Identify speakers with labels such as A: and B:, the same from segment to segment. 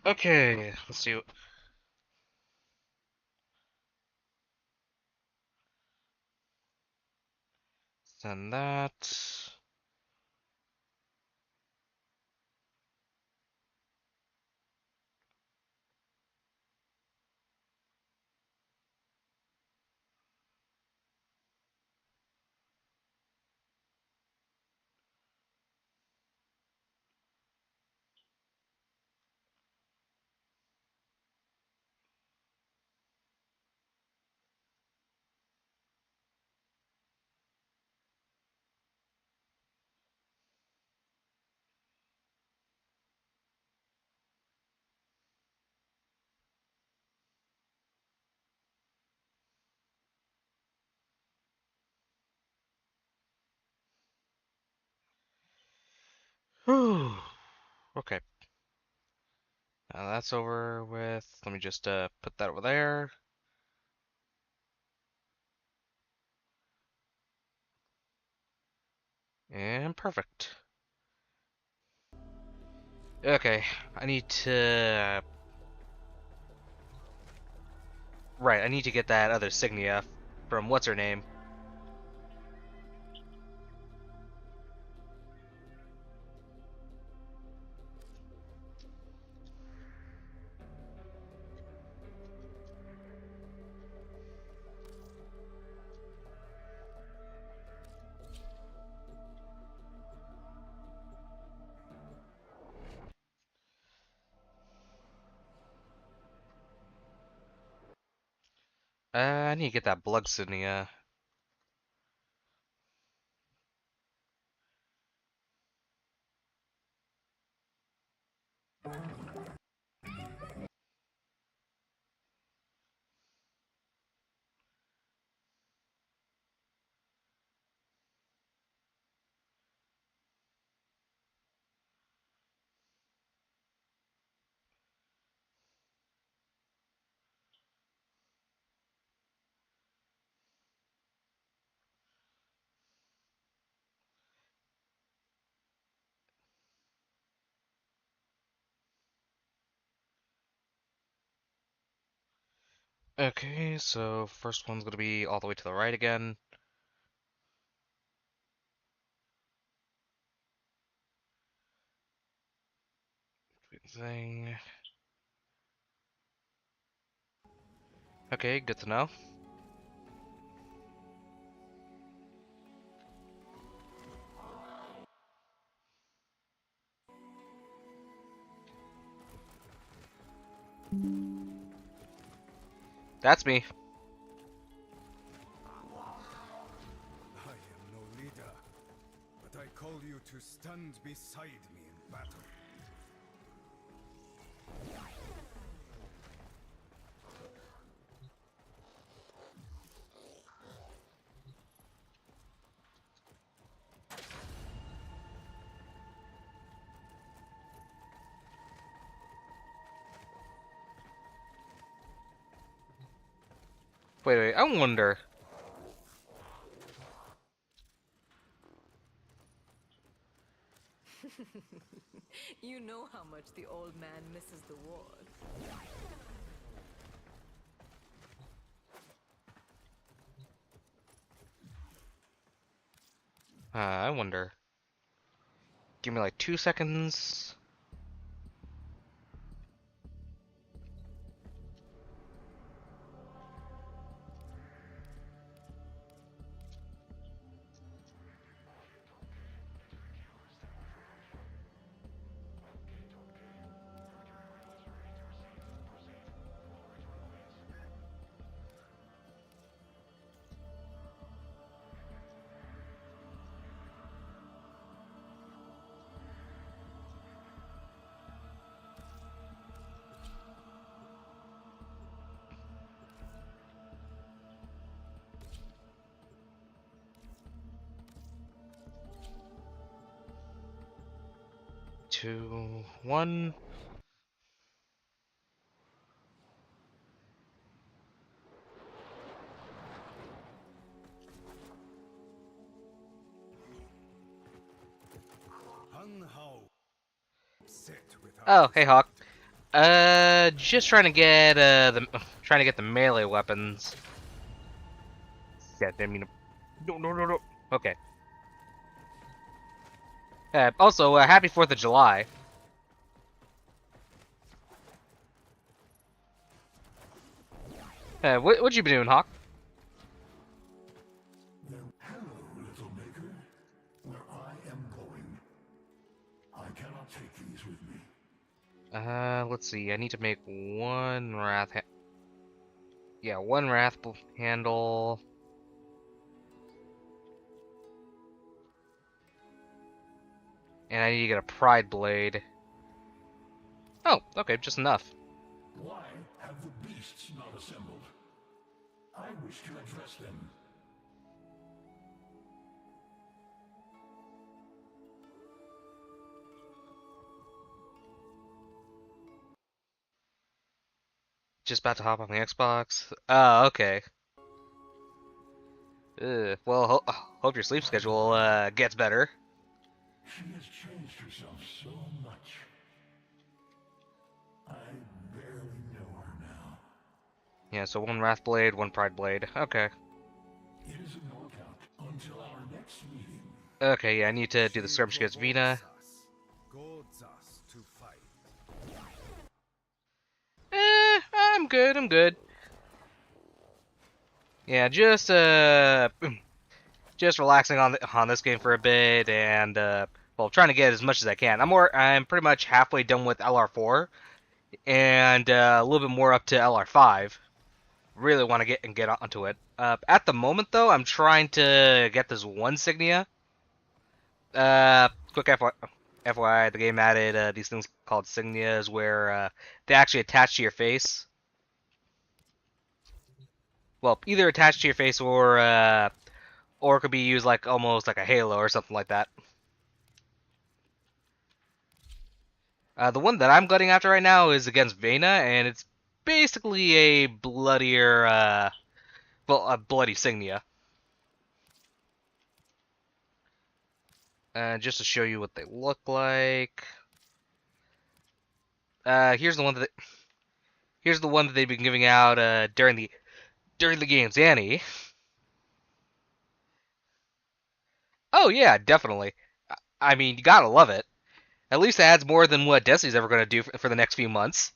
A: Okay, let's see. Send that. Whew. Okay. Now that's over with. Let me just put that over there. And perfect. Okay, I need to... Right, I need to get that other Signia from what's-her-name. I need to get that Blood Signia. Okay, so first one's gonna be all the way to the right again. Thing. Okay, good to know. That's me.
B: I am no leader, but I call you to stand beside me in battle.
A: Wait, I wonder.
C: You know how much the old man misses the ward.
A: I wonder. Give me like 2 seconds. Two, one.
B: How sit without
A: Oh, hey Hawk. Just trying to get trying to get the melee weapons. Yeah, didn't mean to. No. Okay. Also, happy 4th of July. What you been doing, Hawk?
D: Hello, little maker. Where I am going, I cannot take these with me.
A: Let's see. I need to make one one wrath handle. And I need to get a pride blade. Oh, okay, just enough.
D: Why have the beasts not assembled? I wish to address them.
A: Just about to hop on the Xbox. Oh, okay. Well, hope your sleep schedule gets better.
D: She has changed herself so much. I barely know her now.
A: Yeah, so one wrath blade, one pride blade. Okay.
D: It is a knockout until our next meeting.
A: Okay, yeah, I need to do the skirmish against Vina.
B: Goads us to fight.
A: I'm good. Yeah, just relaxing on this game for a bit, and well, trying to get as much as I can. I'm pretty much halfway done with LR4, and a little bit more up to LR5. Really want to get onto it. At the moment, though, I'm trying to get this one Signia. Quick FYI, the game added these things called Signias, where they actually attach to your face. Well, either attached to your face or it could be used like almost like a halo or something like that. The one that I'm gunning after right now is against Vena, and it's basically a bloodier, well, a bloody Signia. Just to show you what they look like. Here's the one that they've been giving out during the game's Annie. Oh yeah, definitely. I mean, you gotta love it. At least it adds more than what Destiny's ever gonna do for the next few months.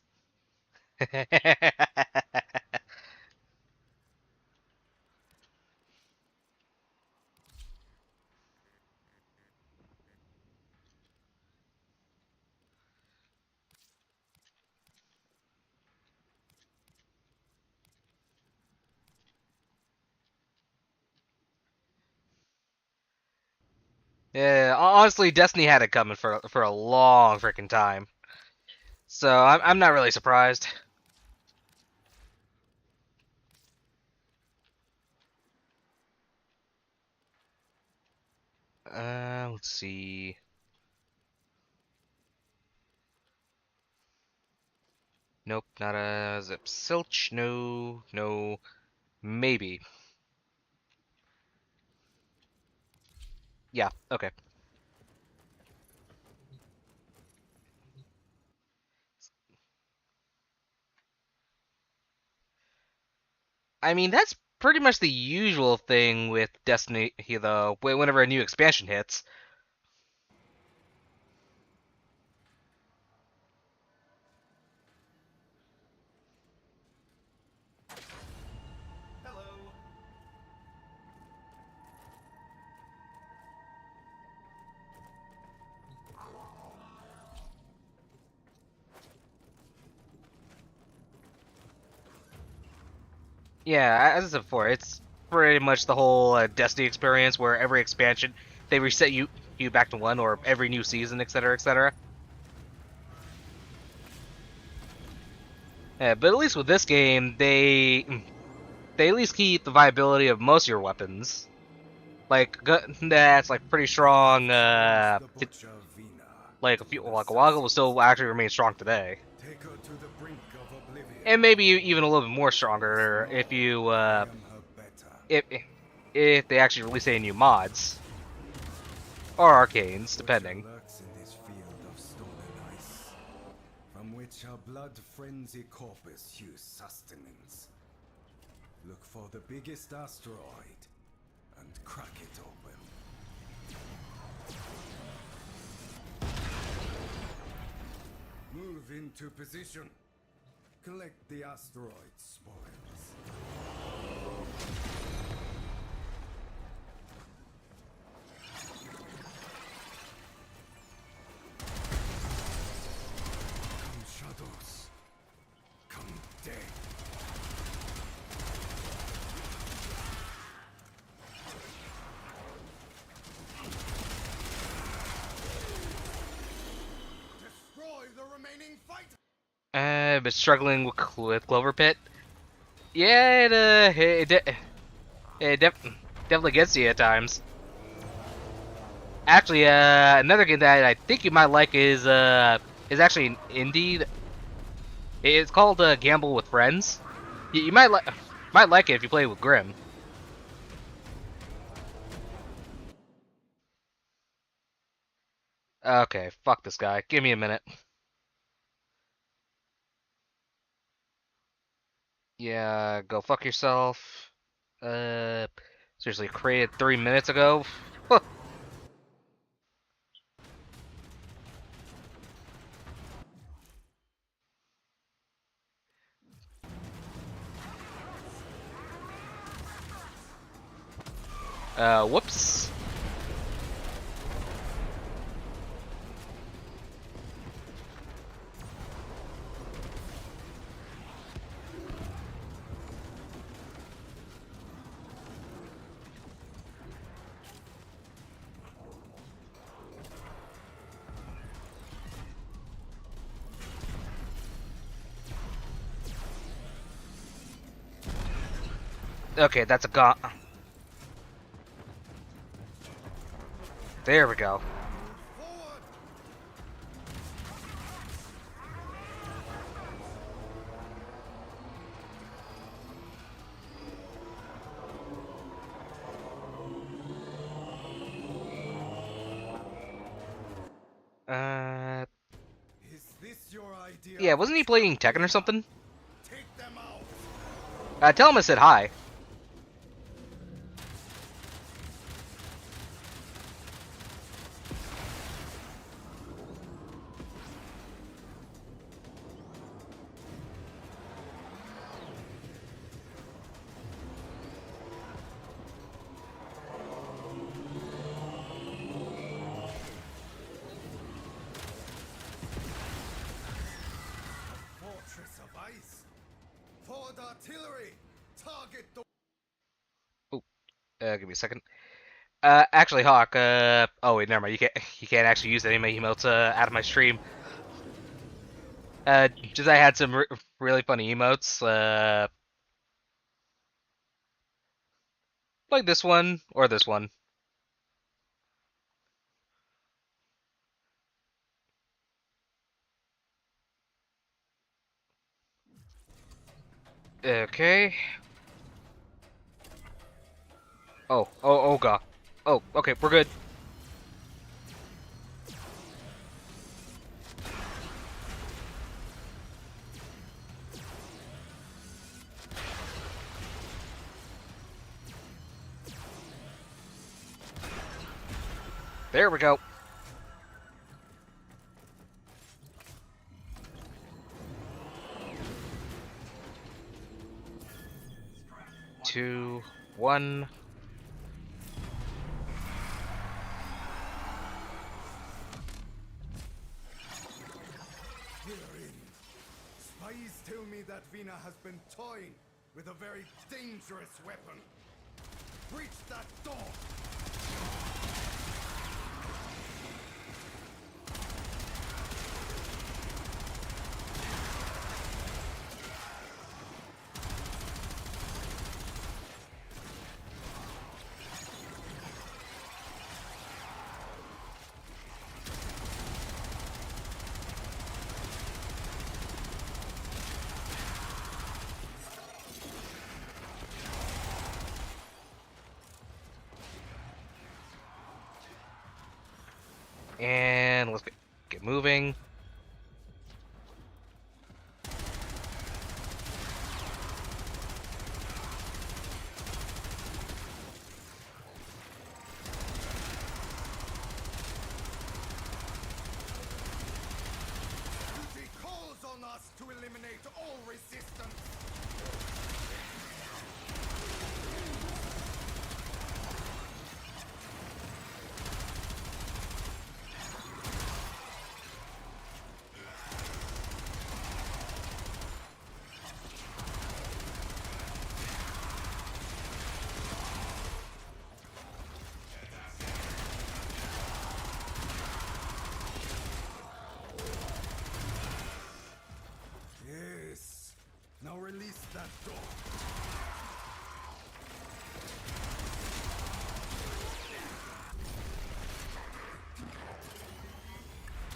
A: Yeah, honestly, Destiny had it coming for a long freaking time. So I'm not really surprised. Let's see. Nope, not a zip silch. No, maybe. Yeah, okay. I mean, that's pretty much the usual thing with Destiny, though. Whenever a new expansion hits. Yeah, as I said before, it's pretty much the whole Destiny experience where every expansion they reset you back to one, or every new season, etc., etc. Yeah, but at least with this game, they at least keep the viability of most of your weapons. Like that's like pretty strong.
B: The butcher Vina.
A: Like a while ago will still actually remain strong today,
B: Take her to the brink of oblivion.
A: and maybe even a little bit more stronger if you
B: I am her better.
A: if they actually release any new mods or arcanes,
B: Butcher
A: depending.
B: lurks in this field of stolen ice. From from which our blood frenzy corpus use sustenance. Look for the biggest asteroid and crack it open. Move into position. Collect the asteroid spoils. Come shadows. Come dead. Destroy the remaining fight.
A: I've been struggling with Clover Pit. Yeah, definitely gets you at times. Actually, another game that I think you might like is actually an indie. It's called Gamble with Friends. You might like it if you play with Grim. Okay, fuck this guy. Give me a minute. Yeah, go fuck yourself. Uh, seriously, created 3 minutes ago. Whoops. Okay, that's a gon. There we go. Uh,
B: Is this your idea?
A: yeah, wasn't he playing Tekken or something?
B: Take them out.
A: Tell him I said hi.
B: Fortress of ice. Forward artillery. Target the.
A: Oh, give me a second. Actually, Hawk. Oh wait, never mind. You can't actually use any of my emotes out of my stream. Just I had some really funny emotes. Like this one or this one. Okay. Oh god. Oh, okay, we're good. There we go. Two, one.
B: We're in. Spies tell me that Vina has been toying with a very dangerous weapon. Breach that door.
A: And let's get moving.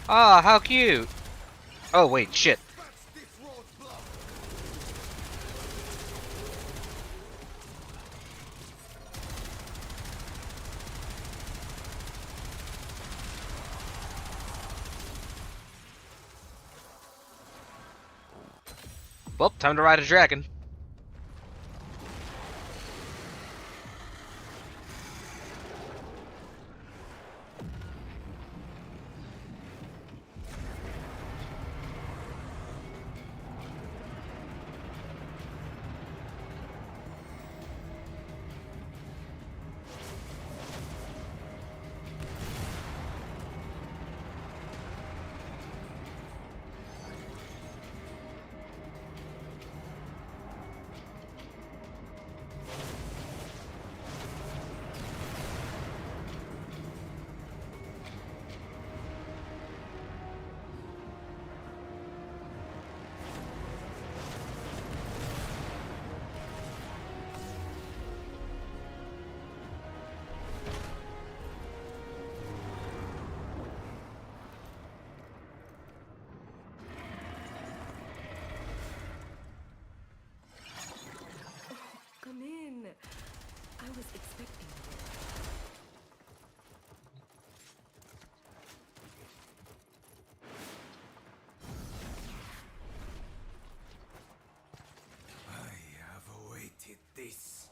A: Ah, how cute! Oh, wait, shit. Well, time to ride a dragon.
C: Come in. I was expecting you.
B: I have awaited this.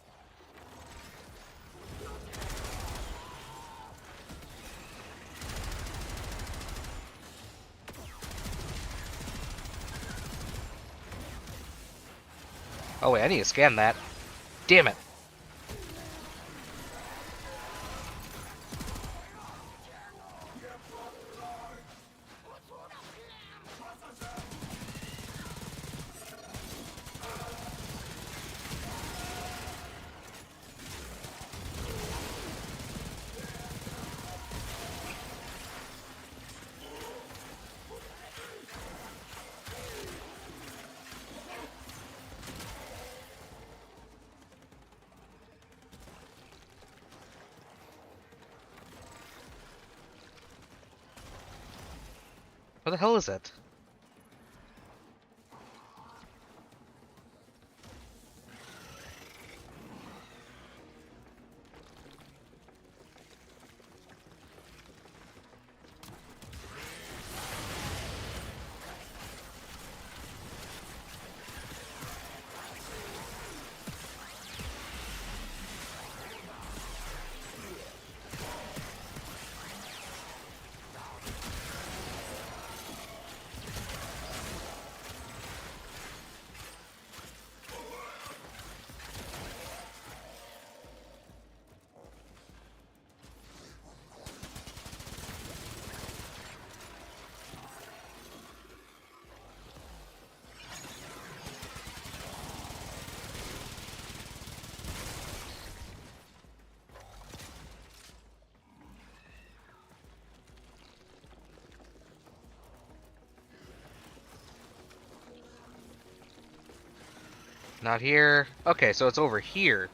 A: Oh, wait, I need to scan that. Damn it. What the hell is that? Not here. Okay, so it's over here.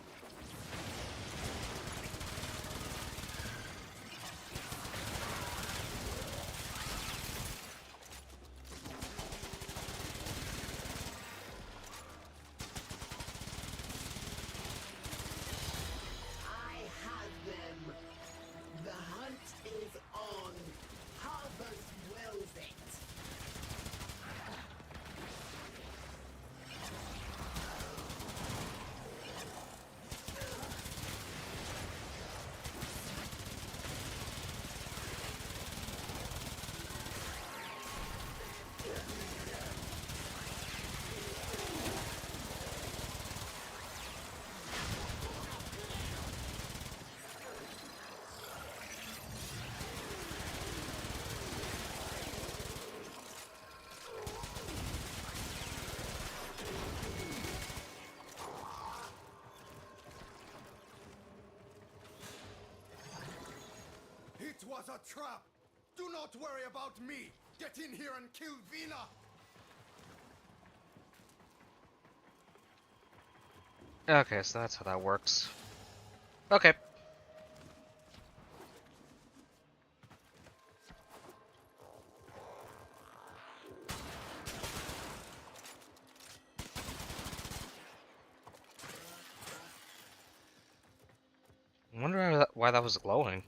E: I have them. The hunt is on. Harvest wills it.
B: It was a trap! Do not worry about me! Get in here and kill Vina!
A: Okay, so that's how that works. Okay. wonder why that was glowing.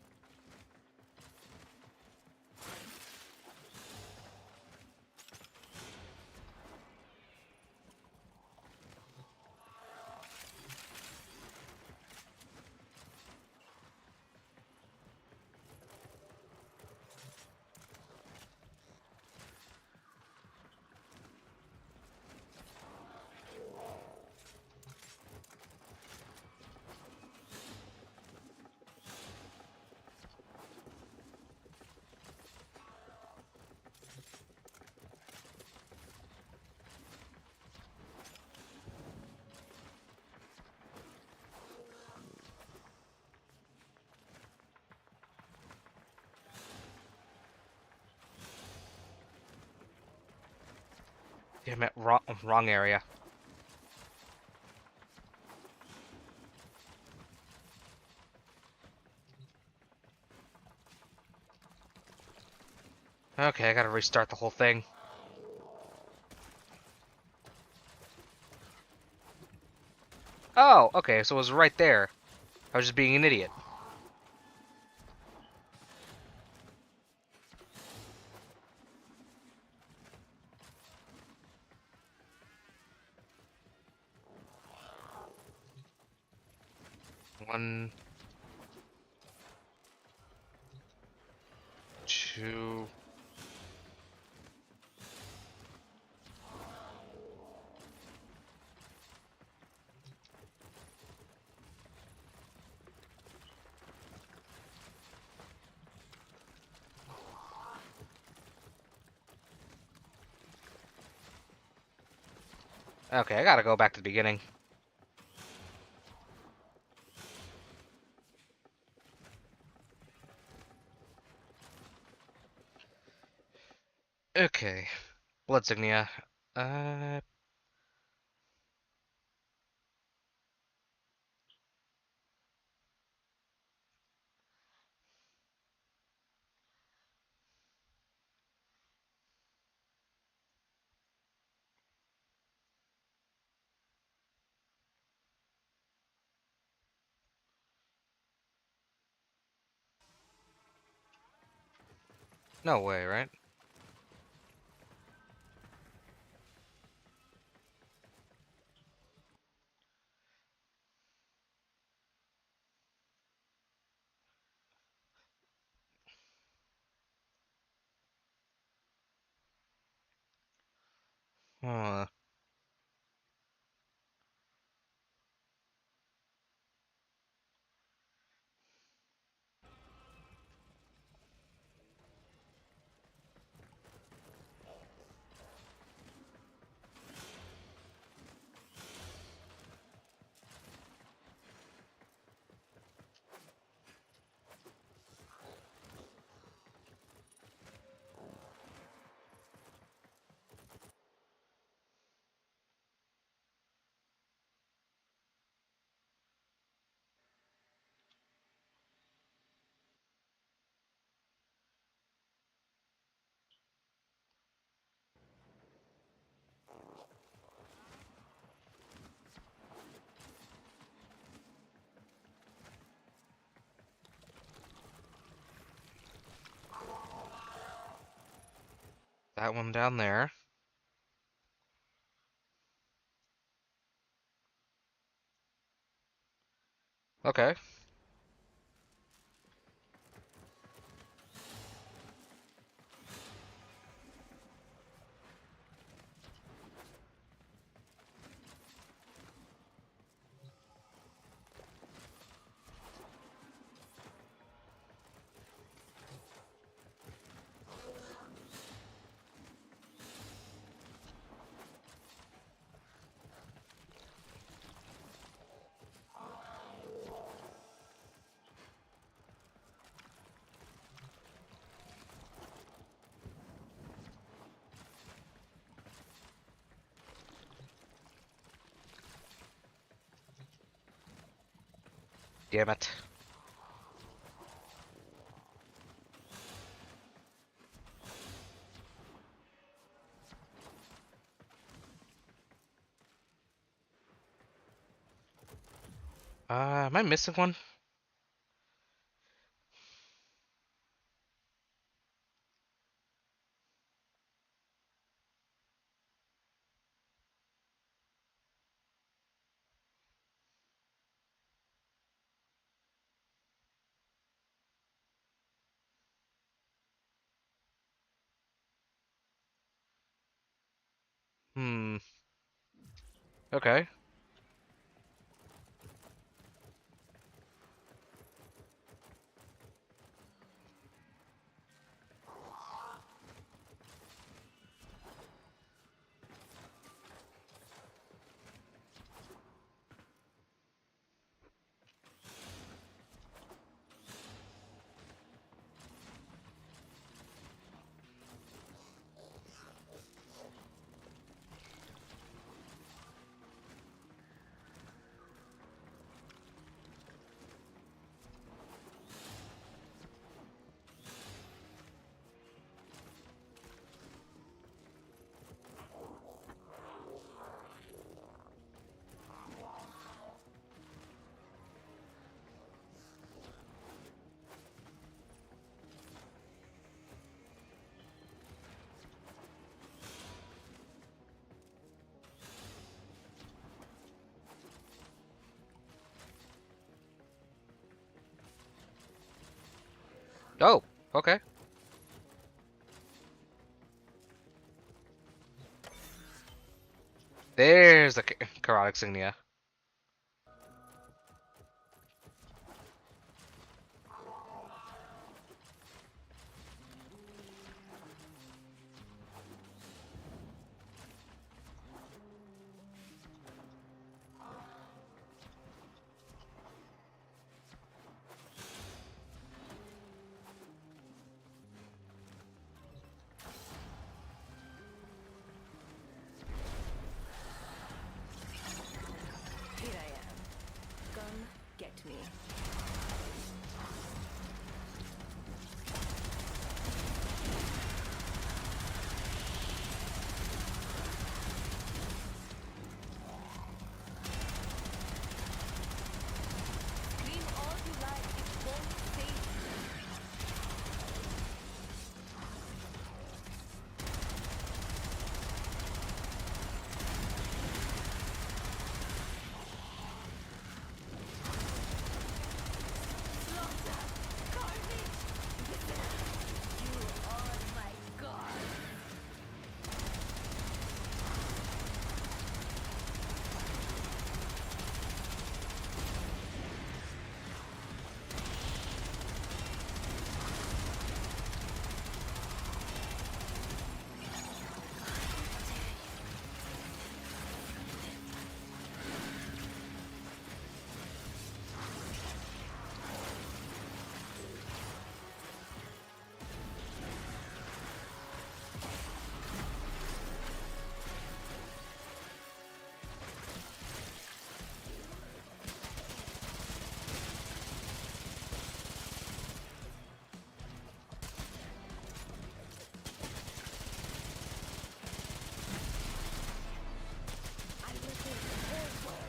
A: Damn it, wrong area. Okay, I gotta restart the whole thing. Oh, okay, so it was right there. I was just being an idiot. One, two. Okay, I gotta go back to the beginning. Okay, blood signia. Uh, no way, right? Huh. That one down there. Okay. Damn it. Am I missing one? Hmm. Okay. Oh, okay. There's the karate insignia.
C: Here I am. Come get me. Scream all you like, it won't save you. Slaughter! Carnage! You are my god! I will take the whole world.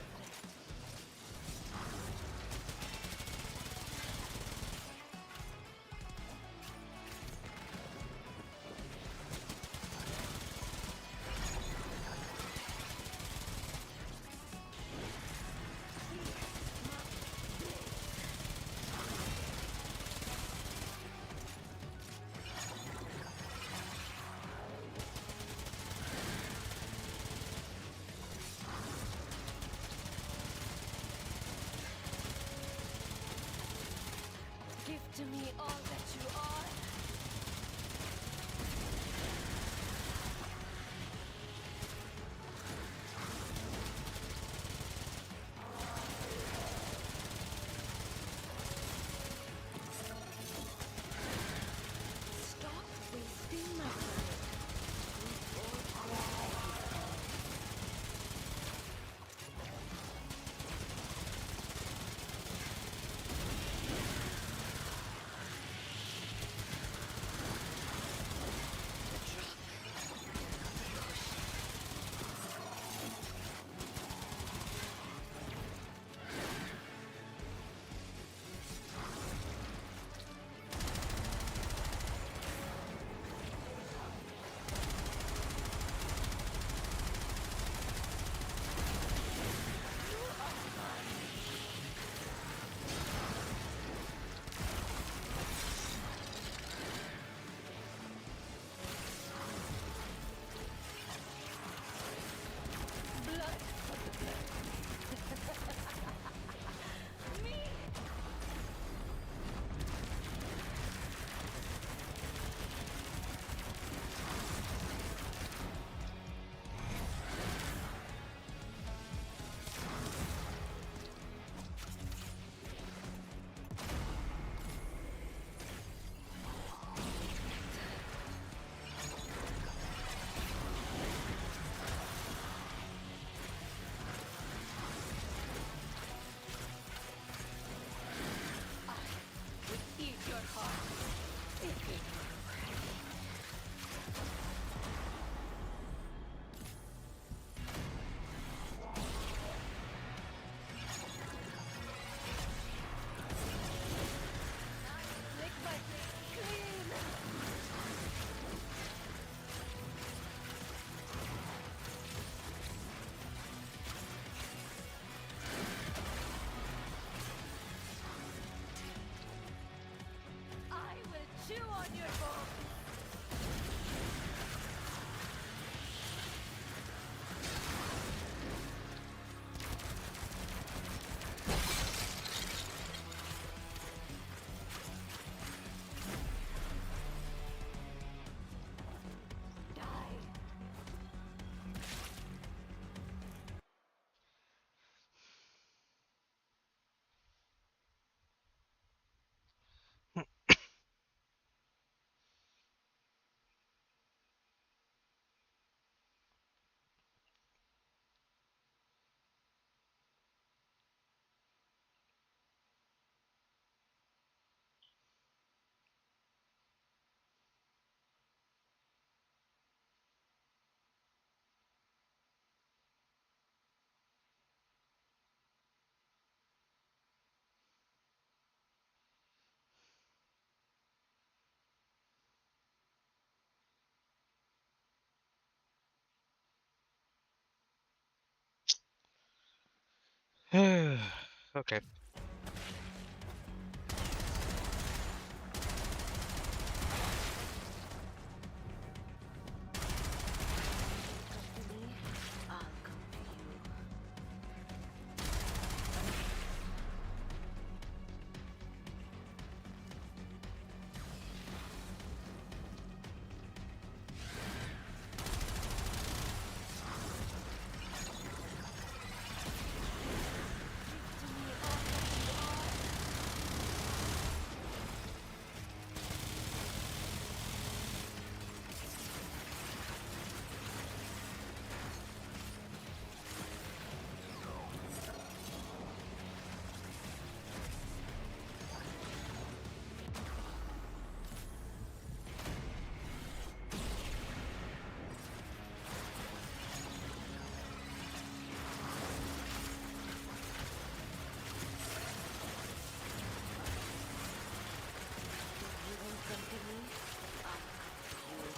C: Give to me all that you are. Stop wasting my time. We both know.
A: Okay.
C: Company, I'll come to you.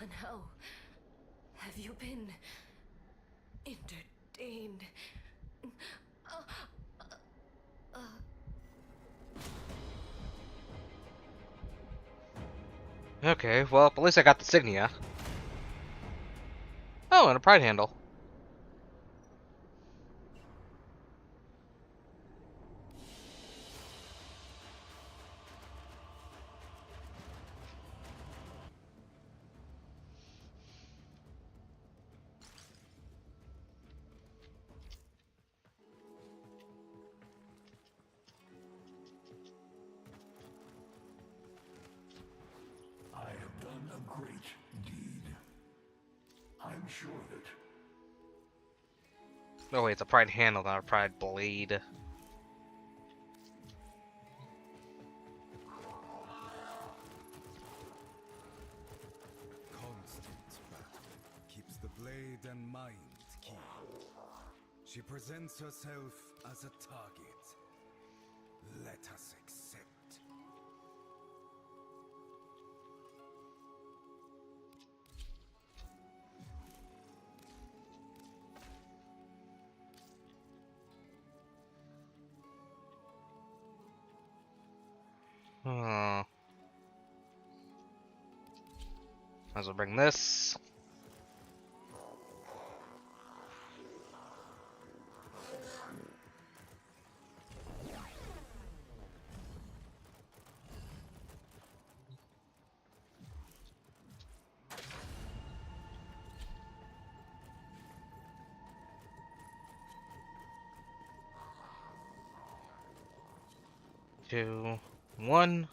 C: And how have you been entertained?
A: Okay, well, at least I got the Signia. Oh, and a Pride handle.
D: I have done a great deed. I'm sure of it.
A: Oh wait, it's a Pride handle, not a Pride blade.
B: Constant battle keeps the blade and mind keen. She presents herself as a target. Let us accept.
A: Hmm. Might as well bring this. Two, one.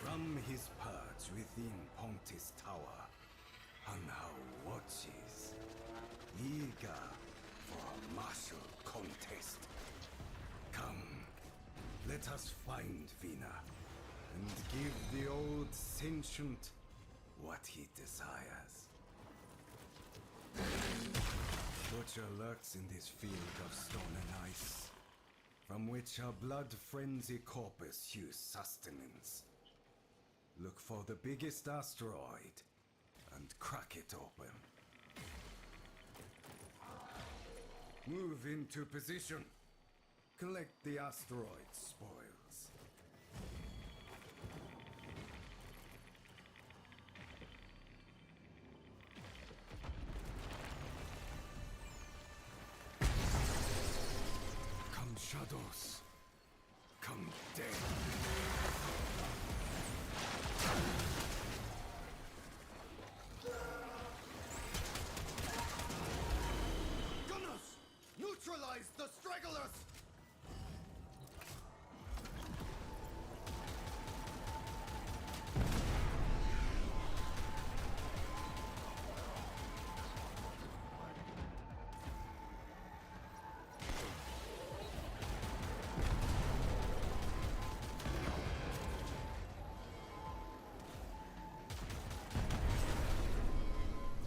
B: From his perch within Pontis Tower, Hanhao watches, eager for a martial contest. Come, let us find Vina, and give the old sentient what he desires. Butcher lurks in this field of stone and ice, from which our blood frenzy corpus hews sustenance. Look for the biggest asteroid and crack it open. Move into position. Collect the asteroid spoils. shadows come dead. Gunners! Neutralize the stragglers!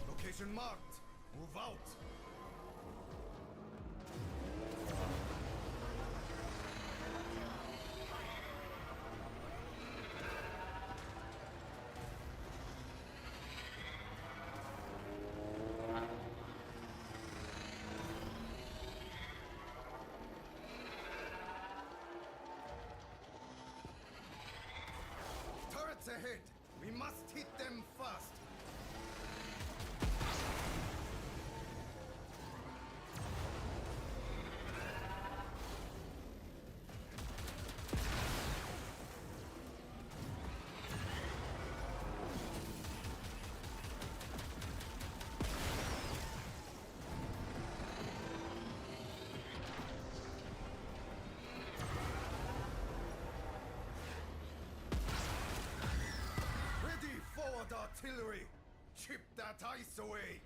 B: Location marked. Move out. Turrets ahead. We must hit them fast. Ready, forward artillery! Chip that ice away!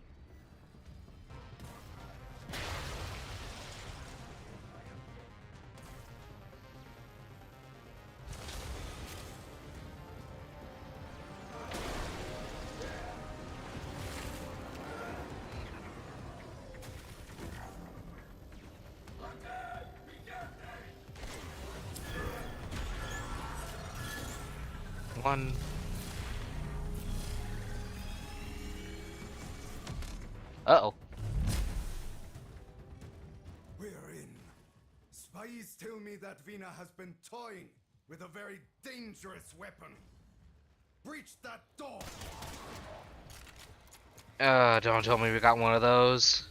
A: One. Uh-oh.
B: We're in. Spies tell me that Vina has been toying with a very dangerous weapon. Breach that door!
A: Don't tell me we got one of those.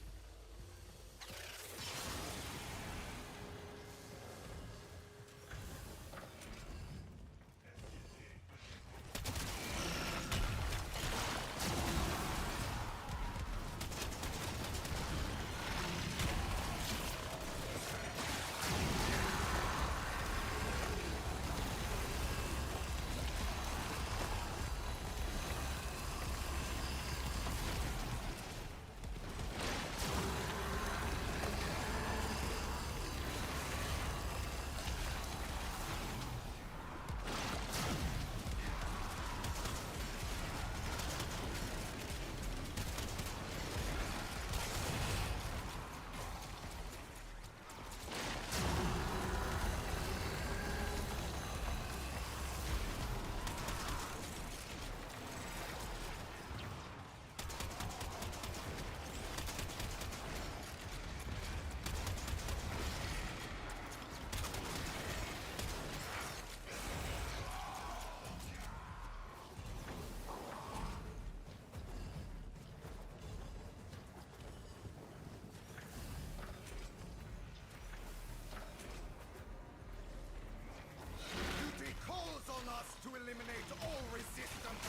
B: Duty calls on us to eliminate all resistance!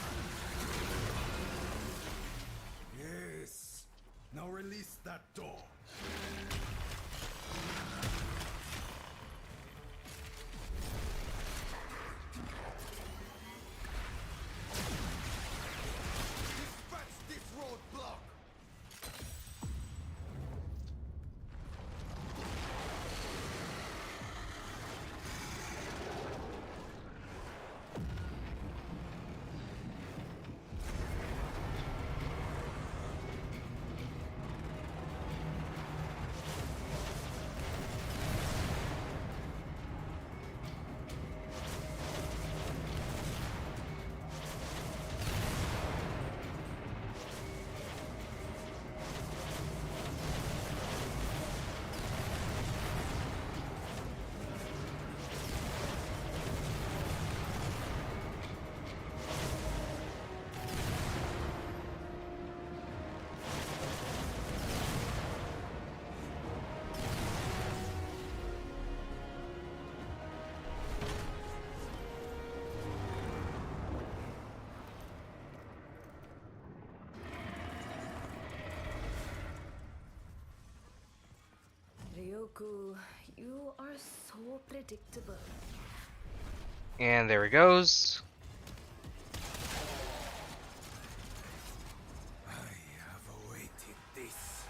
B: Yes. Now release that door. Dispatch this roadblock!
C: Goku, you are so predictable.
A: And there he goes.
B: I have awaited this.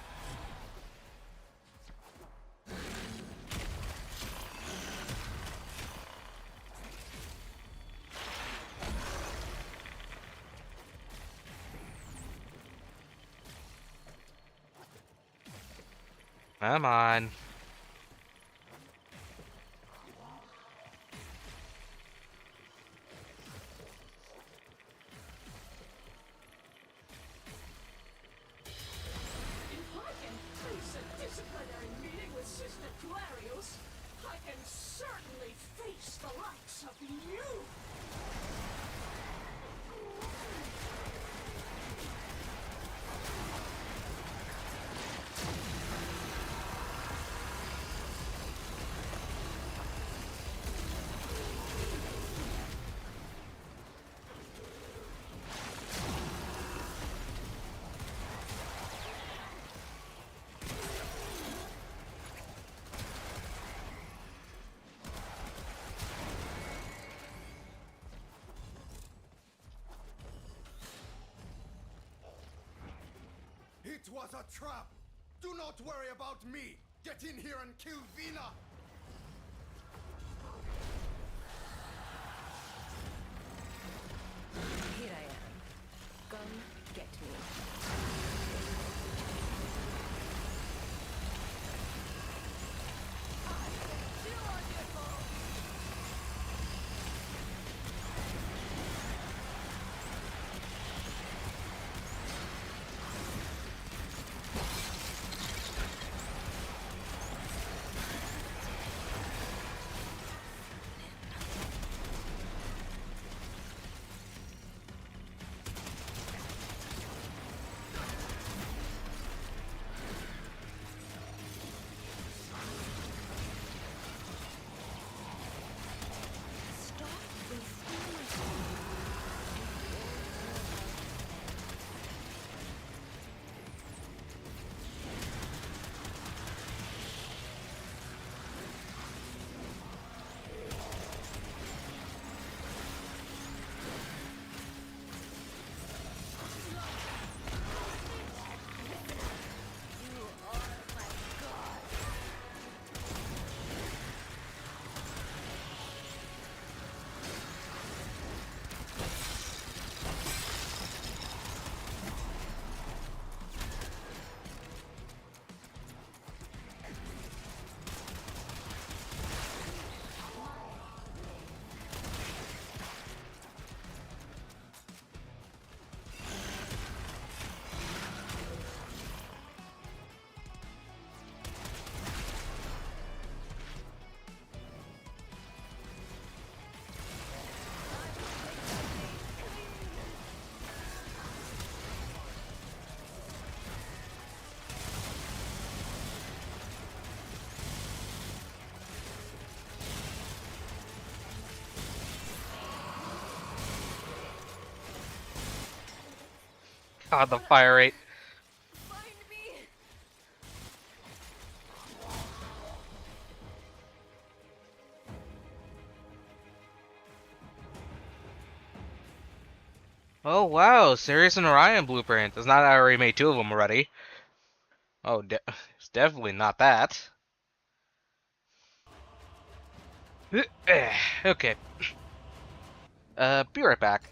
A: Come on.
F: If I can face a disciplinary meeting with Sister Clarios, I can certainly face the likes of you!
B: It was a trap! Do not worry about me! Get in here and kill Vina!
C: Here I am. Come get me. Stop wasting my time. You are my god.
A: God, the fire rate.
C: Find me.
A: Oh wow, Sirius and Orion blueprint. It's not that I already made two of them already. Oh, it's definitely not that. Okay. Be right back.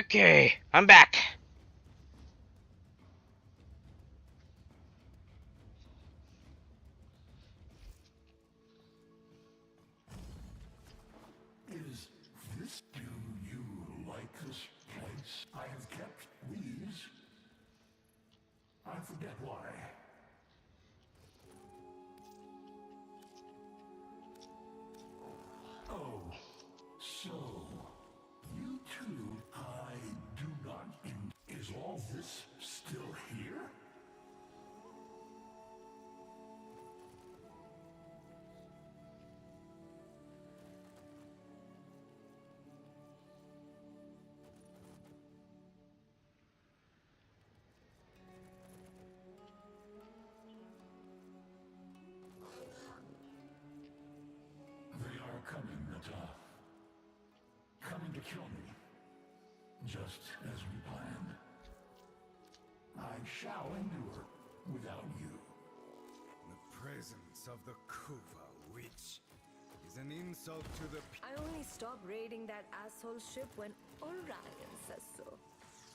A: Okay, I'm back.
D: Is this... Do you like this place? I have kept these. I forget why. Oh, so you two, I do not... Is all this still here? They are coming, Nata. Coming to kill me. Just as we planned. I shall endure without you.
B: The presence of the Kuva witch is an insult to the
C: I only stop raiding that asshole ship when Orion says so.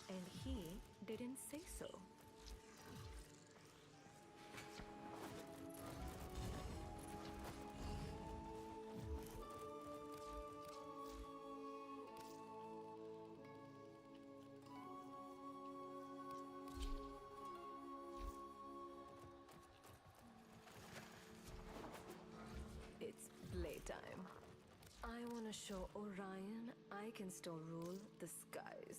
C: And he didn't say so. It's playtime. I want to show Orion I can still rule the skies.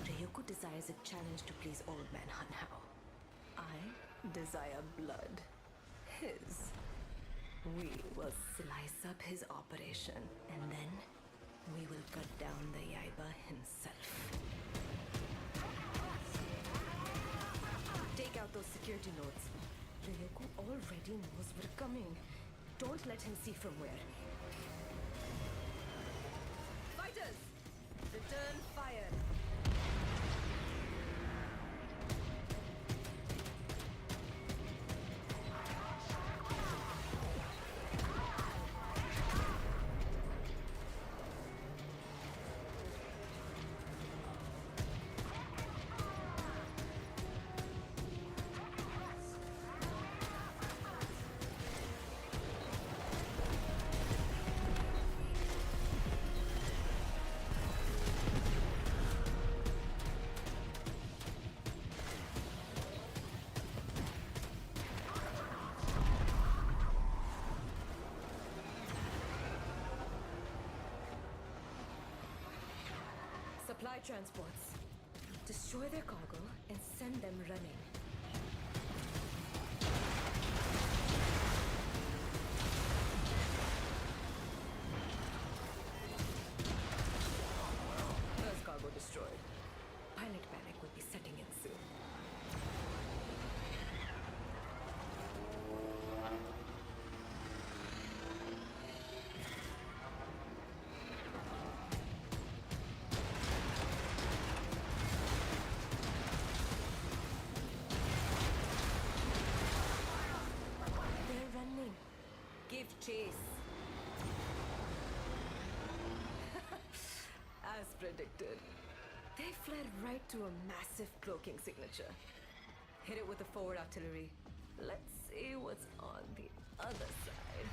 C: Ryoko desires a challenge to please Old Man Hanhao. I desire blood. His. We will slice up his operation, and then we will cut down the Yaiba himself. Take out those security nodes. Ryoko already knows we're coming. Don't let him see from where. Fighters! Return fire! Supply transports. Destroy their cargo and send them running. First cargo destroyed. Pilot panic will be setting in soon. Give chase. As predicted, they fled right to a massive cloaking signature. Hit it with the forward artillery. Let's see what's on the other side.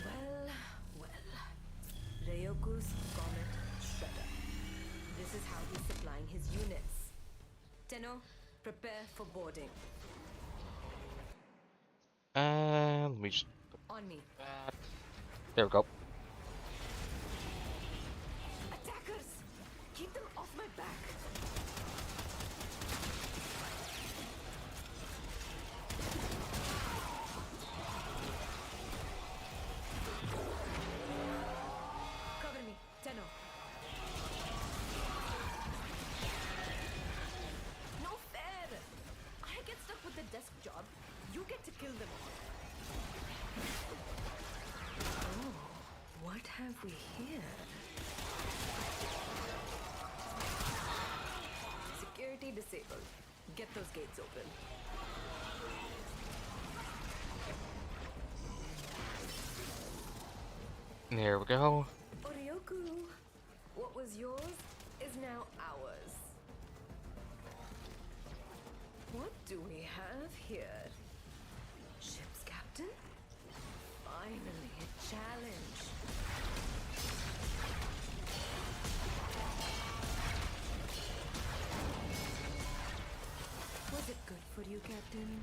C: Well, well. Ryoku's Comet Shredder. This is how he's supplying his units. Tenno, prepare for boarding.
A: Let me just
C: On me.
A: there we go.
C: Attackers! Keep them off my back. Cover me, Tenno. No fair! I get stuck with the desk job. You get to kill them. Oh, what have we here? Security disabled. Get those gates open.
A: There we go.
C: Oryoku, what was yours is now ours. What do we have here? Ship's captain? Finally, a challenge. Was it good for you, Captain?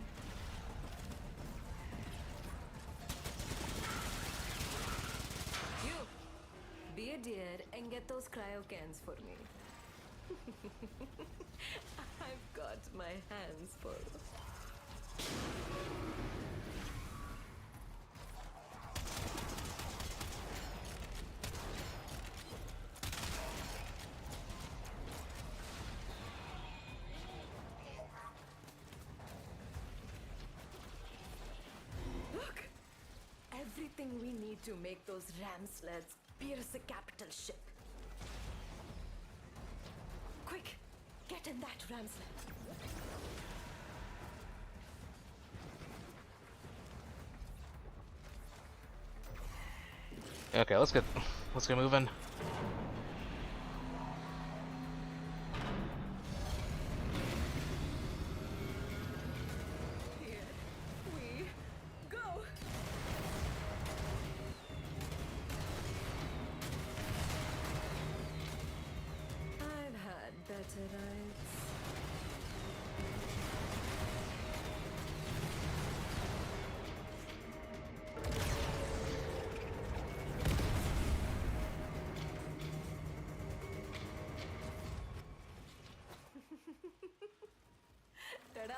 C: You, be a dear and get those cryo cans for me. I've got my hands full. Look! Everything we need to make those ram sleds pierce a capital ship. Quick! Get in that ram sled.
A: Okay, let's get moving.
C: Here we go! I've had better nights. Ta-da!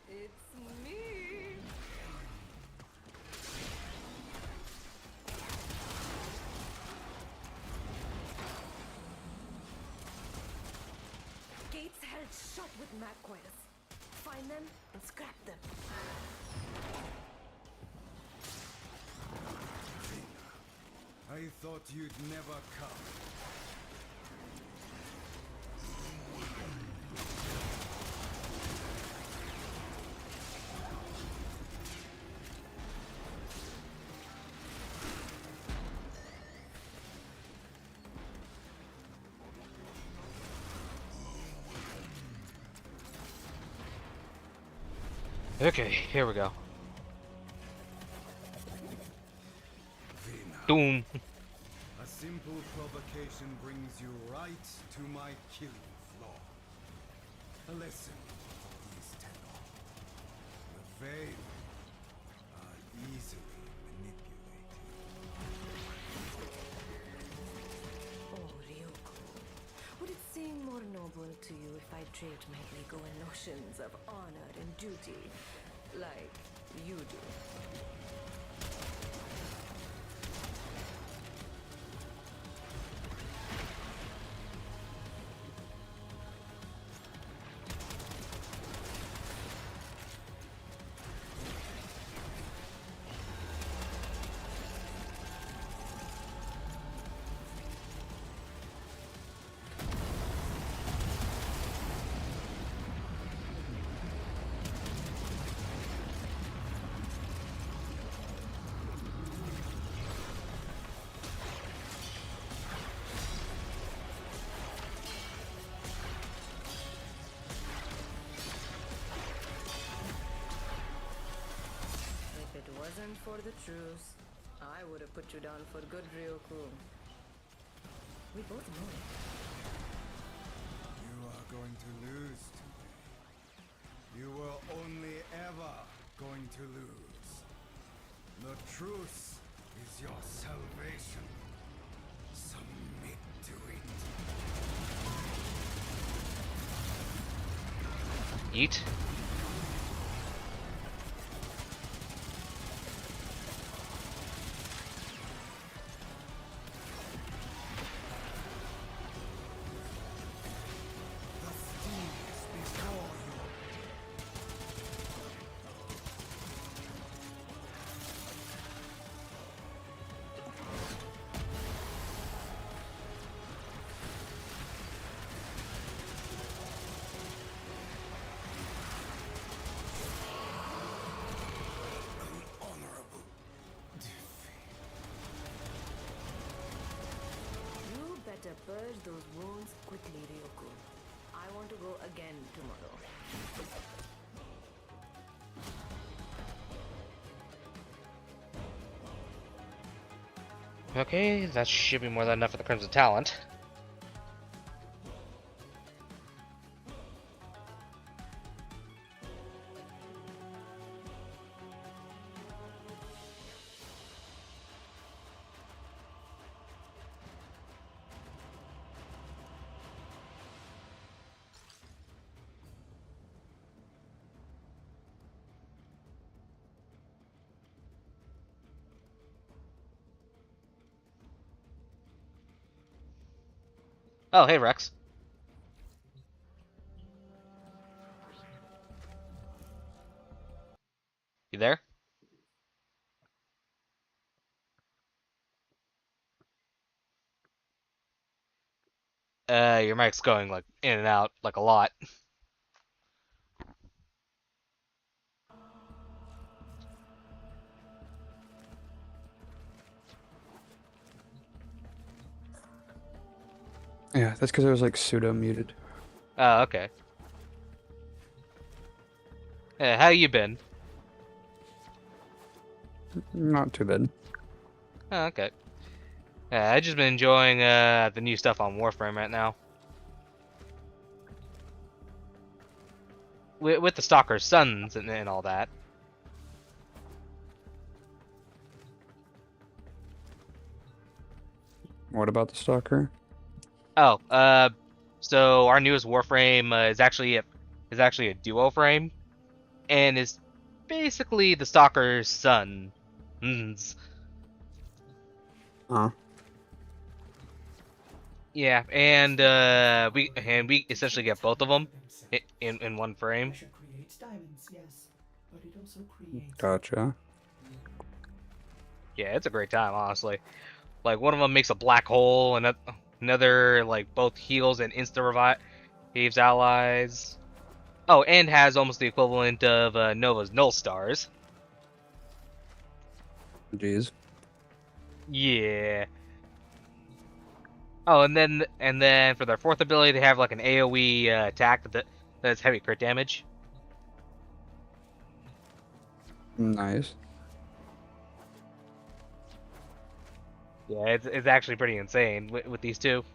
C: It's me! Gates held shut with mag coils. Find them and scrap them.
B: I thought you'd never come.
A: Okay, here we go.
B: Vina.
A: Doom.
B: A simple provocation brings you right to my killing floor. A lesson for these Tenno. The Veil are easily manipulated.
C: Oh, Ryoko. Would it seem more noble to you if I draped my ego in notions of honor and duty, like you do? If it wasn't for the truce, I would have put you down for good, Ryoku. We both know it.
B: going to lose today. You were only ever going to lose. The truce is your salvation. Submit to it.
A: Eat.
B: The steam is before you. Honorable defeat.
C: You better purge those wounds quickly, Ryoko. I want to go again tomorrow.
A: Okay, that should be more than enough for the Crimson Talent. Oh, hey Rex. You there? Your mic's going like in and out like a lot.
G: Yeah, that's because I was like pseudo muted.
A: Oh, okay. How you been?
G: Not too bad.
A: Oh, okay. I just been enjoying the new stuff on Warframe right now. With the Stalker's sons and all that.
G: What about the stalker?
A: Oh, so our newest Warframe is actually a duo frame, and is basically the Stalker's son.
G: Huh.
A: Yeah, and we essentially get both of them in one frame.
F: Pressure creates diamonds, yes, but it also creates
G: Gotcha.
A: Yeah, it's a great time, honestly. Like one of them makes a black hole, and another like both heals and insta revives allies. Oh, and has almost the equivalent of Nova's null stars.
G: Jeez.
A: Yeah. Oh, and then for their fourth ability, they have like an AOE attack that's heavy crit damage.
G: Nice.
A: Yeah, it's actually pretty insane with these two.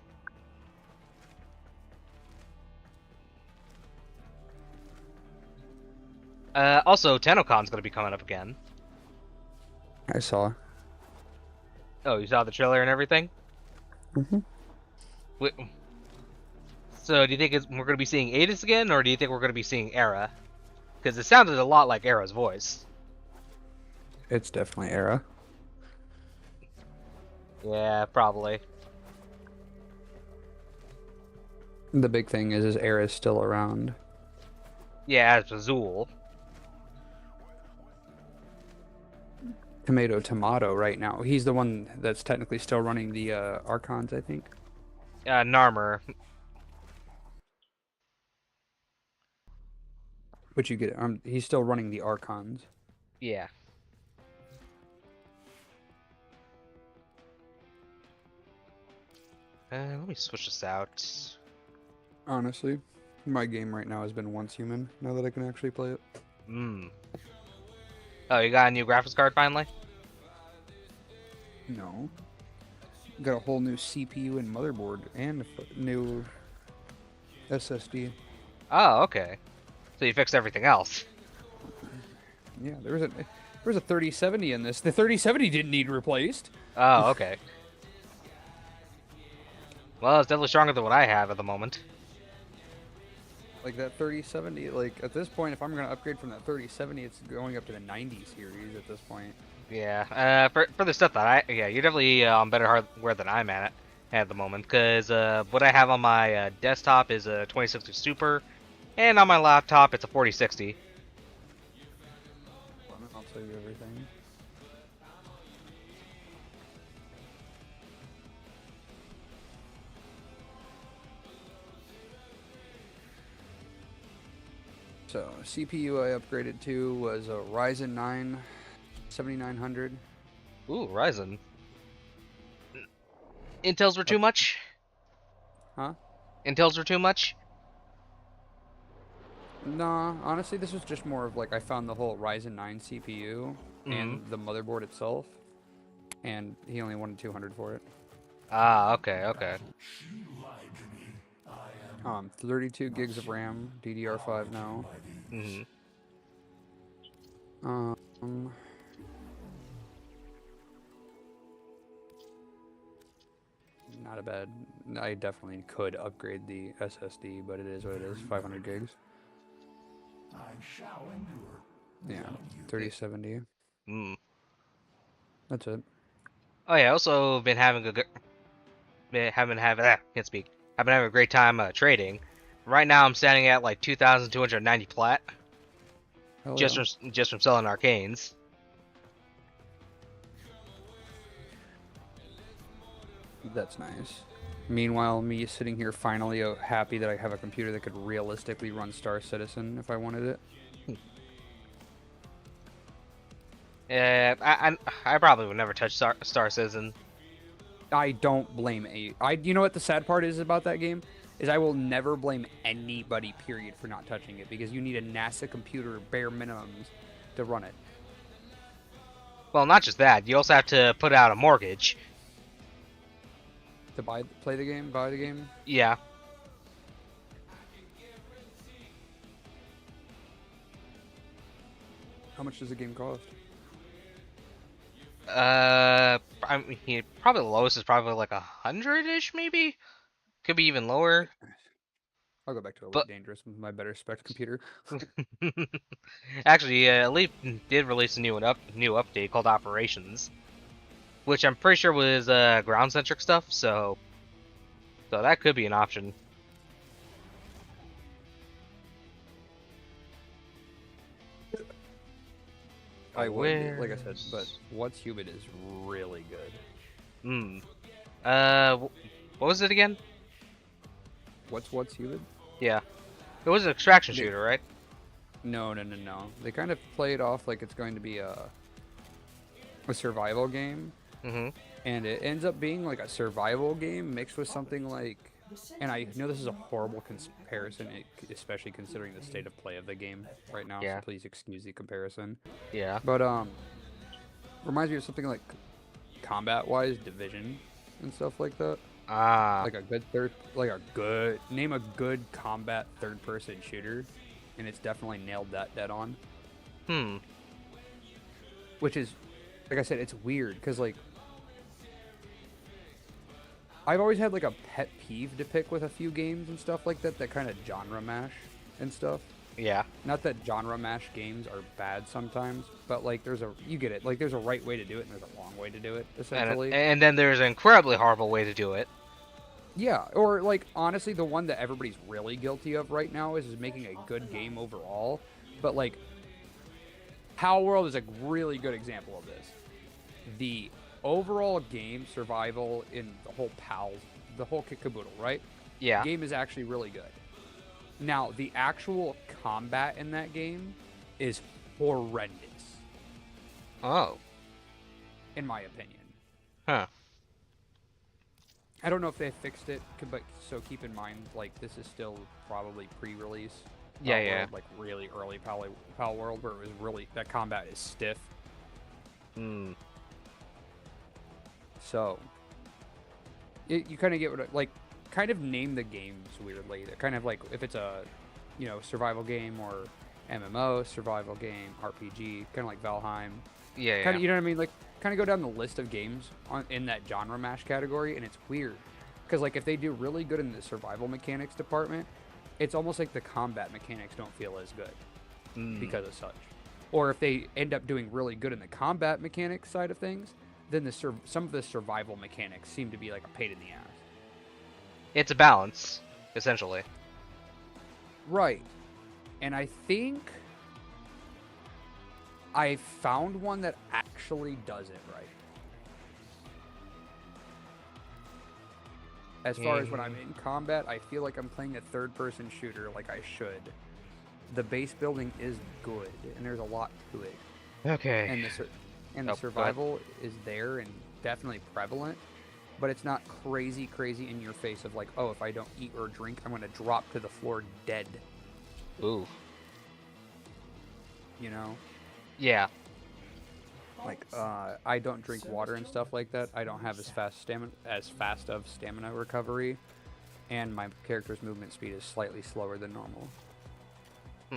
A: Also, TennoCon's gonna be coming up again.
G: I saw.
A: Oh, you saw the trailer and everything?
G: Mm-hmm.
A: So, do you think we're gonna be seeing Adis again, or do you think we're gonna be seeing Era? Because it sounded a lot like Era's voice.
G: It's definitely Era.
A: Yeah, probably.
G: The big thing is Era's still around.
A: Yeah, as Azul.
G: Tomato right now. He's the one that's technically still running the Archons, I think.
A: Narmer.
G: But you get it. He's still running the Archons.
A: Yeah. Let me switch this out.
G: Honestly, my game right now has been once human. Now that I can actually play it.
A: Oh, you got a new graphics card finally?
G: No. Got a whole new CPU and motherboard and a new SSD.
A: Oh, okay. So you fixed everything else.
G: Yeah, there was a 3070 in this. The 3070 didn't need replaced.
A: Oh, okay. Well, it's definitely stronger than what I have at the moment.
G: Like that 3070, like at this point, if I'm gonna upgrade from that 3070, it's going up to the 90 series at this point.
A: Yeah. For the stuff that yeah, you're definitely on better hardware than I'm at the moment. Cause what I have on my desktop is a 2060 Super, and on my laptop it's a 4060.
G: I'll tell you everything. So CPU I upgraded to was a Ryzen 9 7900.
A: Ooh, Ryzen. Intels were too much.
G: Huh?
A: Intels were too much.
G: Nah, honestly, this was just more of like I found the whole Ryzen 9 CPU
A: Mm-hmm.
G: and the motherboard itself, and he only wanted 200 for it.
A: Ah, okay, okay.
G: 32 gigs of RAM, DDR5 now.
A: Mm-hmm.
G: Um, not a bad. I definitely could upgrade the SSD, but it is what it is. 500 gigs.
D: I shall endure.
G: Yeah, 3070.
A: Mm.
G: That's it.
A: Oh yeah, also been having a good, haven't having can't speak. I've been having a great time trading. Right now I'm standing at like 2,290 plat
G: Hell
A: just
G: yeah.
A: from selling arcanes.
G: That's nice. Meanwhile, me sitting here finally happy that I have a computer that could realistically run Star Citizen if I wanted it.
A: Yeah, I probably would never touch Star Citizen.
G: I don't blame you know what the sad part is about that game? Is I will never blame anybody, period, for not touching it, because you need a NASA computer bare minimums to run it.
A: Well, not just that, you also have to put out a mortgage.
G: To buy the game?
A: Yeah.
G: How much does the game cost?
A: I mean, probably the lowest is probably like 100-ish, maybe. Could be even lower.
G: I'll go back to
A: But
G: Elite Dangerous with my better spec computer.
A: actually, Elite did release a new update called Operations, which I'm pretty sure was ground centric stuff. So that could be an option.
G: I would, like I said, but What's Human is really good.
A: Hmm. What was it again?
G: What's Human?
A: Yeah, it was an extraction shooter, right?
G: No. They kind of play it off like it's going to be a survival game,
A: Mm-hmm.
G: and it ends up being like a survival game mixed with something like. And I know this is a horrible comparison, especially considering the state of play of the game right now.
A: Yeah.
G: So please excuse the comparison.
A: Yeah.
G: But reminds me of something like combat-wise, Division and stuff like that.
A: Ah.
G: Like name a good combat third-person shooter, and it's definitely nailed that dead on.
A: Hmm.
G: Which is, like I said, it's weird because like I've always had like a pet peeve to pick with a few games and stuff like that kind of genre mash and stuff.
A: Yeah.
G: Not that genre mash games are bad sometimes, but like you get it. Like there's a right way to do it and there's a wrong way to do it, essentially.
A: And then there's an incredibly horrible way to do it.
G: Yeah, or like honestly, the one that everybody's really guilty of right now is making a good game overall. But like, Power World is a really good example of this. The overall game survival in the whole kit caboodle, right?
A: Yeah.
G: The game is actually really good. Now, the actual combat in that game is horrendous,
A: Oh.
G: in my opinion.
A: Huh.
G: I don't know if they fixed it, but so keep in mind, like, this is still probably pre-release.
A: Yeah,
G: Pal
A: yeah.
G: World, like, really early Pal World, where it was really, that combat is stiff.
A: Hmm.
G: So, you kind of get what, like, kind of name the games weirdly. They're kind of like if it's a, survival game or MMO, survival game, RPG, kind of like Valheim.
A: Yeah,
G: Kind
A: yeah.
G: of, you know what I mean? Like, kind of go down the list of games in that genre mash category, and it's weird. Because, like, if they do really good in the survival mechanics department, it's almost like the combat mechanics don't feel as good because of such. Or if they end up doing really good in the combat mechanics side of things, then some of the survival mechanics seem to be like a pain in the ass.
A: It's a balance, essentially.
G: Right. And I think I found one that actually does it right. As far as when I'm in combat, I feel like I'm playing a third-person shooter like I should. The base building is good, and there's a lot to it.
A: Okay.
G: And the
A: go ahead.
G: survival is there and definitely prevalent, but it's not crazy in your face of like, oh, if I don't eat or drink, I'm going to drop to the floor dead.
A: Ooh.
G: You know?
A: Yeah.
G: Like, I don't drink water and stuff like that. I don't have as fast of stamina recovery, and my character's movement speed is slightly slower than normal.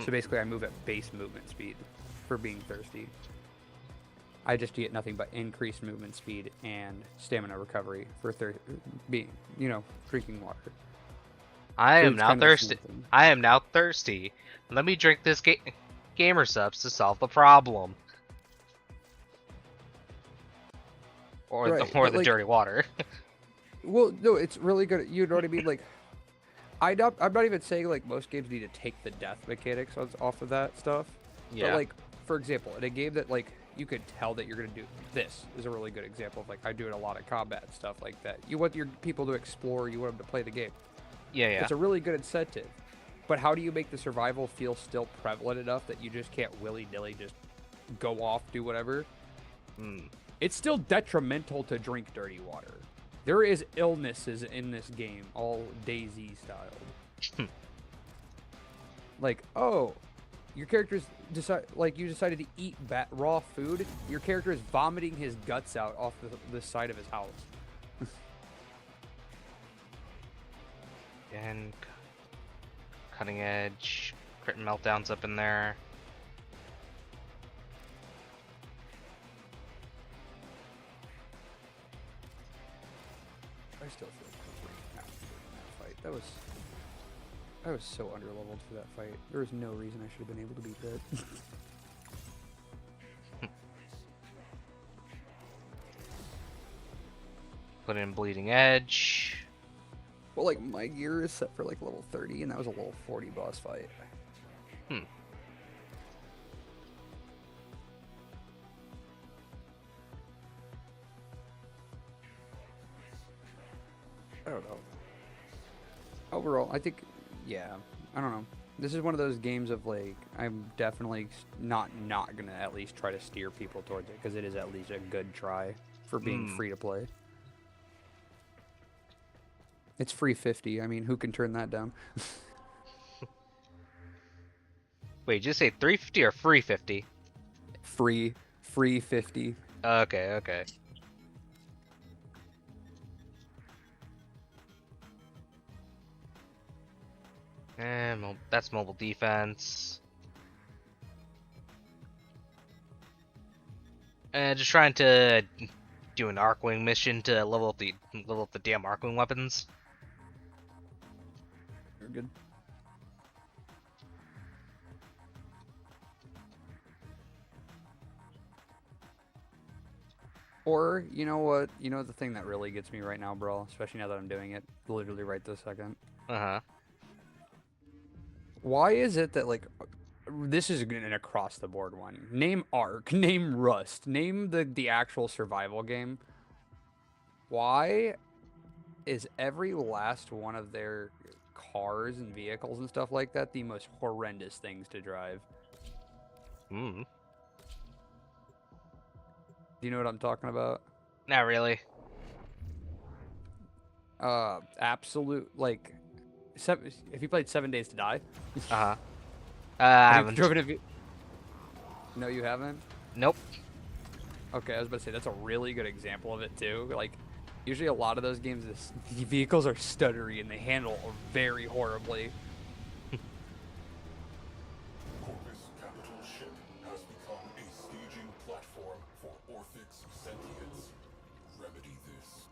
G: So basically, I move at base movement speed for being thirsty. I just get nothing but increased movement speed and stamina recovery for drinking water.
A: I am
G: Food's
A: now
G: kind of the
A: thirsty.
G: same thing.
A: I am now thirsty. Let me drink this gamer subs to solve the problem. Or
G: Right,
A: or
G: but,
A: the
G: like,
A: dirty water.
G: Well, no, it's really good. You know what I mean? Like, I'm not even saying like most games need to take the death mechanics off of that stuff.
A: Yeah.
G: But like, for example, in a game that like you could tell that you're gonna do this is a really good example of like I do it a lot of combat stuff like that. You want your people to explore. You want them to play the game.
A: Yeah, yeah.
G: It's a really good incentive. But how do you make the survival feel still prevalent enough that you just can't willy-nilly just go off, do whatever? It's still detrimental to drink dirty water. There is illnesses in this game, all DayZ style. Like, oh, your character's you decided to eat raw food. Your character is vomiting his guts out off the side of his house.
A: And cutting edge, crit and meltdowns up in there.
G: I still feel pretty happy in that fight. I was so underleveled for that fight. There was no reason I should have been able to beat that.
A: Put in bleeding edge.
G: Well, like, my gear is set for, like, level 30, and that was a level 40 boss fight. I don't know. Overall, I think, yeah, I don't know. This is one of those games of, like, I'm definitely not going to at least try to steer people towards it, because it is at least a good try for being free to play. It's free 50. I mean, who can turn that down?
A: Wait, did you say 350 or free 50?
G: Free 50.
A: Okay, okay. And that's mobile defense. And just trying to do an Arcwing mission to level up the damn Arcwing weapons.
G: You're good. Or, you know what? You know the thing that really gets me right now, bro? Especially now that I'm doing it literally right this second.
A: Uh-huh.
G: Why is it that, like, this is an across the board one. Name Ark, name Rust, name the actual survival game. Why is every last one of their cars and vehicles and stuff like that the most horrendous things to drive?
A: Hmm.
G: Do you know what I'm talking about?
A: Not really.
G: Absolute, like, if you played 7 Days to Die,
A: Uh-huh. I
G: have you
A: haven't.
G: driven No, you haven't?
A: Nope.
G: Okay, I was about to say, that's a really good example of it, too. Like, Usually a lot of those games, the vehicles are stuttery and they handle very horribly.
D: Corvus capital ship has become a staging platform for Orphic's sentience. Remedy this.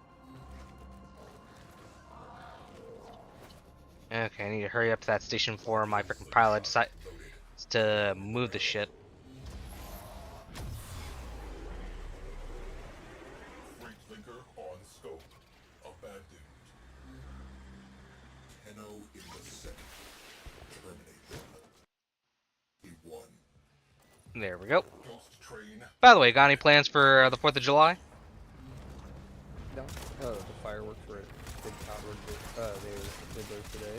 A: Okay, I need to hurry up to that station before my freaking pilot decides to move the shit.
D: Freight linker on scope. Abandoned. Tenno in the second. Terminate them. E1.
A: There we go.
D: Ghost train.
A: By the way, got any plans for the 4th of July?
G: No. Oh, the fireworks were at Big Cottonwood. They did those today.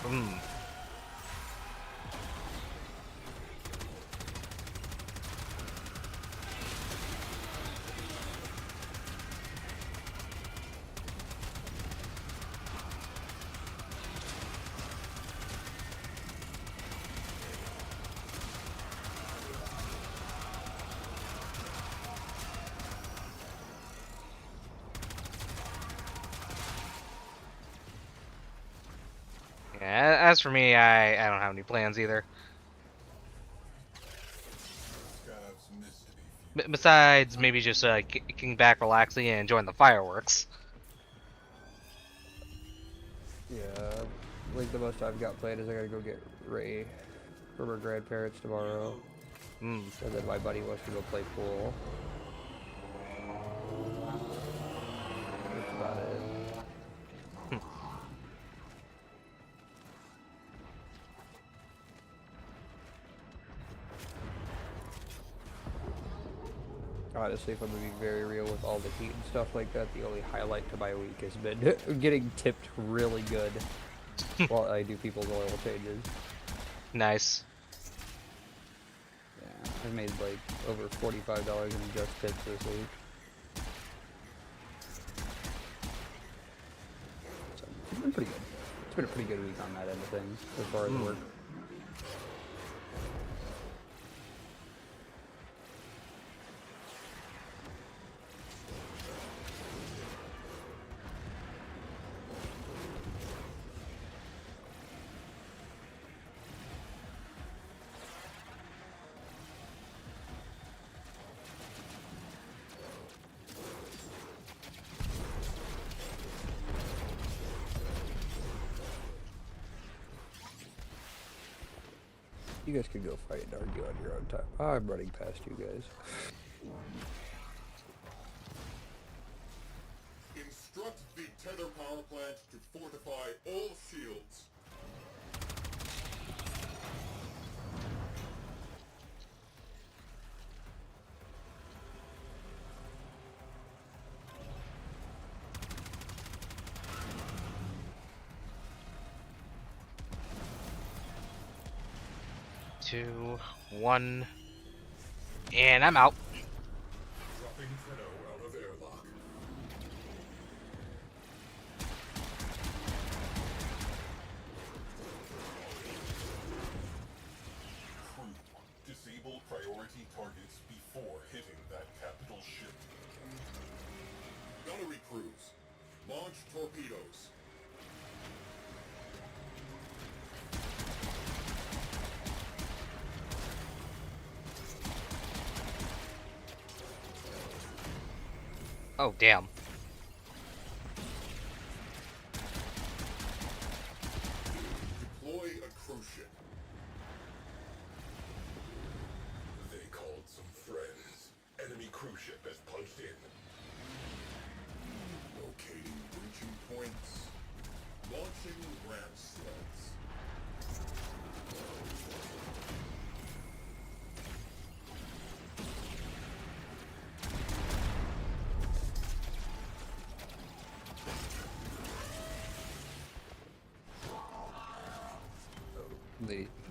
A: Hmm. Yeah, as for me, I don't have any plans either.
D: Scavs missed to be
A: Besides, maybe just kicking back, relaxing, and enjoying the fireworks.
G: Yeah, like the most I've got planned is I gotta go get Ray from her grandparents tomorrow.
A: Hmm.
G: And then my buddy wants to go play pool. That's about it. Honestly, if I'm being very real with all the heat and stuff like that, the only highlight to my week has been getting tipped really good while I do people's oil changes.
A: Nice.
G: Yeah, I've made like over $45 in just tips this week. So it's been pretty good. It's been a pretty good week on that end of things as far as work. You guys can go fight and argue on your own time. I'm running past you guys.
D: Instruct the tether power plant to fortify all shields.
A: Two, one, and I'm out.
D: Dropping Tenno out of airlock. Crew, disable priority targets before hitting that capital ship. Gunnery crews, launch torpedoes.
A: Oh, damn.
D: Deploy a cruise ship. They called some friends. Enemy cruise ship has punched in. Locating breaching points. Launching ram sleds.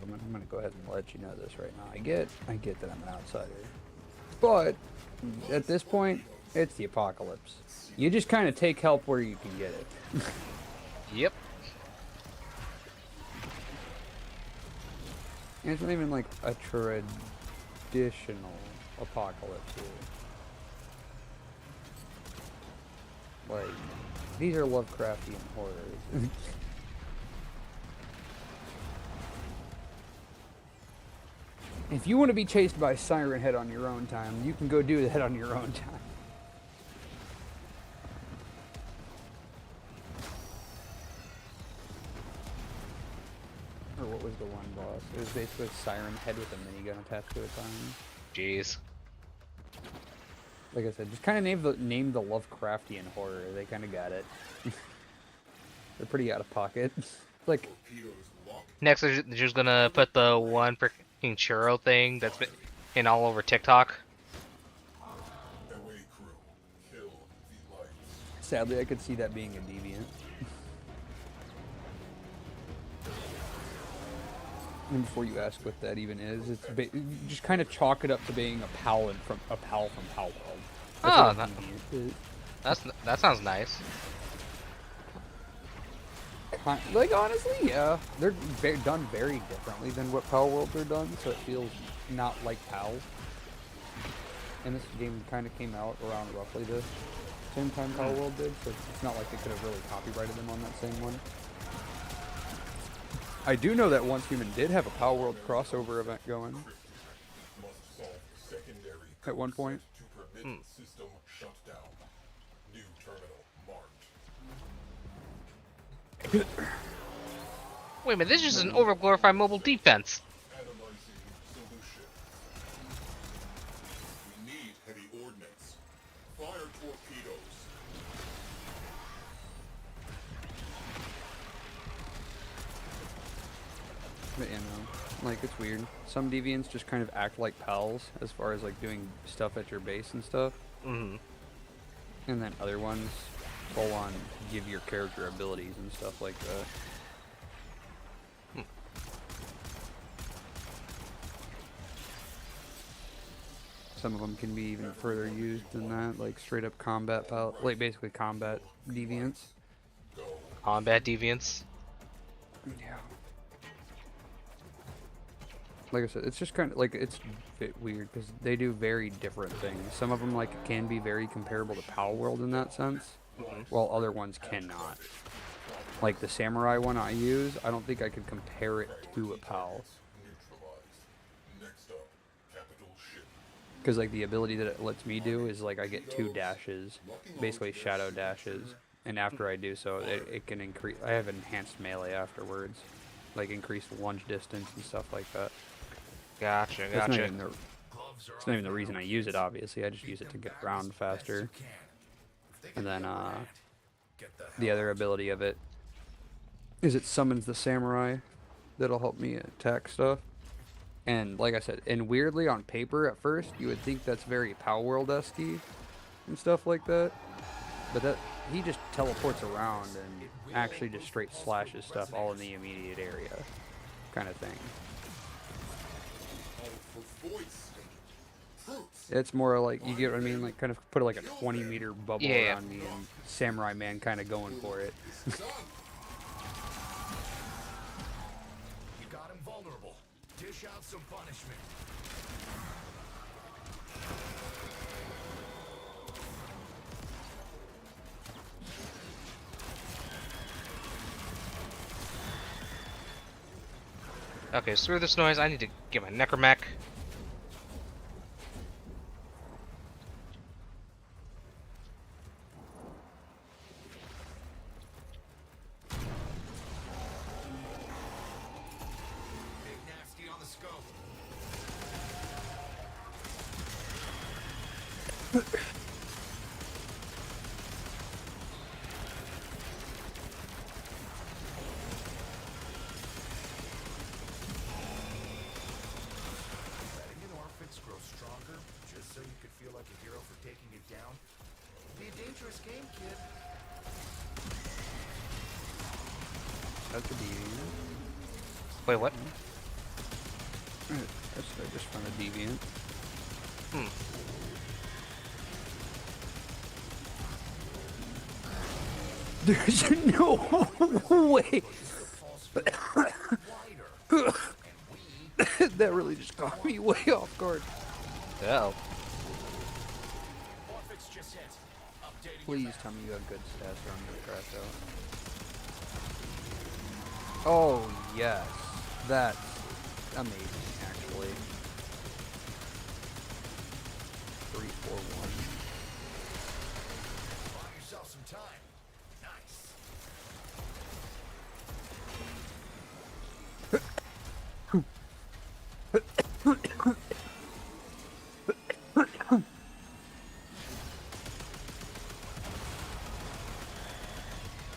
G: I'm gonna go ahead and let you know this right now. I get that I'm an outsider, but at this point, it's the apocalypse. You just kind of take help where you can get it.
A: Yep.
G: And it's not even like a traditional apocalypse here. Like, these are Lovecraftian horrors. If you want to be chased by Siren Head on your own time, you can go do that on your own time. Or what was the one boss? It was basically a Siren Head with a minigun attached to its arm.
A: Jeez.
G: Like I said, just kind of name the Lovecraftian horror. They kind of got it. They're pretty out of pocket. Like,
A: Next, they're just gonna put the one freaking churro thing that's been in all over TikTok.
D: Away crew, kill the lights.
G: sadly, I could see that being a deviant. And before you ask what that even is, it's you just kind of chalk it up to being a pal from Pal World. That's
A: Oh,
G: what a deviant is.
A: that sounds nice.
G: Like, honestly, yeah. They're done very differently than what Pal Worlds are done, so it feels not like Pal. And this game kind of came out around roughly the same time Pal World did, so it's not like they could have really copyrighted them on that same one. I do know that Once Human did have a Pal World crossover event going
D: Must solve secondary
G: at one point.
D: to permit system shutdown. New terminal marked.
A: Wait a minute, this is just an overglorified mobile defense.
D: Analyzing solution. We need heavy ordnance. Fire torpedoes.
G: But you know, like, it's weird. Some deviants just kind of act like pals as far as like doing stuff at your base and stuff.
A: Mm-hmm.
G: And then other ones full on give your character abilities and stuff like that. Some of them can be even further used than that, like straight up combat pal, like basically combat deviants.
A: Combat deviants.
G: Yeah. Like I said, it's just kind of like, it's a bit weird because they do very different things. Some of them like can be very comparable to Pal World in that sense, while other ones cannot. Like the samurai one I use, I don't think I could compare it to a Pal.
D: Neutralized. Next up, capital ship.
G: Because like the ability that it lets me do is like I get 2 dashes, basically shadow dashes, and after I do so, it can increase. I have enhanced melee afterwards, like increased lunge distance and stuff like that.
A: Gotcha,
G: That's not
A: gotcha.
G: even it's not even the reason I use it. Obviously, I just use it to get around faster. And then the other ability of it is it summons the samurai that'll help me attack stuff. And like I said, and weirdly on paper at first, you would think that's very Pal World-esque and stuff like that. But that he just teleports around and actually just straight slashes stuff all in the immediate area, kind of thing.
D: For voice. Fruits.
G: It's more like, you get what I mean, like kind of put like a 20-meter bubble
A: Yeah.
G: around me and Samurai Man kind of going for it.
D: Done.
H: You got him vulnerable. Dish out some punishment.
A: Okay, so through this noise, I need to get my necromech.
H: Big nasty on the scope. Letting an orphans grow stronger just so you could feel like a hero for taking it down. Be a dangerous game, kid.
G: That's a deviant.
A: Wait, what?
G: I just found a deviant. There's no way.
H: Wider.
G: That really just caught me way off guard.
A: Oh.
H: Orphans just hit. Up
G: Please tell me you have good stats or I'm gonna crash out. Oh yes, that's amazing actually. 3, 4, 1.
H: Buy yourself some time. Nice.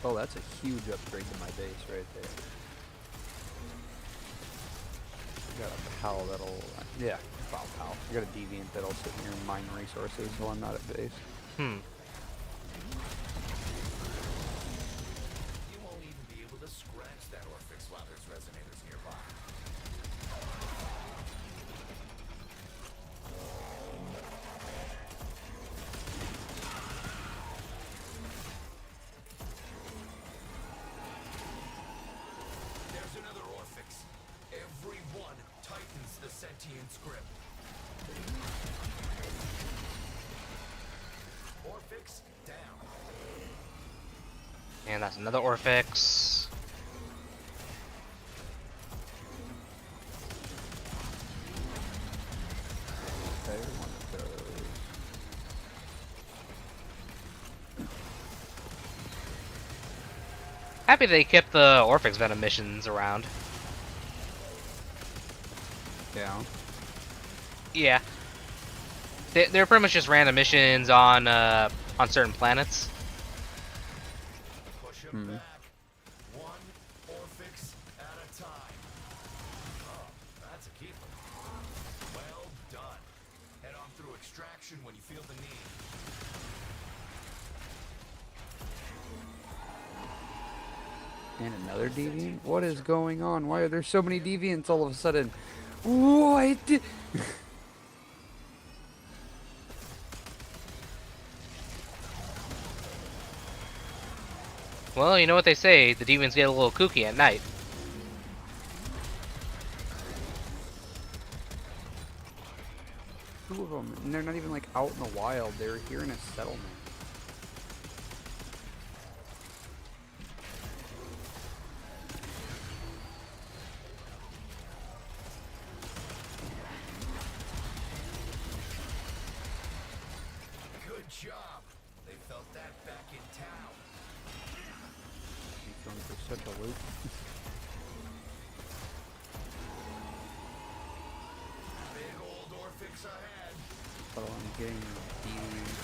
G: Oh, that's a huge upgrade to my base right there. I got a pal that'll, yeah, pal. I got a deviant that'll sit here and mine resources while I'm not at base.
A: Hmm.
H: You won't even be able to scratch that Orphix while there's resonators nearby. There's another Orphix. Every one tightens the sentient's grip. Orphix down.
A: And that's another Orphix.
G: Okay, one of those.
A: Happy they kept the Orphix Venom missions around.
G: Yeah.
A: Yeah. They're pretty much just random missions on certain planets.
H: Push him back. One Orphix at a time. Oh, that's a keeper. Well done. Head on through extraction when you feel the need.
G: And another deviant? What is going on? Why are there so many deviants all of a sudden? What?
A: Well, you know what they say, the demons get a little kooky at night.
G: Two of them, and they're not even like out in the wild. They're here in a settlement.
H: Good job. They felt that back in town.
G: He's going for such a loop.
H: Big old Orphix ahead.
G: But I'm getting deviant.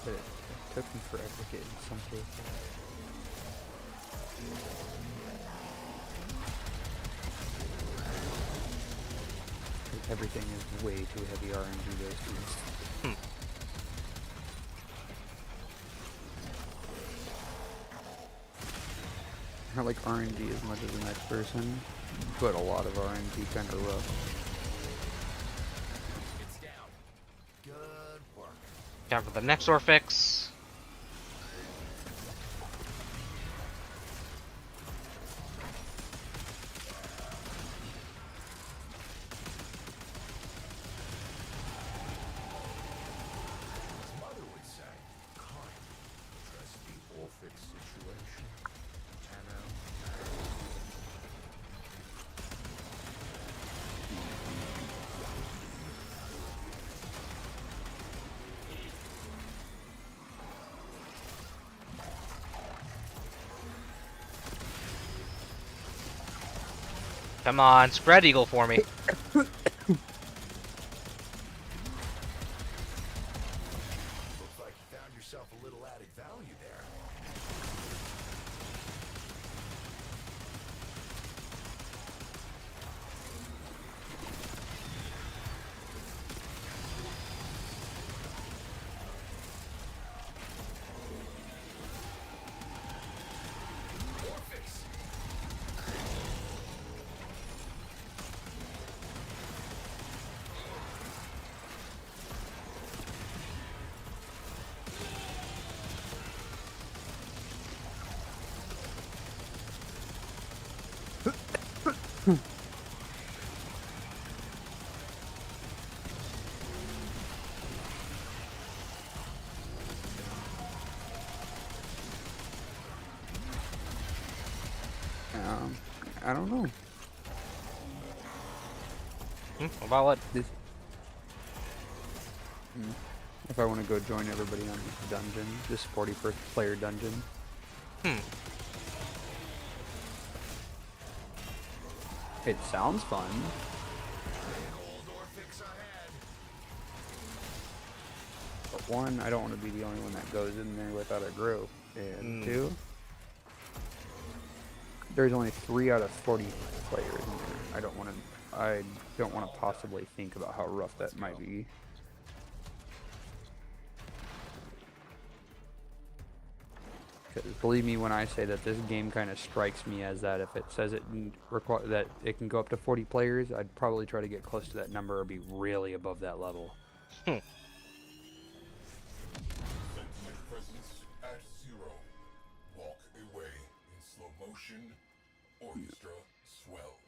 G: But it took me forever to get in some cases. Everything is way too heavy RNG those days. I like RNG as much as the next person, but a lot of RNG kind of rough.
H: It's down. Good work.
A: Time for the next Orphix.
H: His mother would say, kind. Address the Orphix situation. Tanno.
A: Come on, spread eagle for me.
H: Looks like you found yourself a little added value there. Orphix.
A: What about what?
G: This. If I want to go join everybody on this dungeon, this 40 player dungeon. It sounds fun.
H: Old Orphix ahead.
G: But one, I don't want to be the only one that goes in there without a group. And two, there's only 3 out of 40 players in there. I don't want to possibly think about how rough that might be. Because believe me when I say that this game kind of strikes me as that if it says it that it can go up to 40 players, I'd probably try to get close to that number or be really above that level.
D: Sentient presence at 0. Walk away in slow motion. Orchestra swells.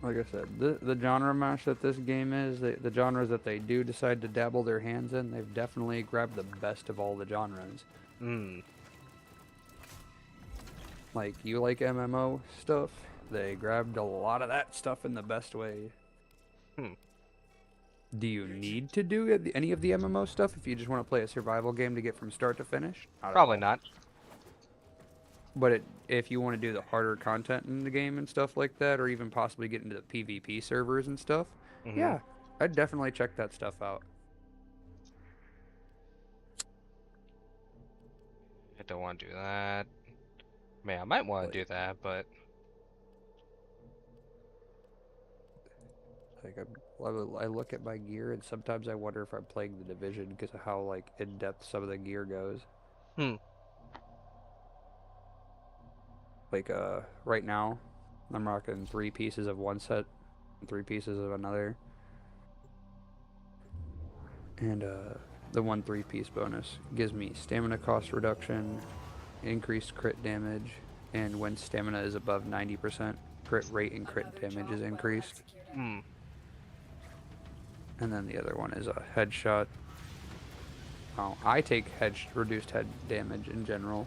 G: Like I said, the genre mash that this game is, the genres that they do decide to dabble their hands in, they've definitely grabbed the best of all the genres. Like, you like MMO stuff? They grabbed a lot of that stuff in the best way. Do you need to do any of the MMO stuff if you just want to play a survival game to get from start to finish?
A: Probably not.
G: But if you want to do the harder content in the game and stuff like that, or even possibly get into the PvP servers and stuff, yeah, I'd definitely check that stuff out.
A: I don't want to do that. Man, I might want to do that, but
G: like I look at my gear and sometimes I wonder if I'm playing the Division because of how like in depth some of the gear goes. Like right now, I'm rocking 3 pieces of one set, and 3 pieces of another, and the 1 3-piece bonus gives me stamina cost reduction, increased crit damage, and when stamina is above 90%, crit rate and crit damage is increased. And then the other one is a headshot. Oh, I take reduced head damage in general.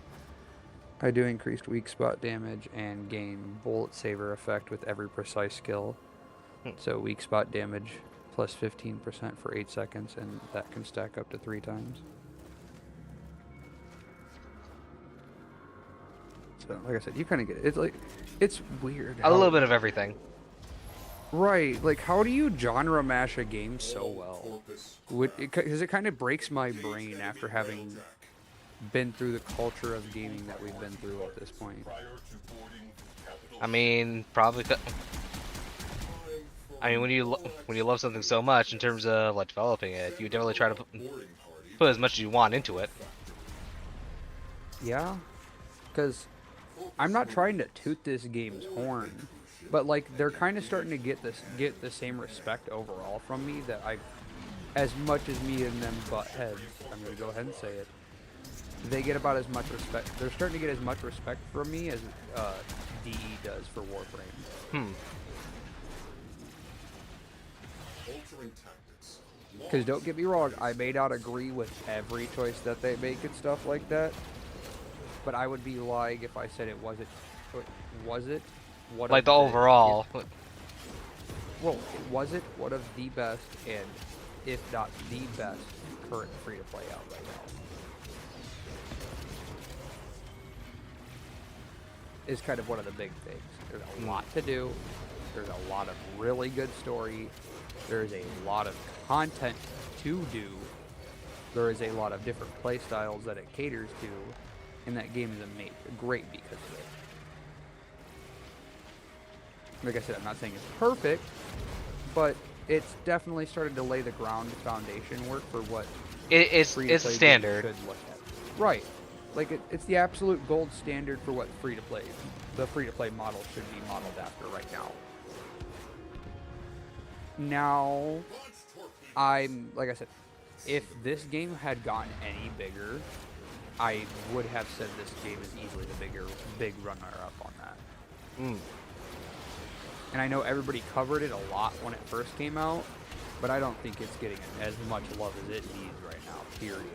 G: I do increased weak spot damage and gain bullet saver effect with every precise skill. So weak spot damage plus 15% for 8 seconds, and that can stack up to 3 times. So, like I said, you kind of get it. It's like, it's weird.
A: a little bit of everything.
G: Right, like how do you genre mash a game so well? Because it kind of breaks my brain after having been through the culture of gaming that we've been through at this point.
A: I mean, probably. I mean, when you love something so much in terms of like developing it, you definitely try to put as much as you want into it.
G: Yeah, because I'm not trying to toot this game's horn, but like they're kind of starting to get the same respect overall from me that as much as me and them butt heads, I'm gonna go ahead and say it. They get about as much respect. They're starting to get as much respect from me as DE does for Warframe. Because don't get me wrong, I may not agree with every choice that they make and stuff like that, but I would be lying if I said it wasn't. Was it? What
A: Like the overall.
G: Well, was it one of the best, and if not the best, current free-to-play out right now? Is kind of one of the big things. There's a lot to do. There's a lot of really good story. There's a lot of content to do. There is a lot of different play styles that it caters to, and that game is great because of it. Like I said, I'm not saying it's perfect, but it's definitely started to lay the foundation work for what
A: It's standard.
G: should look at. Right. Like it's the absolute gold standard for what the free-to-play model should be modeled after right now. Now, like I said, if this game had gotten any bigger, I would have said this game is easily the big runner-up on that. And I know everybody covered it a lot when it first came out, but I don't think it's getting as much love as it needs right now, period.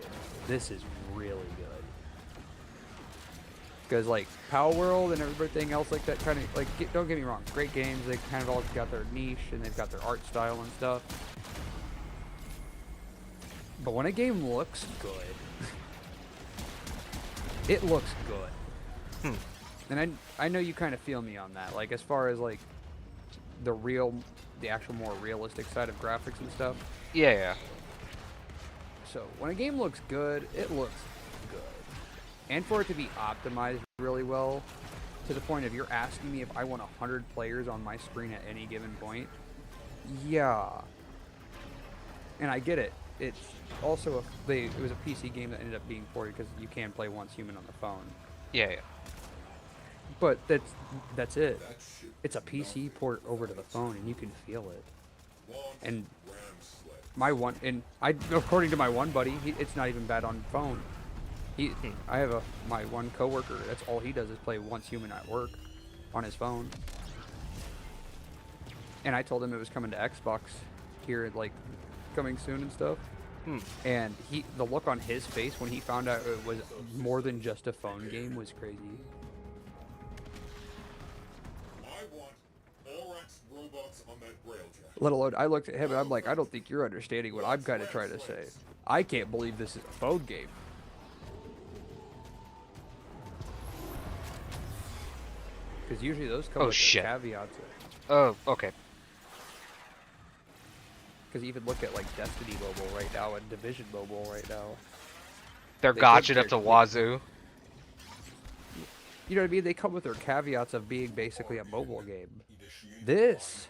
G: This is really good. Because like Power World and everything else like that, kind of like don't get me wrong, great games. They kind of all got their niche and they've got their art style and stuff. But when a game looks good, it looks good. And I know you kind of feel me on that. Like as far as like the actual more realistic side of graphics and stuff.
A: Yeah, yeah.
G: So when a game looks good, it looks good. And for it to be optimized really well, to the point of you're asking me if I want 100 players on my screen at any given point, yeah. And I get it. It's also it was a PC game that ended up being ported because you can play once human on the phone.
A: Yeah, yeah.
G: But that's it. It's a PC port over to the phone, and you can feel it. And according to my one buddy, it's not even bad on phone. I have my one coworker. That's all he does is play once human at work, on his phone. And I told him it was coming to Xbox here, like coming soon and stuff. And the look on his face when he found out it was more than just a phone game was crazy.
D: I want Thorax robots on that rail track.
G: Let alone, I looked at him and I'm like, I don't think you're understanding what I'm kind of trying to say. I can't believe this is a phone game. Because usually those come with their caveats.
A: Oh, okay.
G: Because even look at like Destiny Mobile right now and Division Mobile right now.
A: They're gotcha'd up to wazoo.
G: You know what I mean? They come with their caveats of being basically a mobile game. This.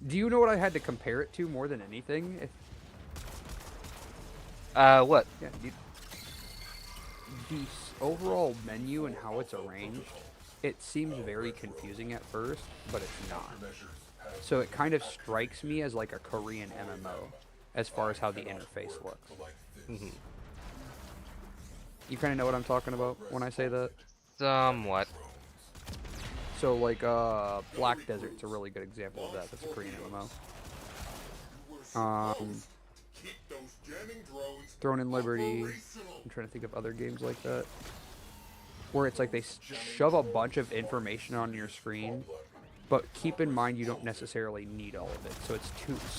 G: Do you know what I had to compare it to more than anything?
A: What?
G: Yeah, the overall menu and how it's arranged, it seems very confusing at first, but it's not. So it kind of strikes me as like a Korean MMO, as far as how the interface looks. You kind of know what I'm talking about when I say that?
A: Somewhat.
G: So like Black Desert's a really good example of that. That's a Korean MMO. Throne in Liberty. I'm trying to think of other games like that. Where it's like they shove a bunch of information on your screen, but keep in mind you don't necessarily need all of it.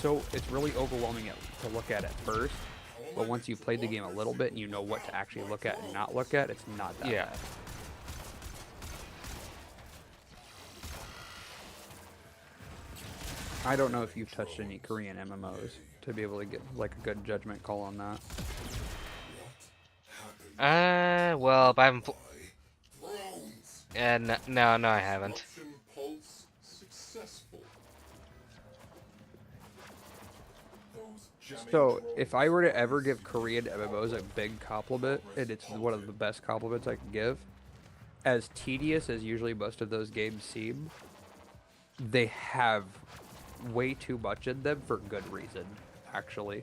G: So it's really overwhelming to look at first. But once you've played the game a little bit and you know what to actually look at and not look at, it's not that bad. I don't know if you've touched any Korean MMOs to be able to get like a good judgment call on that.
A: Well, but I haven't. And no, I haven't.
G: So, if I were to ever give Korean MMOs a big compliment, and it's one of the best compliments I can give, as tedious as usually most of those games seem, they have way too much in them for good reason, actually.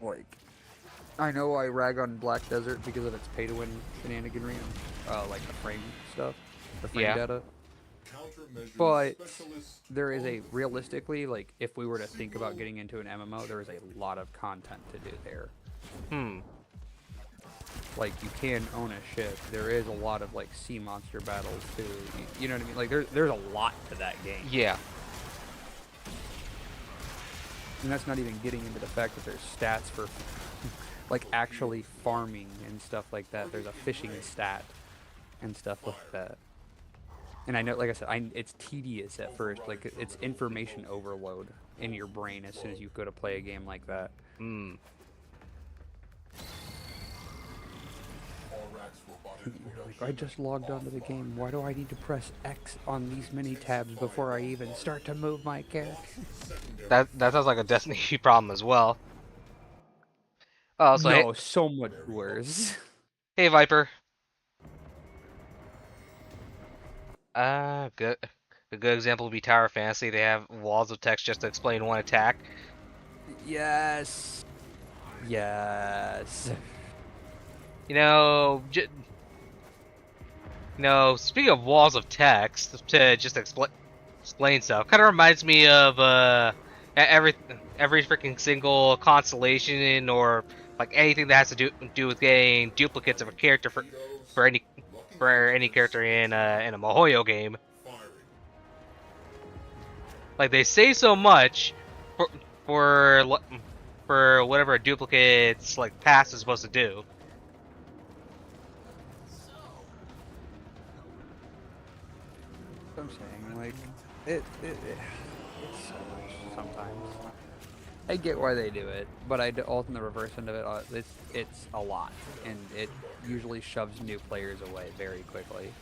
G: Like, I know I rag on Black Desert because of its pay-to-win shenaniganry and, like, the frame stuff, the frame data. But there is realistically, like, if we were to think about getting into an MMO, there is a lot of content to do there. Like, you can own a ship. There is a lot of, like, sea monster battles, too. You know what I mean? Like, there's a lot to that game.
A: Yeah.
G: And that's not even getting into the fact that there's stats for, like, actually farming and stuff like that. There's a fishing stat and stuff like that. And I know, like I said, it's tedious at first. Like, it's information overload in your brain as soon as you go to play a game like that. Like, I just logged onto the game. Why do I need to press X on these many tabs before I even start to move my character?
A: That sounds like a Destiny problem as well. Oh, so
G: no, so much worse.
A: Hey, Viper. Good. A good example would be Tower Fantasy. They have walls of text just to explain one attack.
G: Yes. Yes.
A: You know, speaking of walls of text, to just explain. explain stuff. Kind of reminds me of every every freaking single constellation or like anything that has to do with getting duplicates of a character for any for any character in a MiHoYo game. Like they say so much for for for whatever a duplicate's like pass is supposed to do.
G: I'm saying, like, it's so much sometimes. I get why they do it, but also on the reverse end of it, it's a lot, and it usually shoves new players away very quickly.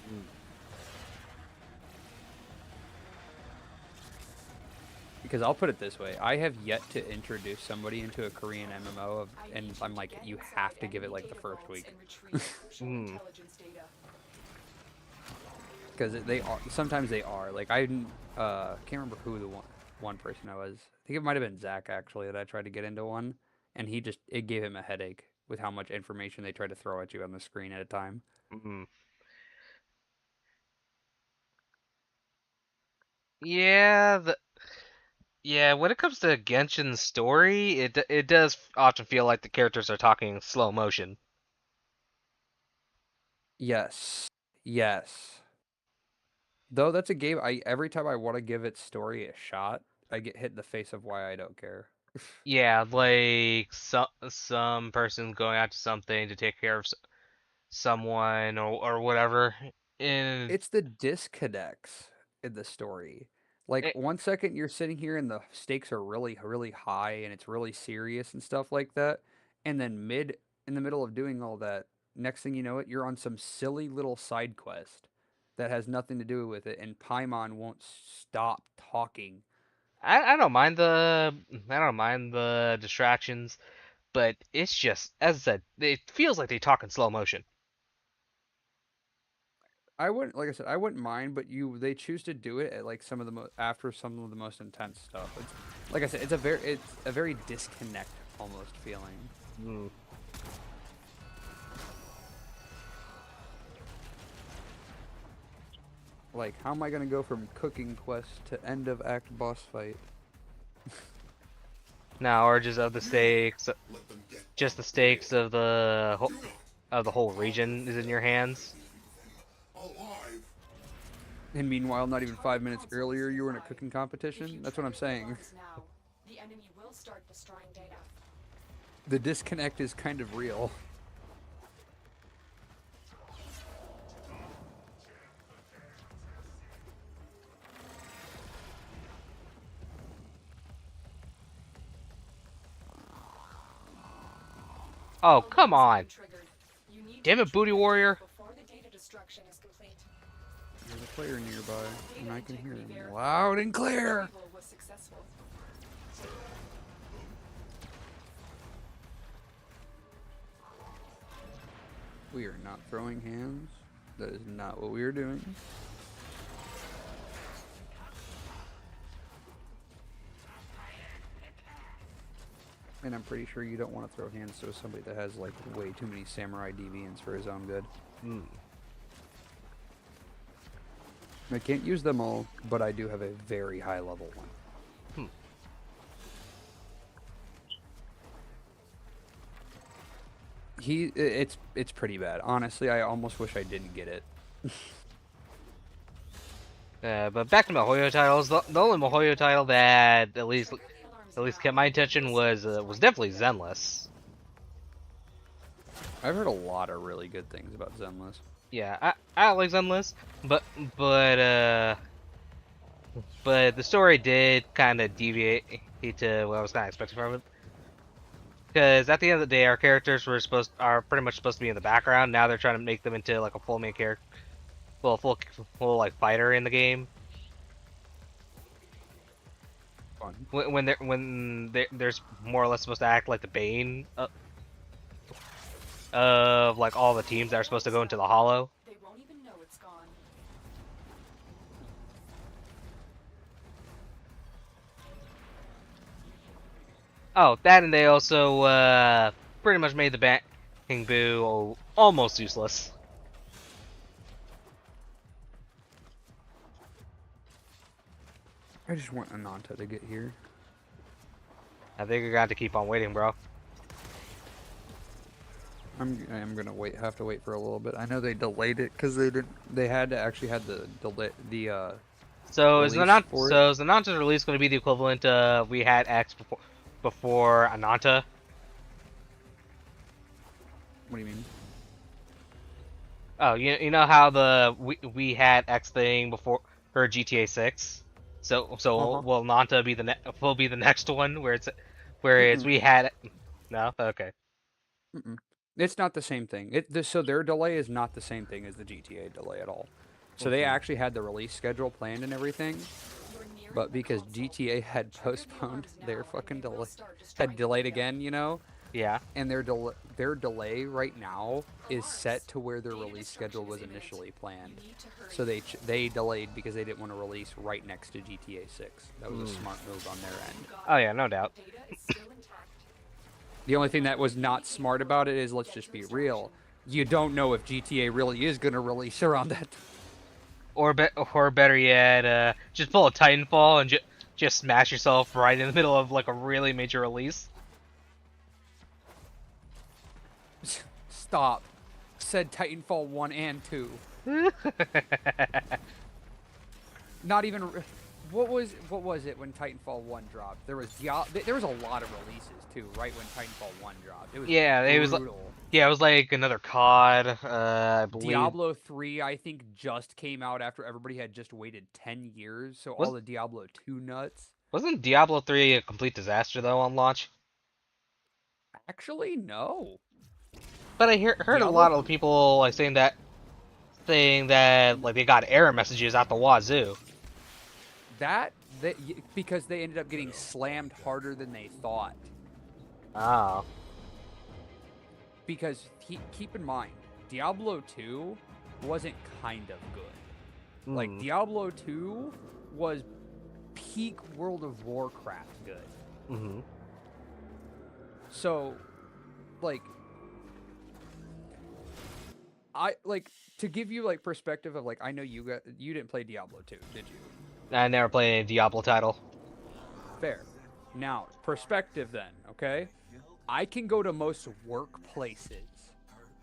G: Because I'll put it this way, I have yet to introduce somebody into a Korean MMO, and I'm like, you have to give it like the first week. Because they are, sometimes they are. Like, I can't remember who the one person I was. I think it might have been Zach, actually, that I tried to get into one, and it gave him a headache with how much information they tried to throw at you on the screen at a time.
A: Mm. Yeah, yeah. When it comes to Genshin's story, it does often feel like the characters are talking in slow motion.
G: Yes. Yes. Though that's a game every time I want to give its story a shot, I get hit in the face of why I don't care.
A: Yeah, like some person going out to something to take care of someone or whatever. And
G: It's the disconnects in the story. Like,
A: it,
G: 1 second you're sitting here and the stakes are really, really high and it's really serious and stuff like that. And then in the middle of doing all that, next thing you know it, you're on some silly little side quest that has nothing to do with it, and Paimon won't stop talking.
A: I don't mind the distractions, but it's just as I said, it feels like they talk in slow motion.
G: I wouldn't, like I said, I wouldn't mind, but they choose to do it at like some of the after some of the most intense stuff. It's like I said, it's a very disconnect almost feeling.
A: Mm.
G: Like, how am I gonna go from cooking quest to end of act boss fight?
A: Now, or just of the stakes, just the stakes of the whole region is in your hands.
G: And meanwhile, not even 5 minutes earlier, you were in a cooking competition. That's what I'm saying.
F: The enemy will start destroying data.
G: The disconnect is kind of real.
A: Oh, come on.
F: Triggered. You need
A: Damn
F: to
A: it, Booty
F: retrieve
A: Warrior.
F: data before the data destruction is complete.
G: There's a player nearby, and I can hear him loud and clear.
F: Retrieval was successful.
G: We are not throwing hands. That is not what we are doing. And I'm pretty sure you don't want to throw hands to somebody that has like way too many samurai deviants for his own good.
A: Mm.
G: I can't use them all, but I do have a very high level one. It's pretty bad. Honestly, I almost wish I didn't get it.
A: But back to MiHoYo titles. The only MiHoYo title that at least kept my attention was definitely Zenless.
G: I've heard a lot of really good things about Zenless.
A: Yeah, I like Zenless, but the story did kind of deviate to what I was kind of expecting from it. Because at the end of the day, our characters are pretty much supposed to be in the background. Now they're trying to make them into like a full main character, well, full like fighter in the game.
G: Fun.
A: When there's more or less supposed to act like the Bane of like all the teams that are supposed to go into the Hollow.
F: They won't even know it's gone.
A: Oh, that, and they also pretty much made the Backing Boo almost useless.
G: I just want Ananta to get here.
A: I think you're gonna have to keep on waiting, bro.
G: I am gonna wait. Have to wait for a little bit. I know they delayed it because they didn't. They had to actually had the delay release for it.
A: So is the Ananta release going to be the equivalent of we had X before Ananta?
G: What do you mean?
A: Oh, you know how we had X thing before for GTA 6.
G: Uh
A: So
G: huh.
A: will Ananta be will be the next one where it's
G: Mm-mm.
A: we had no, okay.
G: Mm-mm. It's not the same thing. So their delay is not the same thing as the GTA delay at all. So they
A: Mhm.
G: actually had the release schedule planned and everything, but because GTA had postponed their fucking delay, had delayed again,
A: Yeah.
G: and their delay right now is set to where their release schedule was initially planned. So they delayed because they didn't want to release right next to GTA 6. That was a
A: Mm.
G: smart move on their end.
A: Oh yeah, no doubt.
G: The only thing that was not smart about it is, let's just be real, you don't know if GTA really is going to release around that.
A: Or better yet, just pull a Titanfall and just smash yourself right in the middle of like a really major release.
G: Stop. Said Titanfall 1 and 2. Not even what was it when Titanfall 1 dropped? There was a lot of releases too, right when Titanfall 1 dropped. It was
A: Yeah, it was like
G: brutal.
A: yeah, it was like another COD, I believe.
G: Diablo 3 I think just came out after everybody had just waited 10 years, so all
A: Was
G: the Diablo 2 nuts.
A: wasn't Diablo 3 a complete disaster though on launch?
G: Actually, no.
A: But I heard a
G: Diablo
A: lot of people like saying that like they got error messages out the wazoo.
G: that that because they ended up getting slammed harder than they thought.
A: Oh.
G: Because keep in mind, Diablo 2 wasn't kind of good. Like
A: Hmm.
G: Diablo 2 was peak World of Warcraft good.
A: Mhm.
G: So, like, I like to give you like perspective of like, I know you didn't play Diablo 2, did you?
A: I never played a Diablo title.
G: Fair. Now, perspective then, okay? I can go to most workplaces,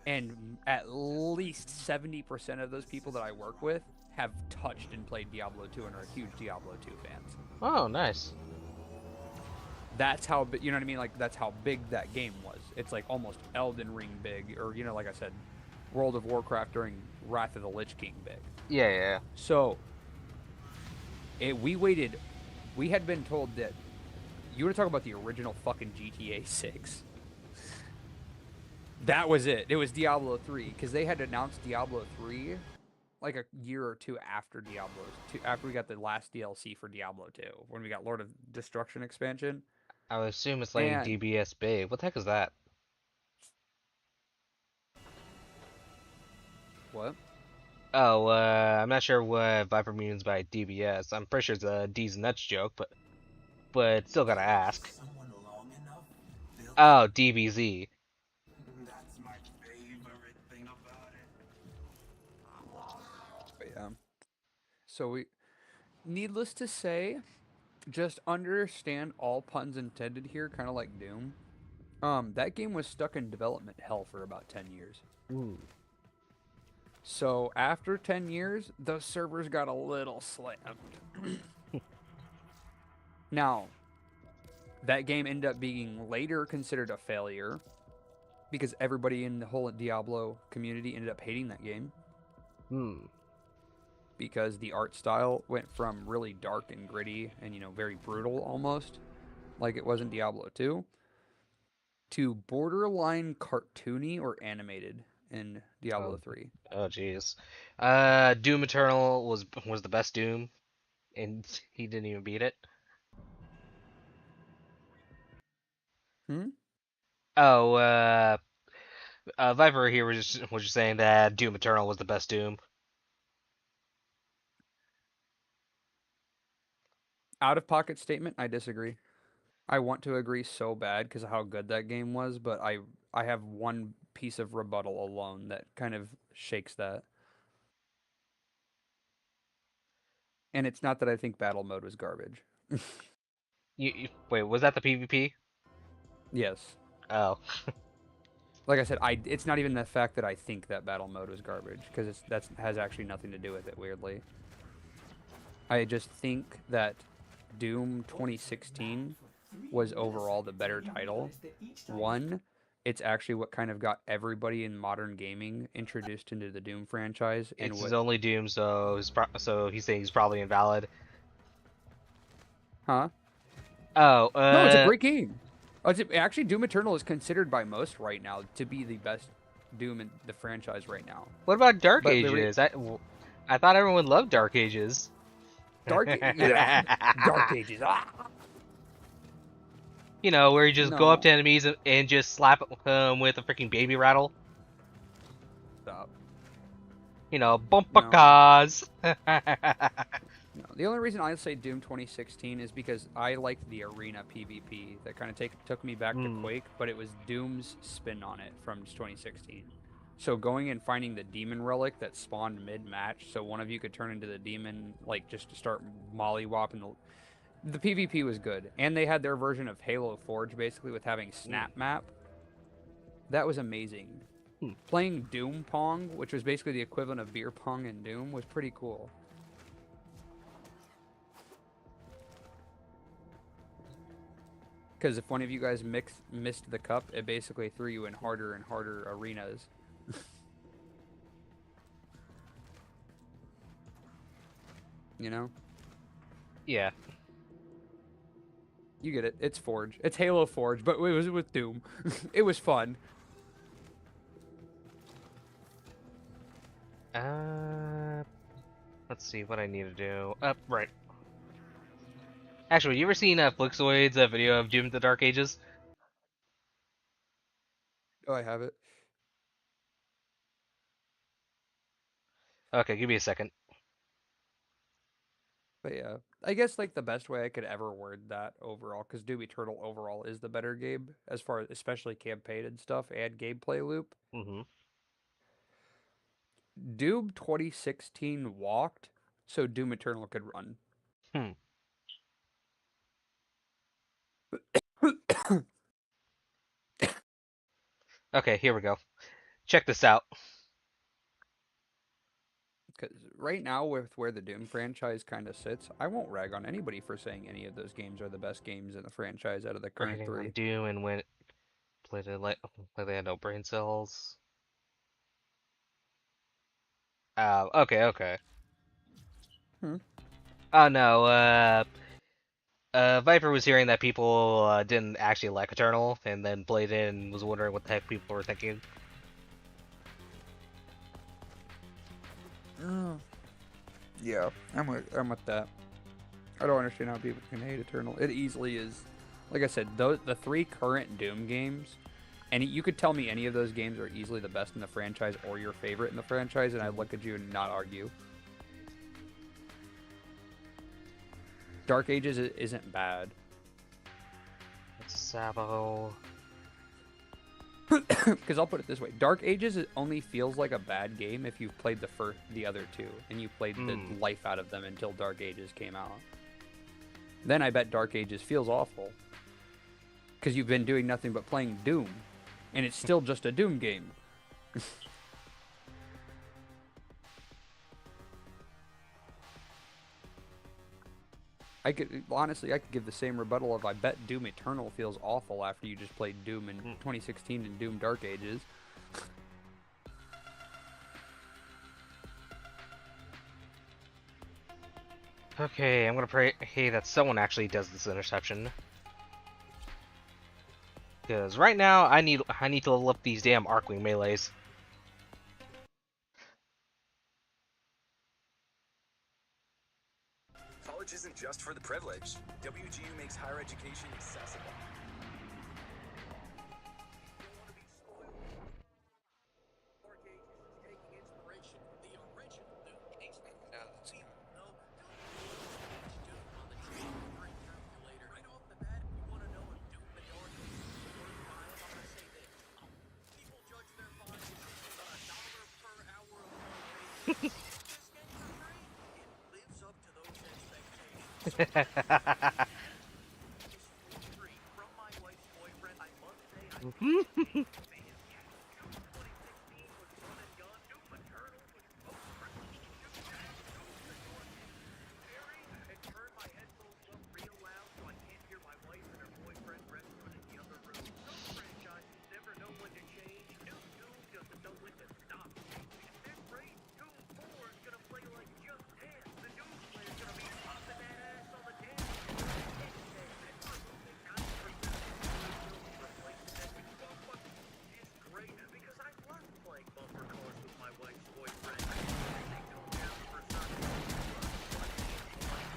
G: and at least 70% of those people that I work with have touched and played Diablo 2 and are huge Diablo 2 fans.
A: Oh, nice.
G: That's how big, you know what I mean? Like, that's how big that game was. It's like almost Elden Ring big, or, like I said, World of Warcraft during Wrath of the Lich King big.
A: Yeah, yeah.
G: So, we had been told that you want to talk about the original fucking GTA 6. That was it. It was Diablo 3 because they had announced Diablo 3 like a year or two after Diablo 2, after we got the last DLC for Diablo 2, when we got Lord of Destruction expansion.
A: I would assume it's letting
G: And
A: DBS big. What the heck is that?
G: what?
A: Oh, I'm not sure what Viper means by DBS. I'm pretty sure it's a D's nuts joke, but still gotta ask.
D: Someone long enough built
A: Oh, DBZ.
D: that's my favorite thing about
G: But yeah. So needless to say, just understand all puns intended here, kind of like Doom. That game was stuck in development hell for about 10 years.
A: Ooh.
G: So after 10 years, those servers got a little slammed. Now, that game ended up being later considered a failure because everybody in the whole Diablo community ended up hating that game
A: Hmm.
G: because the art style went from really dark and gritty and, very brutal almost, like it was in Diablo 2, to borderline cartoony or animated in Diablo
A: Oh.
G: 3.
A: Oh, jeez. Doom Eternal was the best Doom, and he didn't even beat it.
G: Hmm?
A: Oh, Viper here was just saying that Doom Eternal was the best Doom.
G: Out of pocket statement, I disagree. I want to agree so bad because of how good that game was, but I have one piece of rebuttal alone that kind of shakes that. And it's not that I think battle mode was garbage.
A: Wait, was that the PvP?
G: Yes.
A: Oh,
G: Like I said, it's not even the fact that I think that battle mode was garbage, because that has actually nothing to do with it, weirdly. I just think that Doom 2016 was overall the better title. One, it's actually what kind of got everybody in modern gaming introduced into the Doom franchise, and
A: it's his
G: what,
A: only Doom, so so he's saying he's probably invalid.
G: huh?
A: Oh,
G: No, it's a great game. Actually, Doom Eternal is considered by most right now to be the best Doom in the franchise right now.
A: what about Dark
G: But
A: Ages? I thought everyone loved Dark Ages.
G: Yeah, Dark Ages. Ah!
A: You know, where you just go up
G: No,
A: to enemies and just slap them with a freaking baby rattle.
G: stop.
A: You know, bumper
G: No,
A: cars.
G: no. The only reason I say Doom 2016 is because I liked the arena PvP that kind of took me back to
A: Hmm.
G: Quake, but it was Doom's spin on it from 2016. So going and finding the demon relic that spawned mid-match, so one of you could turn into the demon, like just to start mollywopping the PvP was good, and they had their version of Halo Forge basically with having snap map. That was amazing.
A: Hmm.
G: Playing Doom Pong, which was basically the equivalent of beer pong in Doom, was pretty cool. Because if one of you guys missed the cup, it basically threw you in harder and harder arenas. You know?
A: Yeah.
G: You get it. It's Forge. It's Halo Forge, but it was with Doom. It was fun.
A: Let's see what I need to do. Right. Actually, you ever seen Flixoid's video of Doom the Dark Ages?
G: Oh, I have it.
A: Okay, give me a second.
G: But yeah, I guess like the best way I could ever word that overall, because Doom Eternal overall is the better game as far as especially campaign and stuff and gameplay loop.
A: Mm-hmm.
G: Doom 2016 walked, so Doom Eternal could run.
A: Hmm. Okay, here we go. Check this out.
G: Because right now, with where the Doom franchise kind of sits, I won't rag on anybody for saying any of those games are the best games in the franchise out of the current
A: Rating on
G: three.
A: Doom and when played it like they had no brain cells. Okay, okay.
G: Hmm.
A: Oh no, Viper was hearing that people didn't actually like Eternal, and then played it and was wondering what the heck people were thinking.
G: Yeah, I'm with that. I don't understand how people can hate Eternal. It easily is. Like I said, the three current Doom games, and you could tell me any of those games are easily the best in the franchise or your favorite in the franchise, and I'd look at you and not argue. Dark Ages isn't bad.
A: Sabo.
G: Because I'll put it this way: Dark Ages only feels like a bad game if you've played the other two, and you played the life out of them until Dark Ages came out. Then I bet Dark Ages feels awful. Because you've been doing nothing but playing Doom, and it's still just a Doom game. I could give the same rebuttal of I bet Doom Eternal feels awful after you just played Doom in 2016 and Doom Dark Ages.
A: Okay, I'm gonna pray that someone actually does this interception. Because right now I need to level up these damn Arcwing melees.
I: College isn't just for the privileged. WGU makes higher education accessible.
H: From my wife's boyfriend, I must say I man, yeah, Doom 2016 was fun and gone. Doom Eternal was post-privileged. Doom Shadow, Doom the Door Harry, and turn my headphones up real loud so I can't hear my wife and her boyfriend wrestling in the other room. Some franchises never know when to change. New Doom doesn't know when to stop changing. At this rate, Doom 4 is gonna play like Just Dance. The Doom player's gonna be popping that ass on the dance floor. And removing 90% of the replacing that with bumper is great because I love playing bumper cars with my wife's boyfriend. They go down for certain.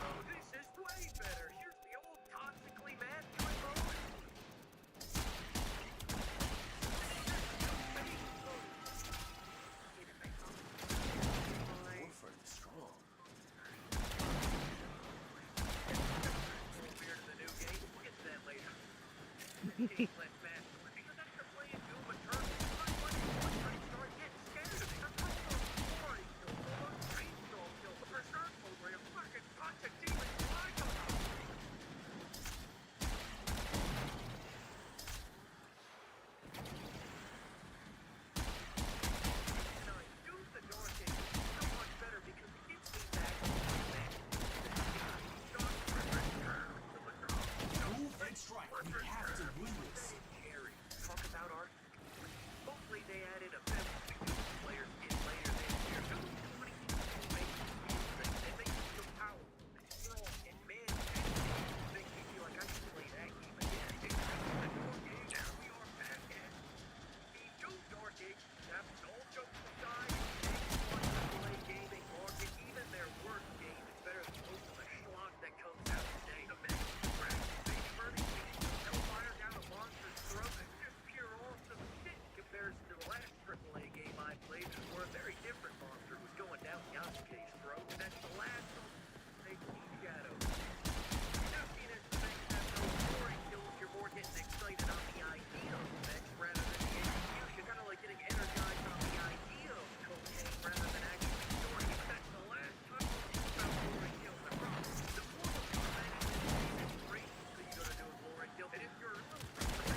H: Oh, this is way better. Here's the old toxically masculine mode.
I: Warfare is strong.
H: Compared to the new game, we'll get to that later. Game less masculine because after playing Doom Eternal, I start getting scared of it. I'm talking about glory kills, all those reinstall kills, the berserk mode where you're fucking toxic demons flying on you. Doom the Dark Age is so much better because it gives me that
D: Move and strike. We have to win this.
H: Harry, talk about art. Hopefully they added a better players in later this year. Doom 20 makes you feel great. It makes you feel powerful and strong and man. It makes me feel like I can play that game again. It's the Dark Age. We are back at the Doom Dark Age. That's all jokes aside. AAA gaming market, even their worst game is better than most of the schlock that comes out today. The Max Baby Burning Hellfire down a monster's throat. It's just pure awesome shit in comparison to the last AAA game I played, where a very different monster was going down Yasuke's throat, and that's the last of Big Shadow. Juiciness makes them no glory kills. You're more getting excited on the idea of sex rather than the execution. Kind of like getting energized on the idea of cocaine rather than actually doing it. That's the last time we'll talk about glory kills. I promise. The formal combat is great, so you gotta do a glory kill. And if you're a little easier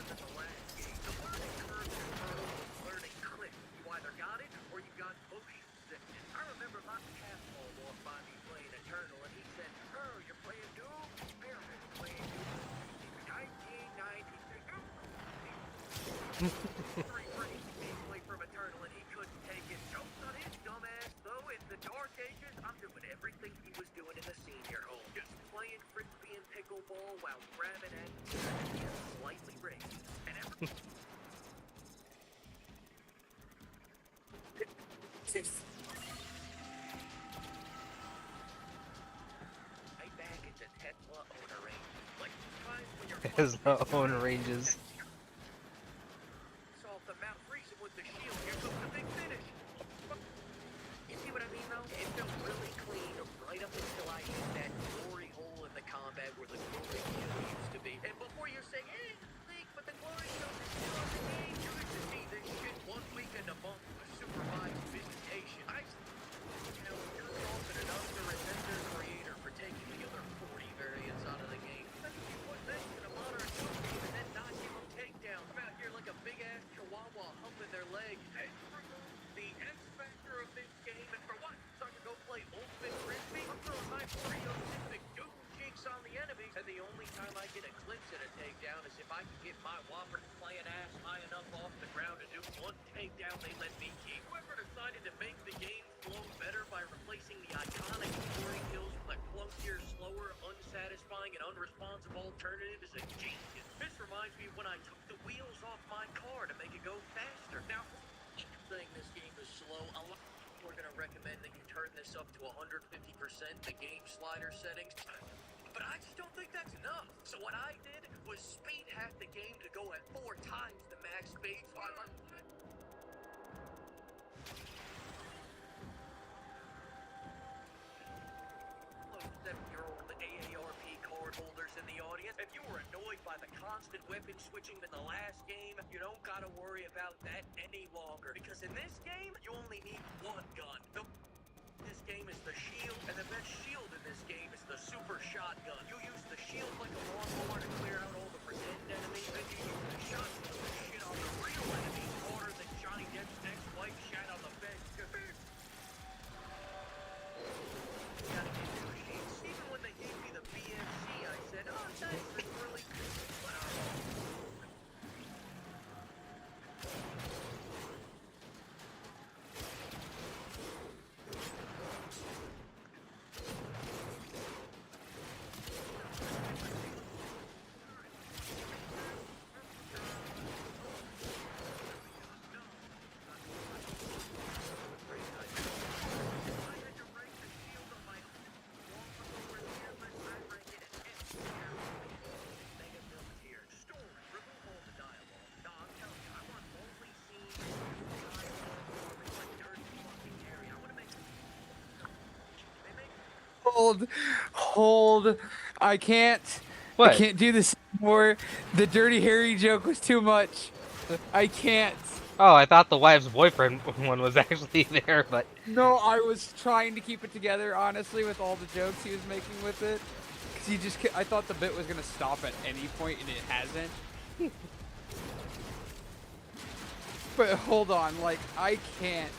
H: than the last game, the learning curve is low, learning click. You either got it or you got motion sickness. I remember my passpal walked by me playing Eternal, and he said, "Oh, you're playing Doom? Experiment playing Doom. 1996." Three frames gameplay from Eternal, and he couldn't take it. Jokes on his dumbass, though. In the Dark Ages, I'm doing everything he was doing in the senior home. Just playing frisbee and pickleball while grabbing at slightly raised. And every right back at the Tesla owner range. Like times when you're
A: Has no own ranges.
H: solve the Mount Reason with the shield. Here comes the big finish. You see what I mean, though? It felt really clean right up until I hit that glory hole in the combat where the glory kill used to be. And before you're saying, "Hey, Link, but the glory kill is still on the game," you used to see this shit 1 week in a month with supervised visitation. You're confident enough to resent their creator for taking the other 40 variants out of the game. How can you put this in a modern Doom game and then not give them takedowns? I'm out here like a big-ass chihuahua humping their leg. Hey, the X factor of this game, and for what? So I can go play Ultimate Frisbee? I'm throwing my Oreo-cific Doom cheeks on the enemies, and the only time I get a glimpse at a takedown is if I can get my Whopper playing ass high enough off the ground to do one takedown they let me keep. Whoever decided to make the game flow better by replacing the iconic glory kills with a clunkier, slower, unsatisfying, and unresponsive alternative is a genius. This reminds me of when I took the wheels off my car to make it go faster. Now, saying this game is slow, a lot of people are going to recommend that you turn this up to 150%, the game slider settings. But I just don't think that's enough. So what I did was speed hack the game to go at 4 times the max speed. So I like 7-year-old AARP card holders in the audience. If you were annoyed by the constant weapon switching in the last game, you don't gotta worry about that any longer. Because in this game, you only need one gun. The this game is the shield, and the best shield in this game is the super shotgun. You use the shield like a lawnmower to clear out all the pretend enemies, and you use the shotgun to shit on the real enemies harder than Johnny Depp's ex-wife shat on the bed. Gotta get new sheets. Even when they gave me the BFC, I said, oh, thanks, that's really cool.
G: Hold. I can't. I
A: What?
G: can't do this anymore. The Dirty Harry joke was too much. I can't.
A: Oh, I thought the wife's boyfriend one was actually there, but
G: No, I was trying to keep it together, honestly, with all the jokes he was making with it. Because I thought the bit was going to stop at any point, and it hasn't. But hold on, like, I can't.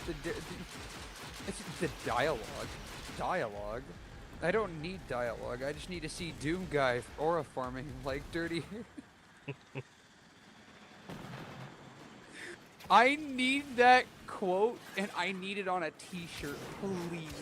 G: It's the dialogue. Dialogue? I don't need dialogue. I just need to see Doom Guy aura farming like Dirty Harry. I need that quote, and I need it on a t-shirt, please.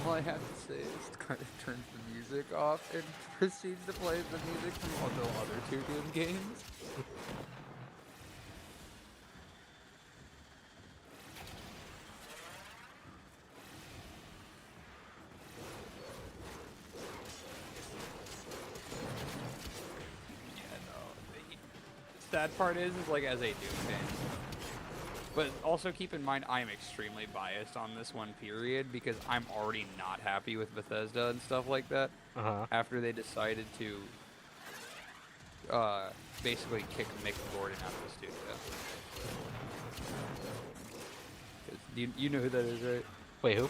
G: All I have to say is kind of turns the music off and proceeds to play the music from all the other two Doom games. Yeah, no. The sad part is like as a Doom fan. But also keep in mind, I'm extremely biased on this one, period, because I'm already not happy with Bethesda and stuff like that. After they decided to basically kick Mick Gordon out of the studio. 'Cause you know who that is, right?
A: wait, who?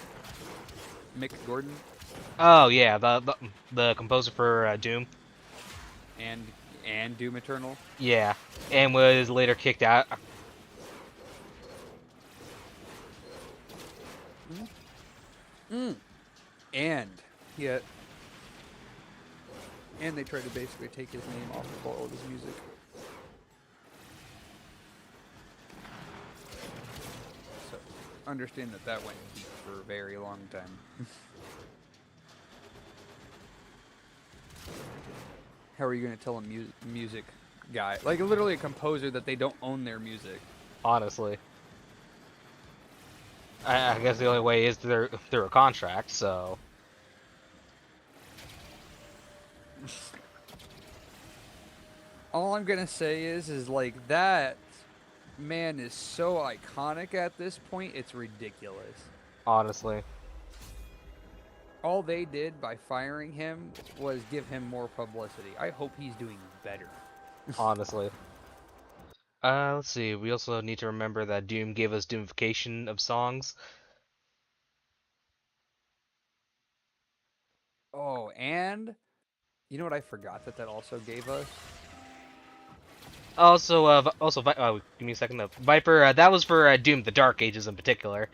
G: Mick Gordon
A: Oh yeah, the composer for Doom.
G: and Doom Eternal.
A: Yeah, and was later kicked out.
G: And yet, and they tried to basically take his name off of all of his music. So understand that went deep for a very long time. How are you going to tell a music guy, like literally a composer, that they don't own their music?
A: Honestly, I guess the only way is through a contract. So
G: All I'm gonna say is like that man is so iconic at this point, it's ridiculous.
A: honestly,
G: All they did by firing him was give him more publicity. I hope he's doing better.
A: honestly. Let's see. We also need to remember that Doom gave us Doomification of songs.
G: Oh, and you know what I forgot that also gave us?
A: Also, give me a second. Viper. That was for Doom: The Dark Ages in particular.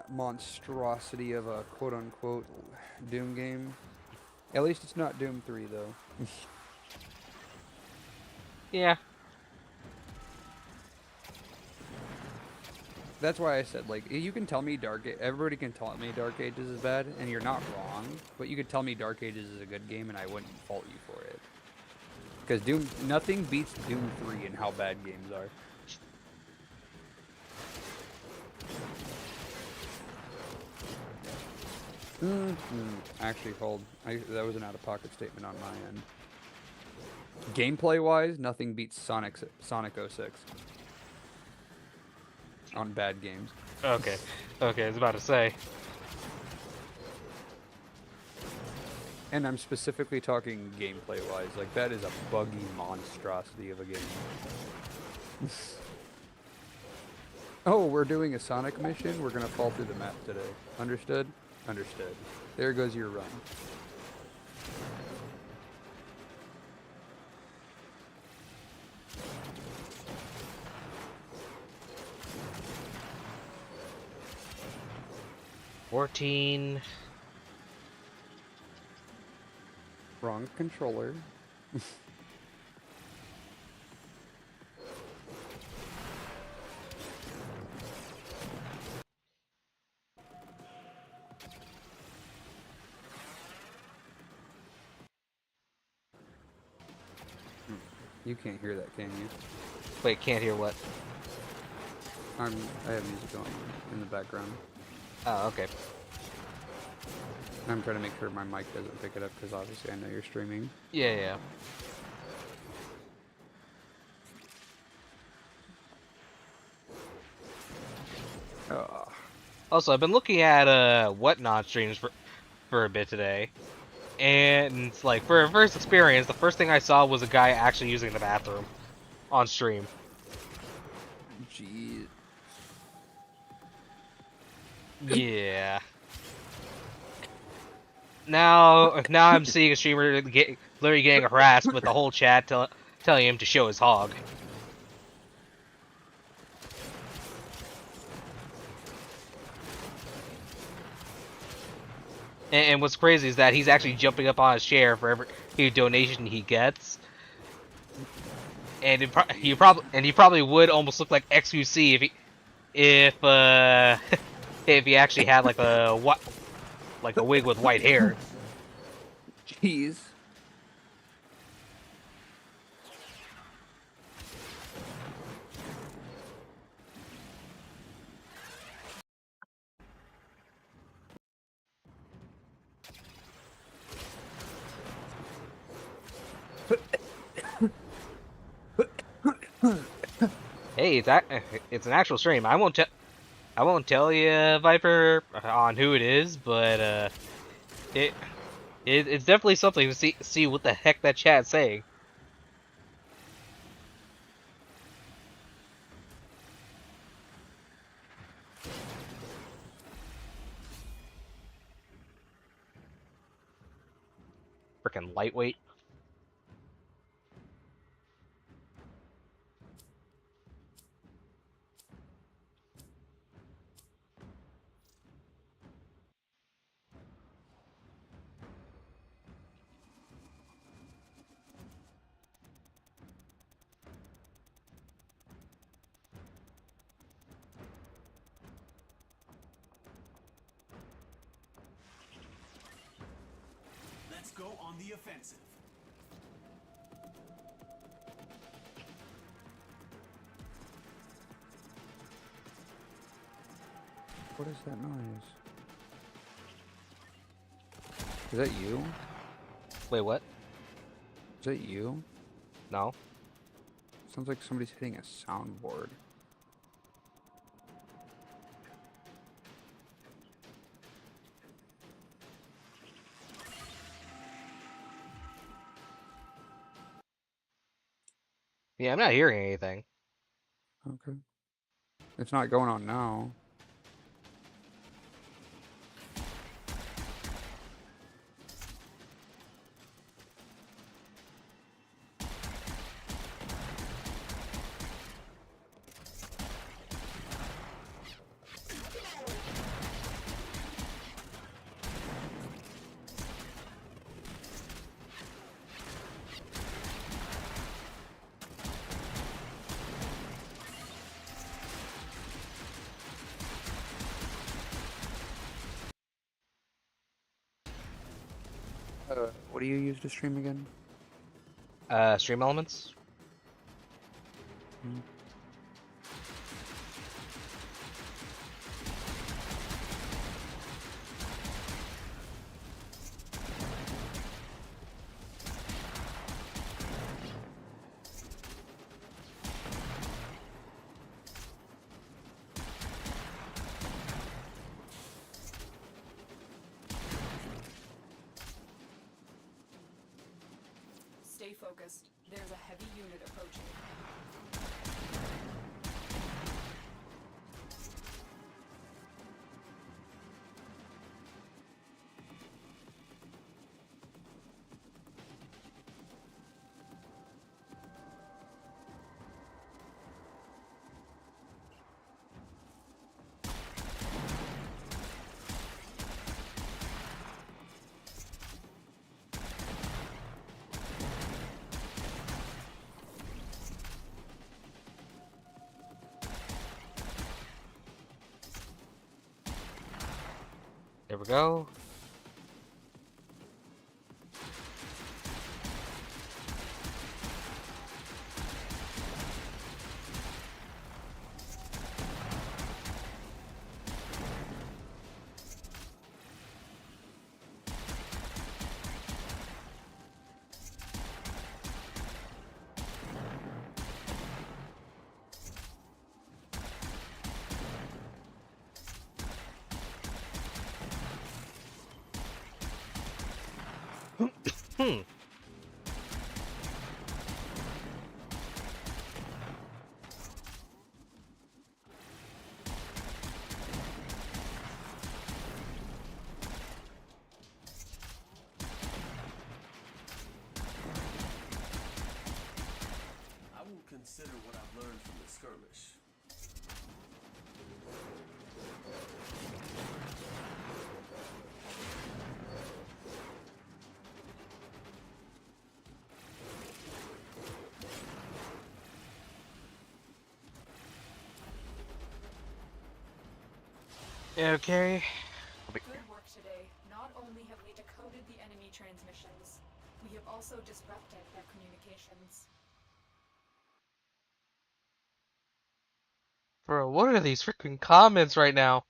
G: Monstrosity of a quote-unquote Doom game. At least it's not Doom 3, though.
A: Yeah.
G: That's why I said, like, you can tell me everybody can tell me Dark Ages is bad, and you're not wrong, but you could tell me Dark Ages is a good game, and I wouldn't fault you for it. Because nothing beats Doom 3 in how bad games are. Actually, hold. That was an out-of-pocket statement on my end. Gameplay-wise, nothing beats Sonic 06 on bad games.
A: Okay. Okay, I was about to say.
G: And I'm specifically talking gameplay-wise. Like, that is a buggy monstrosity of a game. Oh, we're doing a Sonic mission? We're gonna fall through the map today. Understood? Understood. There goes your run.
A: $14.
G: Wrong controller. You can't hear that, can you?
A: Wait, can't hear what?
G: I have music going in the background.
A: Oh, okay.
G: I'm trying to make sure my mic doesn't pick it up because obviously I know you're streaming.
A: Yeah. Also, I've been looking at Whatnot streams for a bit today, and like for a first experience, the first thing I saw was a guy actually using the bathroom on stream.
G: Jeez.
A: Yeah. Now I'm seeing a streamer literally getting harassed with the whole chat telling him to show his hog. And what's crazy is that he's actually jumping up on his chair for every donation he gets. And he probably would almost look like XQC if if he actually had like a wig with white hair.
G: Jeez.
A: Hey, it's an actual stream. I won't tell you, Viper, on who it is, but it's definitely something to see what the heck that chat's saying. Freaking lightweight.
J: Let's go on the offensive.
G: What is that noise? Is that you?
A: Wait, what?
G: Is that you?
A: No.
G: Sounds like somebody's hitting a soundboard.
A: Yeah, I'm not hearing anything.
G: Okay. It's not going on now. What do you use to stream again?
A: Stream Elements?
F: Stay focused. There's a heavy unit approaching.
A: There we go. Hmm.
K: I will consider what I've learned from the skirmish.
A: Okay.
F: Good work today. Not only have we decoded the enemy transmissions, we have also disrupted their communications.
A: Bro, what are these freaking comments right now?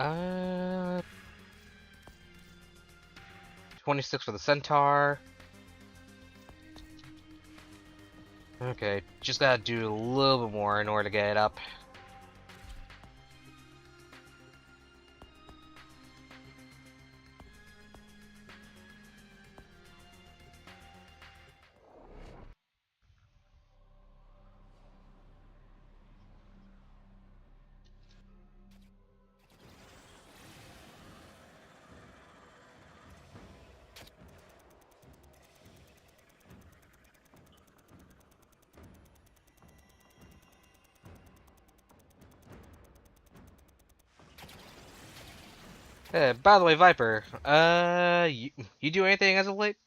A: Uh, 26 for the Centaur. Okay, just gotta do a little bit more in order to get it up. By the way, Viper, you do anything as of late?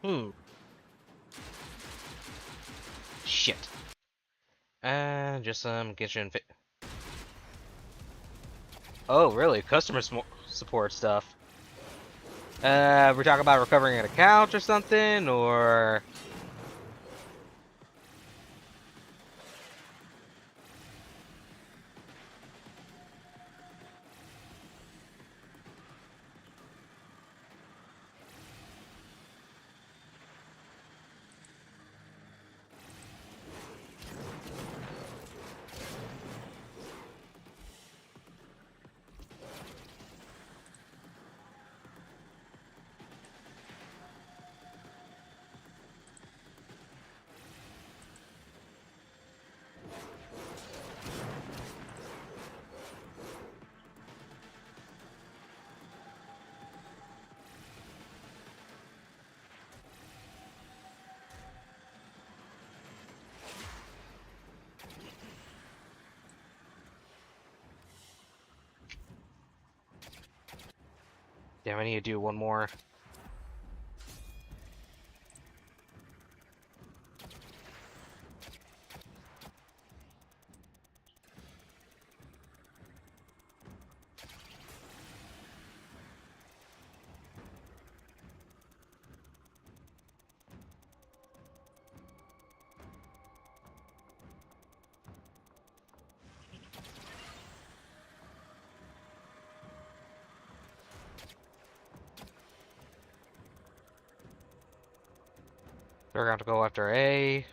A: Ooh. Shit. Just some kitchen. Oh, really? Customer support stuff. We're talking about recovering an account or something, or... Damn, I need to do one more. They're going to go after A.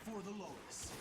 J: For the Lotus.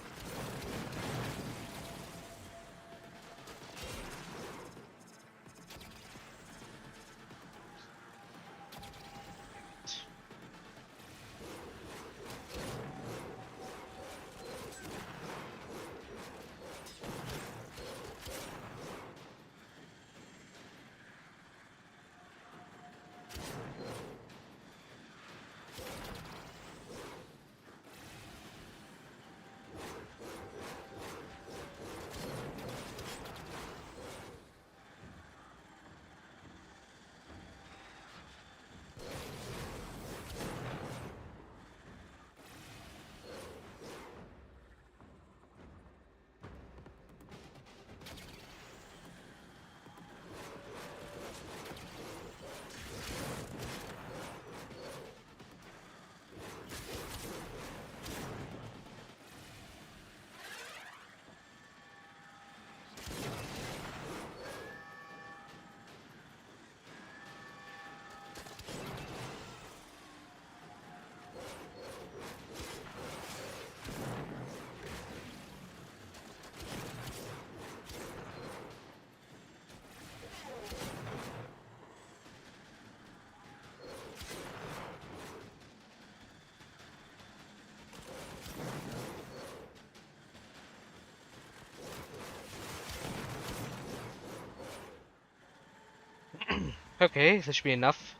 A: Okay, this should be enough.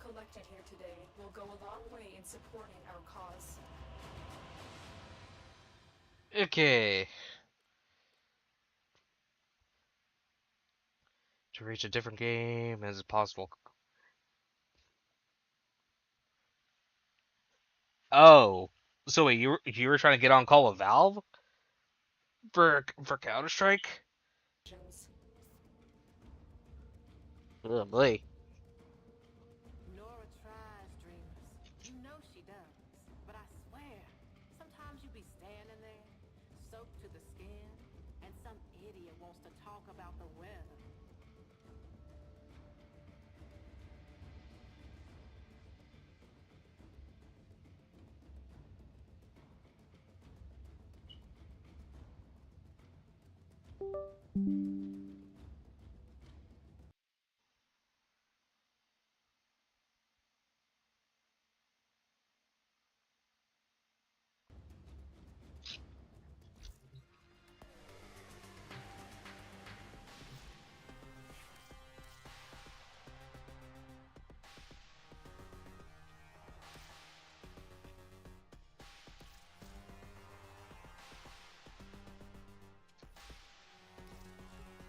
F: collected here today will go a long way in supporting our cause.
A: Okay. To reach a different game as possible. Oh, so wait, you were trying to get on call with Valve for Counter Strike? Oh boy.
L: Nora tries, dreamers. You know she does. But I swear, sometimes you be standing there, soaked to the skin, and some idiot wants to talk about the weather.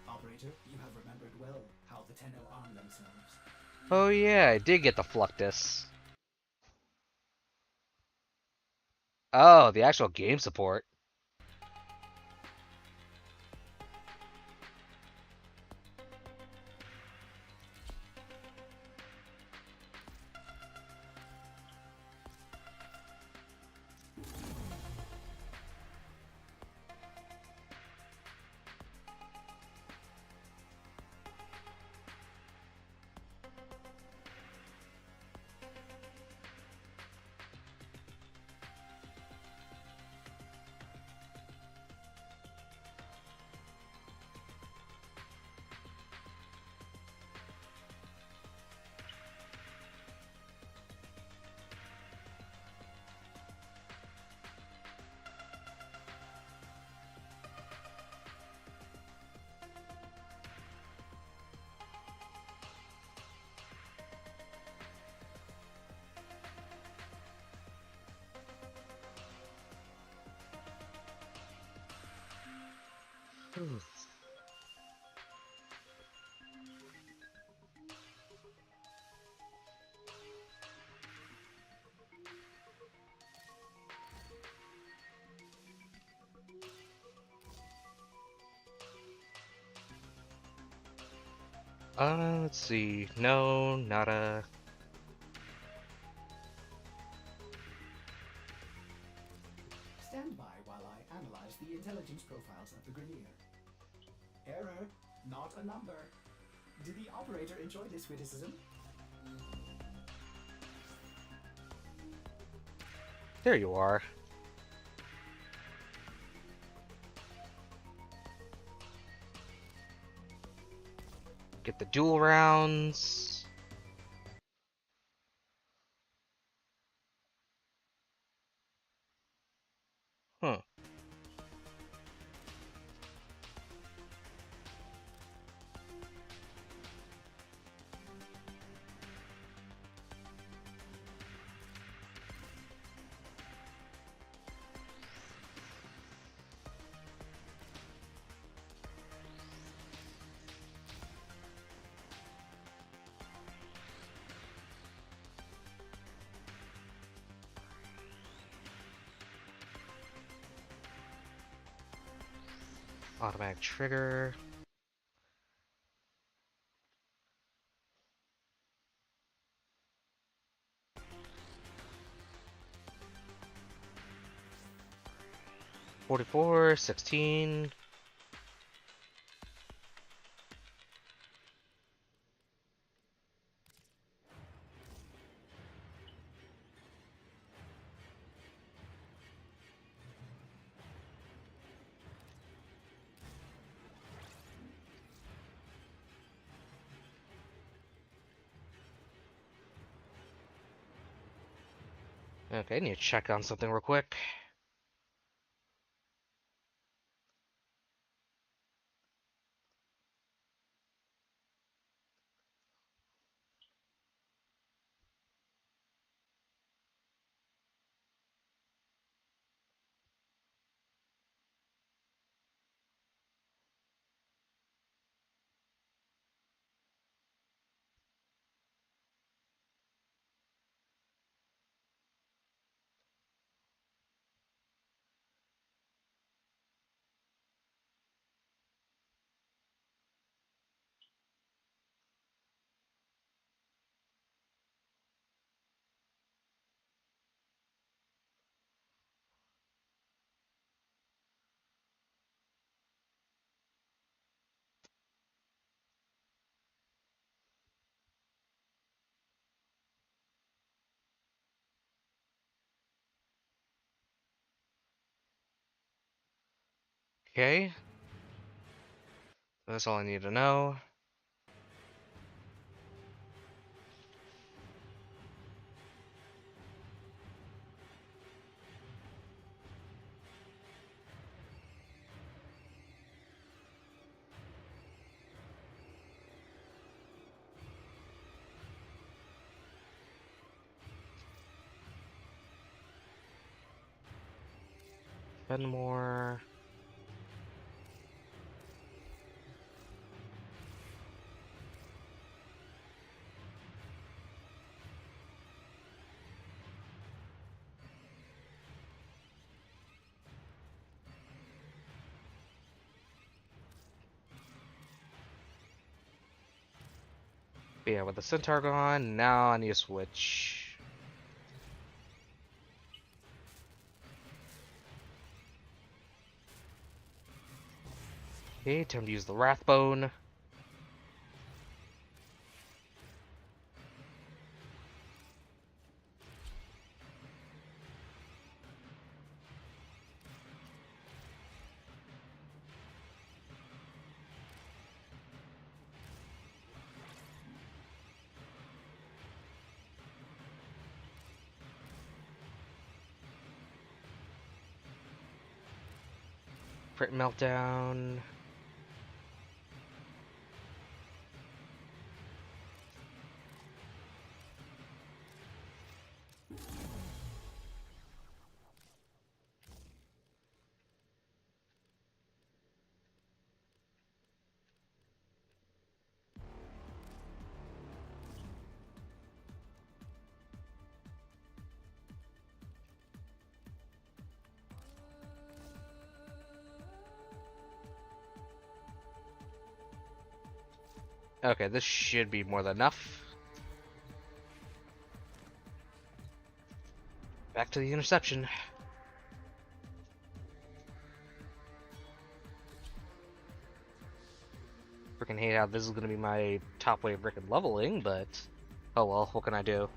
J: Operator, you have remembered well how the Tenno arm themselves.
A: Oh yeah, I did get the Fluctus. Oh, the actual game support. Let's see. No, nada.
J: Stand by while I analyze the intelligence profiles of the Grenier. Error, not a number. Did the operator enjoy this witticism?
A: There you are. Get the dual rounds. Huh. Automatic trigger. $44, 16. Okay, I need to check on something real quick. Okay. That's all I need to know. Spend more. But yeah, with the centaur gone, now I need to switch. Okay, time to use the Wrathbone. Crit meltdown. Okay, this should be more than enough. Back to the interception. Freaking hate how this is gonna be my top way of freaking leveling, but oh well, what can I do?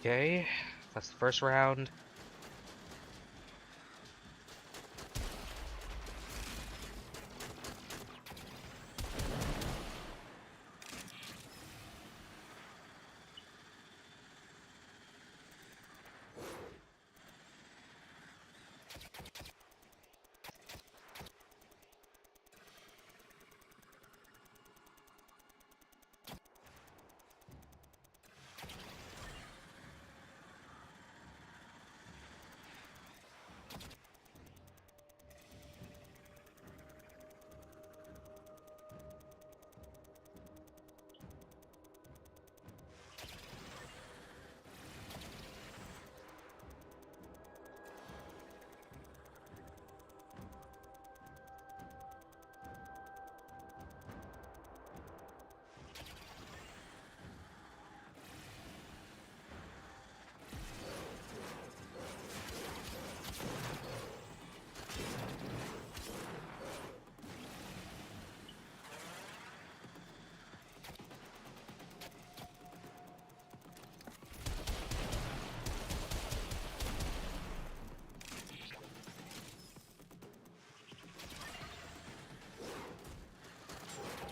A: Okay, that's the first round.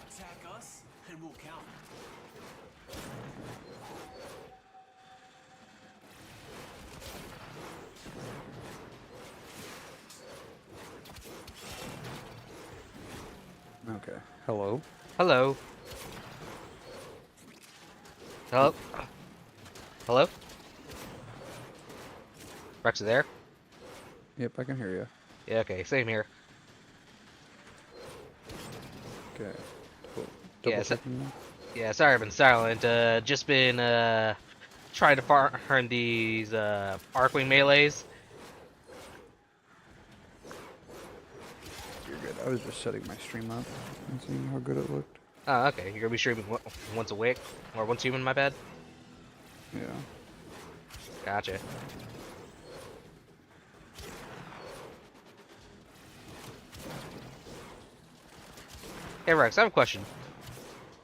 K: Attack us, and we'll counter.
G: Okay. Hello.
A: Hello. Hello. Hello. Rex, you there?
G: Yep, I can hear you.
A: Yeah. Okay. Same here.
G: Okay.
A: Yeah.
G: Double checking.
A: Yeah. Sorry, I've been silent. Just been trying to farm these Arcwing melees.
G: You're good. I was just setting my stream up and seeing how good it looked.
A: Oh, okay. You're gonna be streaming once a week or once human. My bad.
G: Yeah.
A: Gotcha. Hey Rex, I have a question.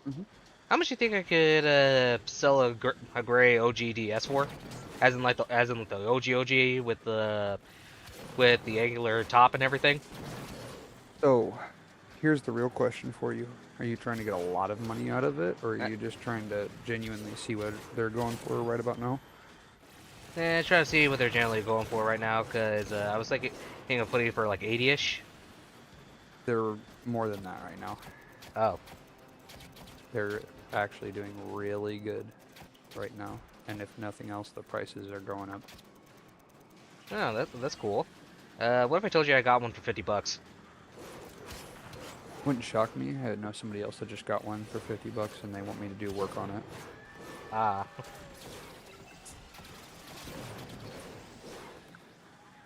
G: Mhm.
A: How much do you think I could sell a gray OGDS for? As in like the OG with the angular top and everything?
G: So, here's the real question for you. Are you trying to get a lot of money out of it, or are
A: Uh,
G: you just trying to genuinely see what they're going for right about now?
A: Trying to see what they're generally going for right now, cause I was thinking of putting it for like 80-ish.
G: They're more than that right now.
A: Oh,
G: They're actually doing really good right now. And if nothing else, the prices are going up.
A: oh, that's cool. What if I told you I got one for $50?
G: Wouldn't shock me. I know somebody else that just got one for $50 and they want me to do work on it.
A: Ah,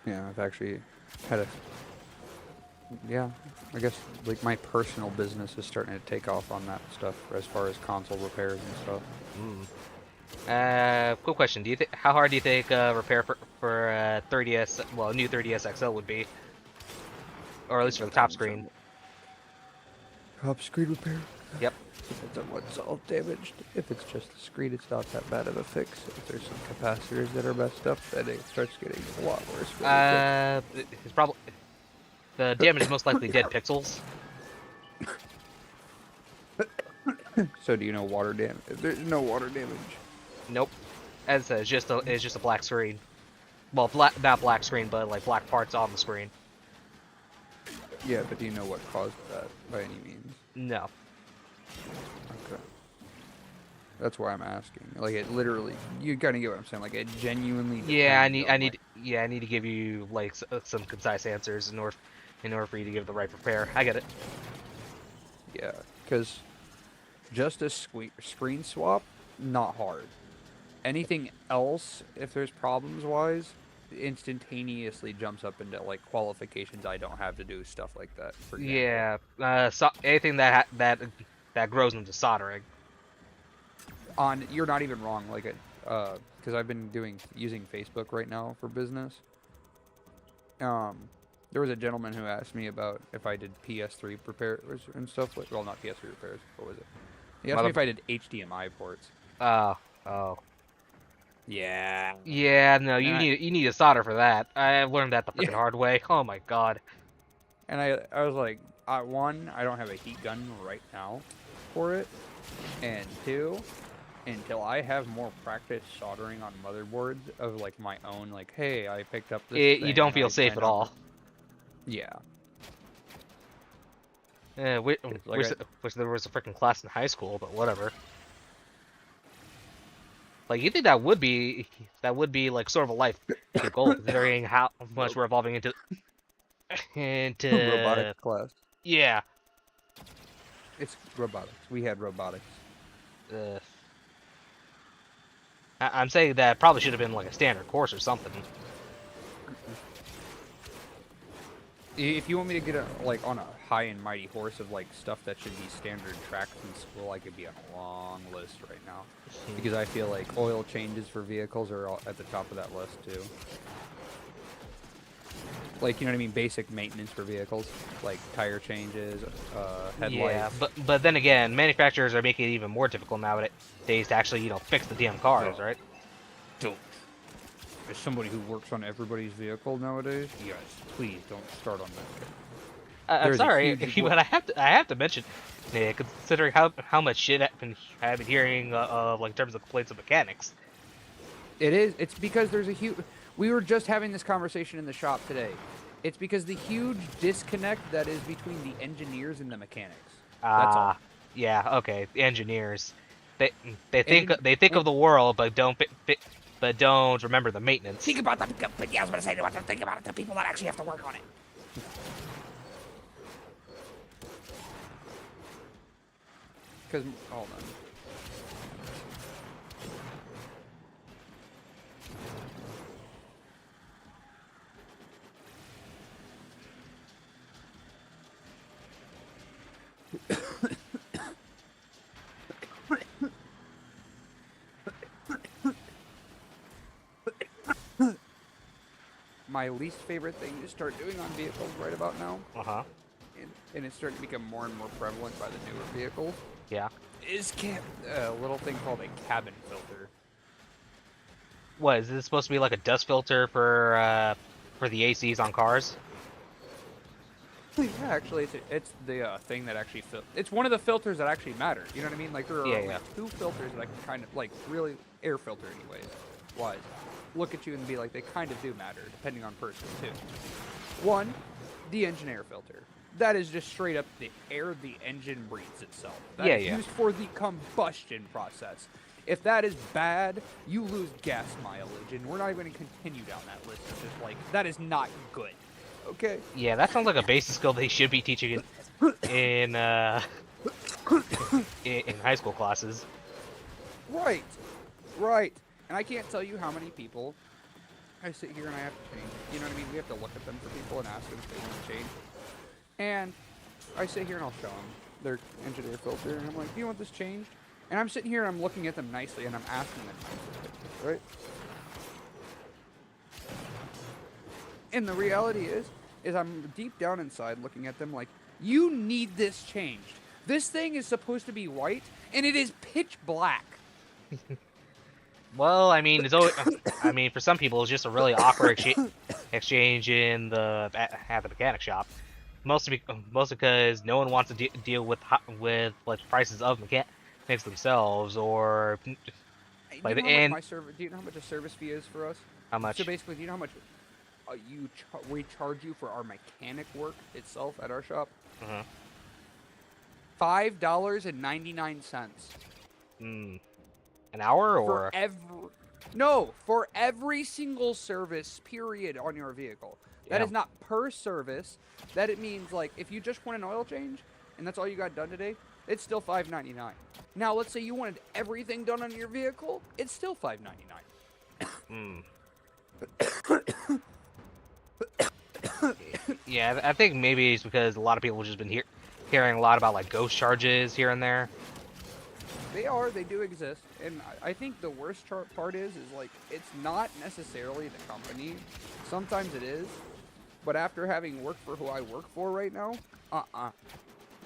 G: Yeah, I've actually had a... Yeah, I guess like my personal business is starting to take off on that stuff as far as console repairs and stuff.
A: cool question. Do you think how hard do you think repair for 30s, well, new 30s XL would be, or at least for the top screen?
G: Top screen repair?
A: Yep.
G: Depends on what's all damaged. If it's just the screen, it's not that bad of a fix. If there's some capacitors that are messed up, then it starts getting a lot worse.
A: It's probably the damage is most likely dead pixels.
G: So do you know water damage? There's no water damage.
A: Nope. As I said, it's just a black screen. Well, black not black screen, but like black parts on the screen.
G: Yeah, but do you know what caused that by any means?
A: No.
G: Okay. That's why I'm asking. Like it literally, you kind of get what I'm saying. Like it genuinely.
A: Yeah,
G: depends on, like,
A: I need to give you like some concise answers in order for you to give the right repair. I get it.
G: Yeah, because just a screen swap, not hard. Anything else, if there's problems wise, instantaneously jumps up into like qualifications I don't have to do stuff like that. For example.
A: Yeah. Anything that grows into soldering.
G: You're not even wrong. Like it, because I've been using Facebook right now for business. There was a gentleman who asked me about if I did PS3 repairs and stuff. Well, not PS3 repairs. What was it? He asked me if I did HDMI ports.
A: Oh.
G: Yeah.
A: Yeah, no,
G: And
A: you need a solder for that. I learned that the freaking
G: yeah.
A: hard way. Oh my god.
G: And I was like, one, I don't have a heat gun right now for it, and two, until I have more practice soldering on motherboards of like my own, like, hey, I picked up this
A: You
G: thing
A: don't
G: and
A: feel
G: I
A: safe
G: planned
A: at
G: on,
A: all.
G: yeah, it's like
A: Wish there was a freaking class in high school, but whatever. Like, you think that would be like sort of a life goal, considering how much we're evolving into
G: robotics class.
A: yeah.
G: It's robotics. We had robotics.
A: Uh, I'm saying that probably should have been like a standard course or something.
G: If you want me to get like on a high and mighty horse of like stuff that should be standard tracks in school, I could be on a long list right now. Because I feel like oil changes for vehicles are at the top of that list too. Like, you know what I mean? Basic maintenance for vehicles, like tire changes, headlights.
A: Yeah, but then again, manufacturers are making it even more difficult nowadays to actually fix the damn cars, right?
G: Don't. As somebody who works on everybody's vehicle nowadays, yes, please don't start on that.
A: I'm sorry, but I have to mention, yeah, considering how much shit I've been hearing of like in terms of complaints of mechanics.
G: It is. It's because there's a huge. We were just having this conversation in the shop today. It's because the huge disconnect that is between the engineers and the mechanics. That's all.
A: Yeah, okay, the engineers. They think of the world, but don't remember the maintenance.
L: Think about the yeah, I was gonna say think about the people that actually have to work on it.
G: Because hold on. My least favorite thing to start doing on vehicles right about now, and it's starting to become more and more prevalent by the newer vehicles,
A: yeah,
G: is a little thing called a cabin filter.
A: What is this supposed to be, like a dust filter for the ACs on cars?
G: Yeah, actually, it's the thing that actually it's one of the filters that actually matter. You know what I mean? Like there are only two filters that I can kind of like really air filter anyways. Wise. Look at you and be like, they kind of do matter, depending on person, too. One, the engine air filter. That is just straight up the air the engine breathes itself. That is used for the combustion process. If that is bad, you lose gas mileage, and we're not even going to continue down that list. It's just like, that is not good. Okay?
A: Yeah, that sounds like a basic skill they should be teaching in high school classes.
G: Right. Right. And I can't tell you how many people I sit here and I have to change. You know what I mean? We have to look at them for people and ask them if they want to change. And I sit here and I'll show them their engine air filter, and I'm like, do you want this changed? And I'm sitting here and I'm looking at them nicely and I'm asking them nicely, right? And the reality is I'm deep down inside looking at them like, you need this changed. This thing is supposed to be white, and it is pitch black.
A: Well, I mean, it's always, I mean, for some people, it's just a really awkward exchange at the mechanic shop. Mostly because no one wants to deal with like prices of mechanics themselves, or like
G: do you know how much a service fee is for us?
A: How much?
G: So basically, do you know how much we charge you for our mechanic work itself at our shop? $5.99.
A: An hour, or
G: for every single service period on your vehicle. That is not per service. That it means like if you just want an oil change and that's all you got done today, it's still $5.99. Now let's say you wanted everything done on your vehicle, it's still $5.99.
A: Yeah, I think maybe it's because a lot of people have just been hearing a lot about like ghost charges here and there.
G: They do exist, and I think the worst part is like, it's not necessarily the company. Sometimes it is, but after having worked for who I work for right now,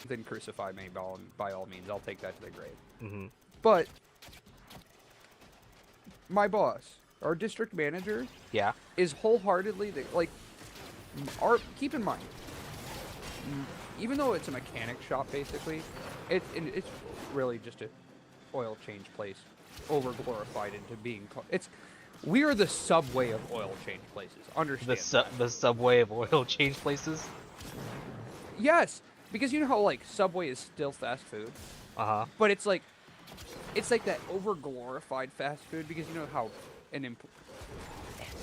G: then crucify me by all means. I'll take that to the grave. But my boss, our district manager,
A: Yeah.
G: is wholeheartedly like. Keep in mind, even though it's a mechanic shop, basically, it's really just a oil change place, over glorified into being. We are the Subway of oil change places. Understand?
A: The Subway of oil change places.
G: Yes, because you know how like Subway is still fast food, but it's like that over glorified fast food because you know how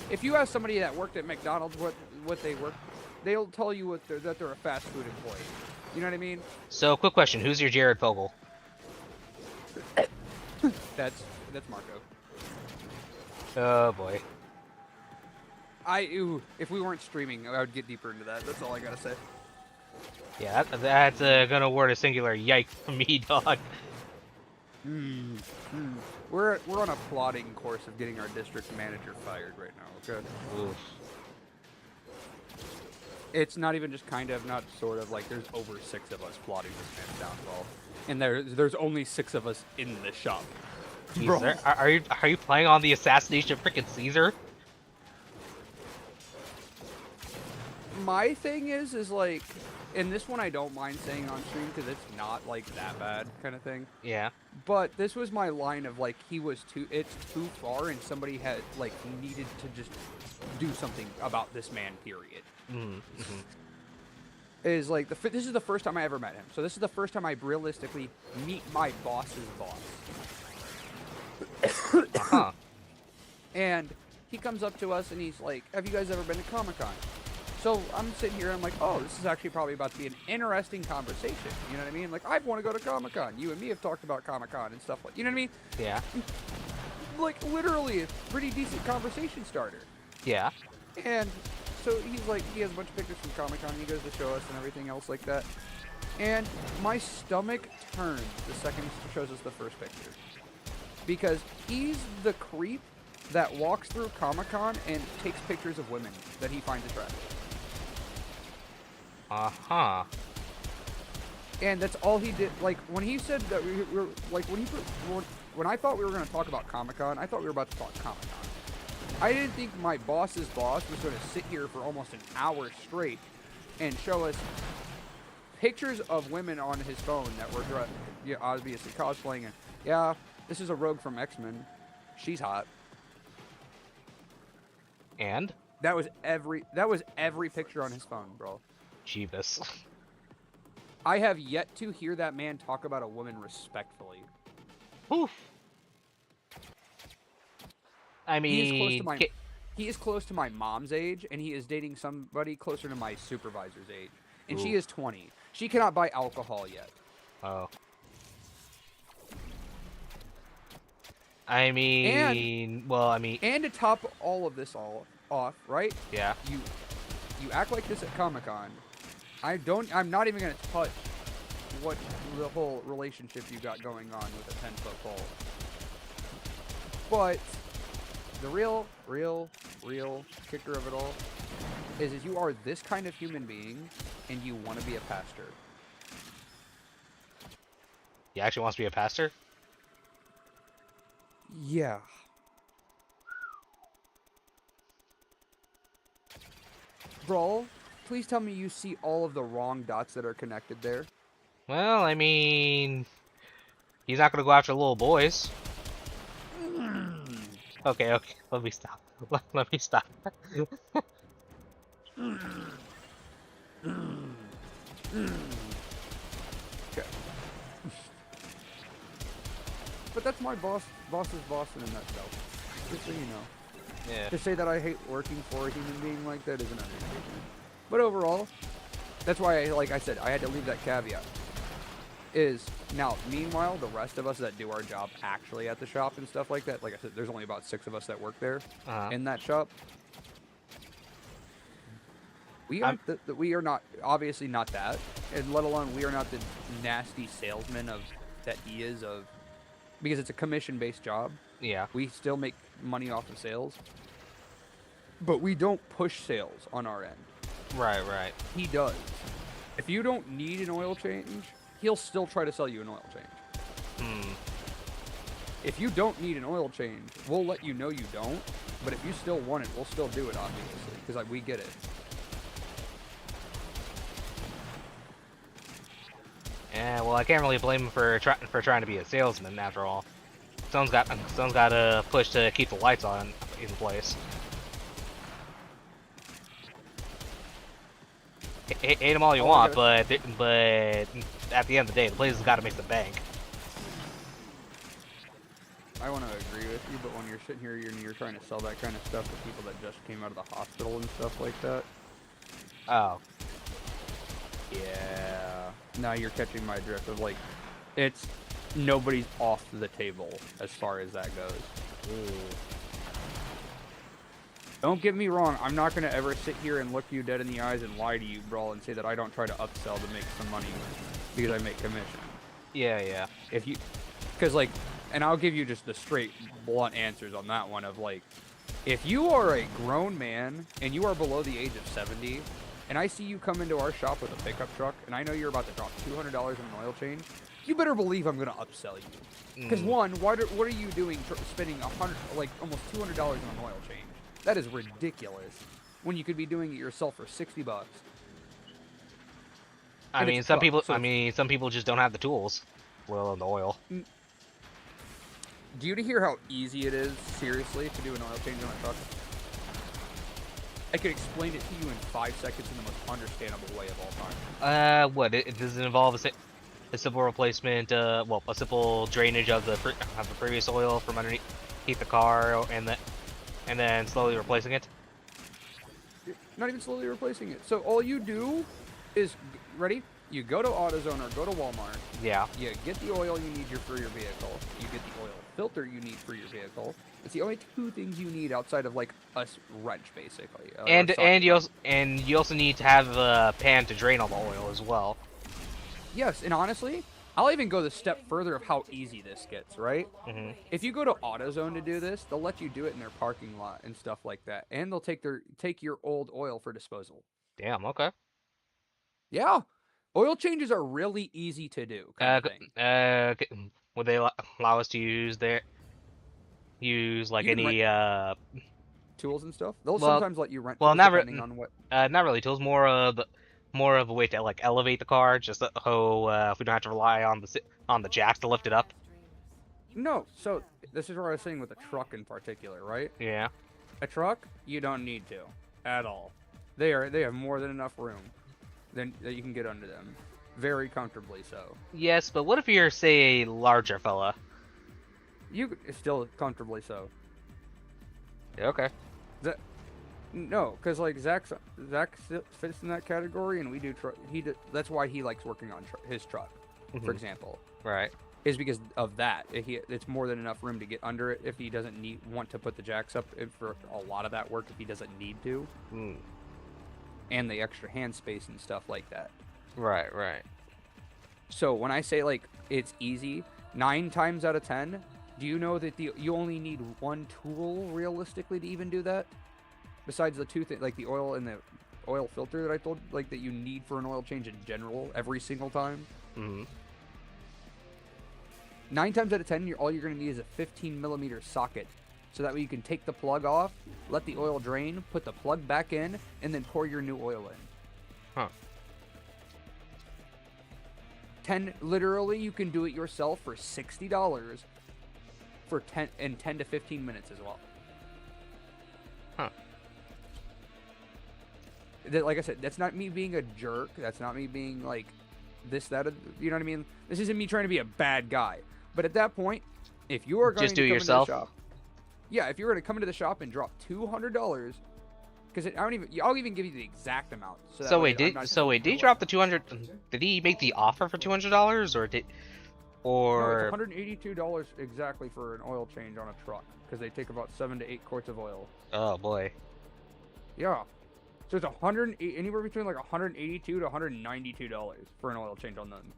G: if you ask somebody that worked at McDonald's what they work, they'll tell you that they're a fast food employee. You know what I mean?
A: So, quick question: who's your Jared Fogle?
G: That's Marco.
A: Oh boy.
G: If we weren't streaming, I would get deeper into that. That's all I gotta say.
A: Yeah, that's gonna word a singular yike from me, dog.
G: We're on a plotting course of getting our district manager fired right now. Okay.
A: Oof.
G: It's not even just kind of, not sort of, like there's over 6 of us plotting this man's downfall, and there's only 6 of us in the shop.
A: Bro. Are you playing on the assassination of frickin' Caesar?
G: My thing is like, and this one I don't mind saying on stream because it's not like that bad kind of thing.
A: Yeah.
G: But this was my line of like it's too far and somebody had like needed to just do something about this man. Period.
A: Mm-hmm.
G: Is like this is the first time I ever met him, so this is the first time I realistically meet my boss's boss. And he comes up to us and he's like, "Have you guys ever been to Comic-Con?" So I'm sitting here and I'm like, oh, this is actually probably about to be an interesting conversation. You know what I mean? Like, I want to go to Comic-Con. You and me have talked about Comic-Con and stuff like, you know what I mean?
A: Yeah.
G: Like, literally a pretty decent conversation starter.
A: Yeah.
G: And so he's like, he has a bunch of pictures from Comic-Con. He goes to show us and everything else like that. And my stomach turns the second he shows us the first picture. Because he's the creep that walks through Comic-Con and takes pictures of women that he finds attractive. And that's all he did. Like, when he said that we were, like, when I thought we were going to talk about Comic-Con, I thought we were about to talk Comic-Con. I didn't think my boss's boss was going to sit here for almost an hour straight and show us pictures of women on his phone that were obviously cosplaying. And yeah, this is a rogue from X-Men. She's hot.
A: And?
G: That was every picture on his phone, bro.
A: Jeebus.
G: I have yet to hear that man talk about a woman respectfully.
A: Oof. I mean,
G: he is close to my mom's age, and he is dating somebody closer to my supervisor's age. And she
A: Ooh.
G: is 20. She cannot buy alcohol yet.
A: Oh. I mean,
G: and to top all of this off, right?
A: Yeah.
G: You act like this at Comic-Con. I'm not even gonna touch what the whole relationship you got going on with a 10-foot pole. But the real kicker of it all is you are this kind of human being and you want to be a pastor.
A: He actually wants to be a pastor?
G: Yeah. Bro, please tell me you see all of the wrong dots that are connected there.
A: Well, I mean, he's not gonna go after little boys. Okay, let me stop. Let me stop.
G: Okay. But that's my boss's boss in a nutshell. Just so you know.
A: Yeah.
G: To say that I hate working for a human being like that is an understatement. But overall, that's why, like I said, I had to leave that caveat. Now, meanwhile, the rest of us that do our job actually at the shop and stuff like that, like I said, there's only about 6 of us that work there in that shop. We are not, obviously not that, and let alone we are not the nasty salesman that he is of, because it's a commission-based job.
A: Yeah.
G: We still make money off of sales, but we don't push sales on our end.
A: Right.
G: He does. If you don't need an oil change, he'll still try to sell you an oil change. If you don't need an oil change, we'll let you know you don't. But if you still want it, we'll still do it, obviously, because like we get it.
A: Yeah, well, I can't really blame him for trying to be a salesman after all. Someone's got to push to keep the lights on in place. Hate him all you want, but at the end of the day, the place has got to make the bank.
G: I want to agree with you, but when you're sitting here and you're trying to sell that kind of stuff to people that just came out of the hospital and stuff like that.
A: Oh. Yeah.
G: Now you're catching my drift of like, it's nobody's off the table as far as that goes.
A: Ooh.
G: Don't get me wrong, I'm not going to ever sit here and look you dead in the eyes and lie to you, Brawl, and say that I don't try to upsell to make some money because I make commission.
A: Yeah, yeah.
G: If you, because like, and I'll give you just the straight, blunt answers on that one of like, if you are a grown man and you are below the age of 70, and I see you come into our shop with a pickup truck, and I know you're about to drop $200 in an oil change, you better believe I'm going to upsell you. Because one, what are you doing spending almost $200 on an oil change? That is ridiculous. When you could be doing it yourself for $60.
A: I mean, some people just don't have the tools, let alone the oil.
G: Do you hear how easy it is, seriously, to do an oil change on a truck? I could explain it to you in 5 seconds in the most understandable way of all time.
A: What? Does it involve a simple replacement? A simple drainage of the previous oil from underneath the car, and then slowly replacing it?
G: Not even slowly replacing it. So all you do is, ready? You go to AutoZone or go to Walmart.
A: Yeah.
G: You get the oil you need for your vehicle. You get the oil filter you need for your vehicle. It's the only two things you need outside of like a wrench, basically.
A: And you also need to have a pan to drain all the oil as well.
G: Yes, and honestly, I'll even go the step further of how easy this gets, right?
A: Mm-hmm.
G: If you go to AutoZone to do this, they'll let you do it in their parking lot and stuff like that. And they'll take your old oil for disposal.
A: Damn, okay.
G: Yeah. Oil changes are really easy to do, kind of thing.
A: Would they allow us to use like any
G: tools and stuff? They'll sometimes let you rent tools depending on what.
A: Not really tools, more of a way to like elevate the car, just so if we don't have to rely on the jacks to lift it up.
G: No, so this is what I was saying with a truck in particular, right?
A: Yeah.
G: A truck, you don't need to at all. They have more than enough room that you can get under them, very comfortably so.
A: Yes, but what if you're, say, a larger fella?
G: You still comfortably so.
A: Yeah, okay.
G: No, because like Zach fits in that category, and we do. That's why he likes working on his truck, for example.
A: Right.
G: Is because of that. It's more than enough room to get under it if he doesn't want to put the jacks up for a lot of that work if he doesn't need to. And the extra hand space and stuff like that.
A: Right.
G: So when I say like it's easy, 9 times out of 10, do you know that you only need one tool realistically to even do that? Besides the two things, like the oil and the oil filter that I told, like that you need for an oil change in general every single time. 9 times out of 10, all you're going to need is a 15mm socket. So that way you can take the plug off, let the oil drain, put the plug back in, and then pour your new oil in. Huh. Literally, you can do it yourself for $60 for 10 to 15 minutes as well.
A: Huh.
G: Like I said, that's not me being a jerk. That's not me being like this, that, you know what I mean? This isn't me trying to be a bad guy. But at that point, if you are going
A: just
G: to
A: do it
G: come
A: yourself.
G: into the shop, yeah, if you were to come into the shop and drop $200, because I'll even give you the exact amount.
A: Did he drop the 200? Did he make the offer for $200, or did? Or
G: no, it's $182 exactly for an oil change on a truck because they take about 7 to 8 quarts of oil.
A: Oh boy.
G: Yeah. So it's anywhere between like $182 to $192 for an oil change on them.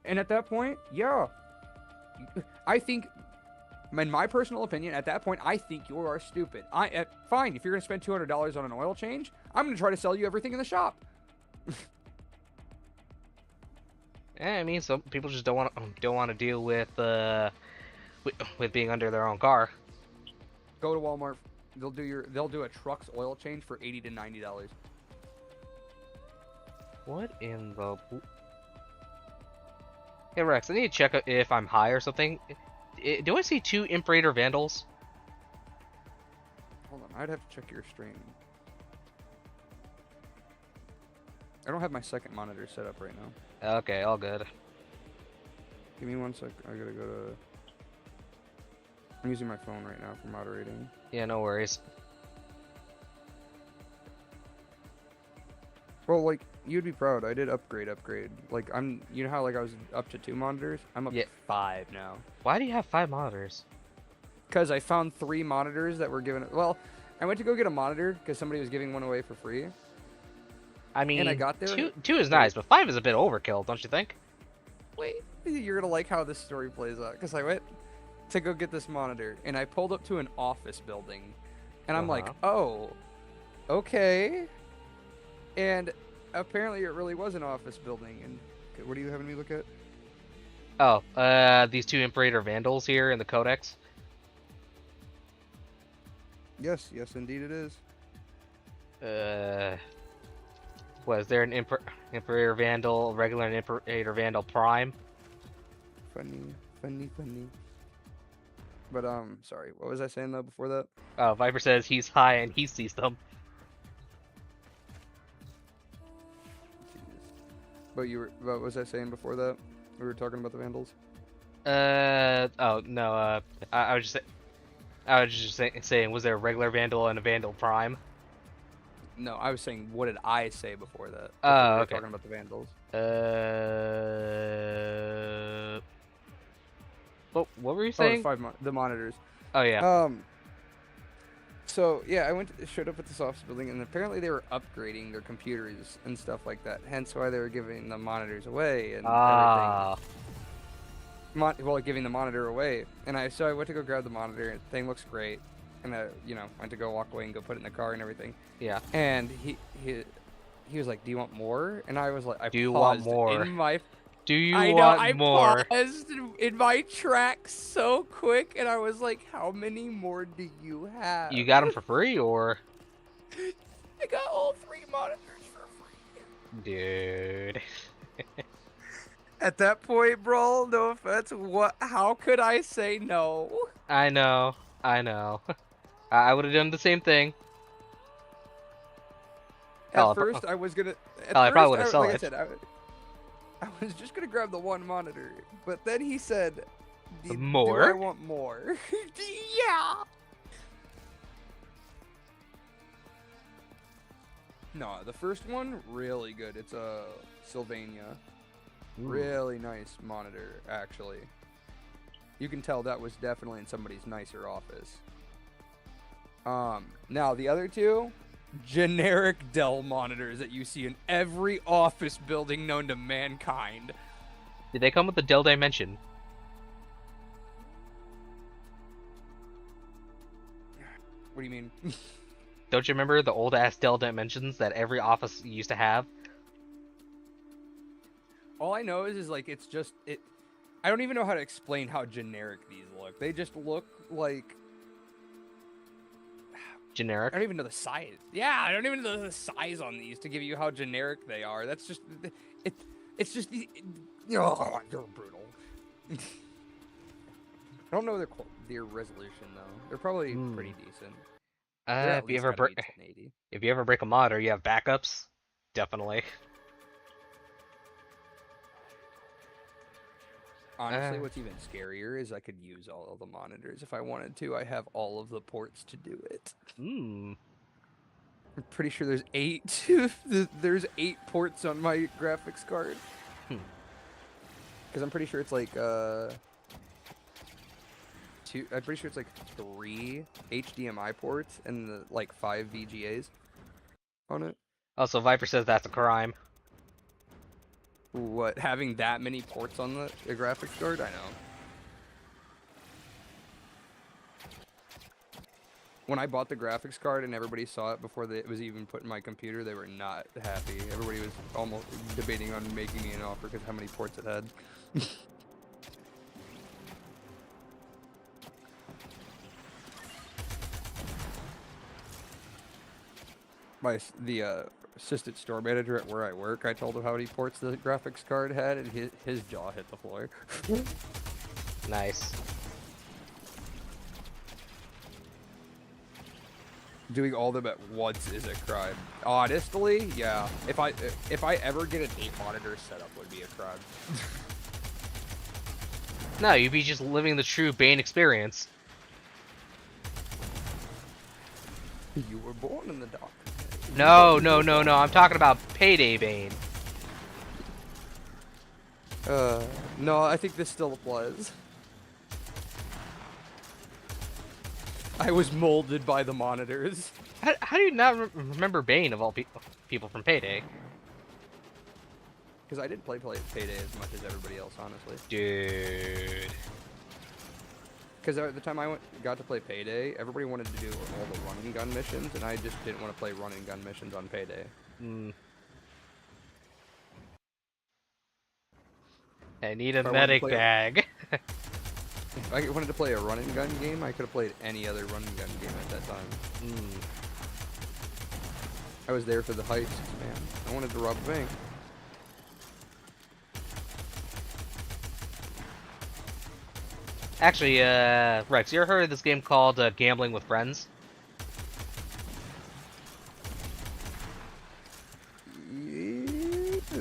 G: And at that point, yeah, I think, in my personal opinion, at that point, I think you are stupid. Fine, if you're gonna spend $200 on an oil change, I'm gonna try to sell you everything in the shop.
A: I mean, some people just don't want to deal with being under their own car.
G: Go to Walmart. They'll do a truck's oil change for $80 to $90.
A: What in the? Hey Rex, I need to check if I'm high or something. Do I see 2 Imperator Vandals?
G: Hold on, I'd have to check your stream. I don't have my second monitor set up right now.
A: Okay, all good.
G: Give me 1 sec. I gotta go to. I'm using my phone right now for moderating.
A: Yeah, no worries.
G: Well, like, you'd be proud. I did upgrade. Like, you know how, like, I was up to 2 monitors? I'm up to 5 now.
A: Why do you have 5 monitors?
G: Because I found 3 monitors that were given. Well, I went to go get a monitor because somebody was giving one away for free.
A: I mean,
G: and I got there.
A: 2 is nice, but 5 is a bit overkill, don't you think?
G: Wait, you're gonna like how this story plays out. Because I went to go get this monitor, and I pulled up to an office building, and I'm like, oh, okay. And apparently it really was an office building. And what are you having me look at?
A: Oh, these 2 Imperator Vandals here in the Codex.
G: Yes, indeed it is.
A: Was there an Imperator Vandal regular and Imperator Vandal Prime?
G: Funny. But sorry, what was I saying though before that?
A: Oh, Viper says he's high and he sees them.
G: But what was I saying before that? We were talking about the Vandals.
A: Oh no. I was just saying, was there a regular Vandal and a Vandal Prime?
G: No, I was saying, what did I say before that?
A: Oh,
G: we were
A: okay.
G: talking about the Vandals.
A: What were you saying?
G: The monitors.
A: Oh yeah.
G: So yeah, showed up at this office building, and apparently they were upgrading their computers and stuff like that. Hence why they were giving the monitors away and everything. Well, giving the monitor away, and I went to go grab the monitor. And the thing looks great, and I went to go walk away and go put it in the car and everything.
A: Yeah.
G: And he was like, "Do you want more?" And I was like,
A: "Do you want more?" Do you want more?
G: I paused in my tracks so quick, and I was like, "How many more do you have?"
A: You got them for free, or?
G: I got all 3 monitors for free.
A: Dude.
G: At that point, bro, no offense, how could I say no?
A: I know. I would have done the same thing.
G: At first, I was gonna.
A: I probably would have sold it.
G: Like I said, I was just gonna grab the 1 monitor, but then he said,
A: "More?
G: Do I want more?" Yeah. No, the first one really good. It's a Sylvania. Ooh. Really nice monitor, actually. You can tell that was definitely in somebody's nicer office. Now the other 2, generic Dell monitors that you see in every office building known to mankind.
A: Did they come with the Dell Dimension?
G: What do you mean?
A: Don't you remember the old ass Dell Dimensions that every office used to have?
G: All I know is like it's just it. I don't even know how to explain how generic these look. They just look like
A: generic.
G: I don't even know the size. Yeah, I don't even know the size on these to give you how generic they are. That's just it. It's just the. Oh, you're brutal. I don't know their resolution though. They're probably pretty decent.
A: If you ever break a monitor, you have backups. Definitely.
G: Honestly, what's even scarier is I could use all of the monitors if I wanted to. I have all of the ports to do it. I'm pretty sure there's 8. There's 8 ports on my graphics card. Because I'm pretty sure it's like 2. I'm pretty sure it's like 3 HDMI ports and like 5 VGAs on it.
A: Also, Viper says that's a crime.
G: What, having that many ports on the graphics card? I know. When I bought the graphics card and everybody saw it before it was even put in my computer, they were not happy. Everybody was almost debating on making me an offer because how many ports it had. The assistant store manager at where I work, I told him how many ports the graphics card had, and his jaw hit the floor.
A: Nice.
G: Doing all of them at once is a crime. Honestly, yeah. If I ever get an 8 monitor setup, would be a crime.
A: No, you'd be just living the true Bane experience.
G: You were born in the dark.
A: No, no, no, no. I'm talking about Payday Bane.
G: No, I think this still applies. I was molded by the monitors.
A: How do you not remember Bane of all people from Payday?
G: Because I didn't play Payday as much as everybody else, honestly.
A: Dude.
G: Because at the time I got to play Payday, everybody wanted to do all the run and gun missions, and I just didn't want to play run and gun missions on Payday.
A: I need a medic bag.
G: If I wanted to play a run and gun game, I could have played any other run and gun game at that time. I was there for the heists, man. I wanted to rob a bank.
A: Actually, Rex, you ever heard of this game called Gambling with Friends?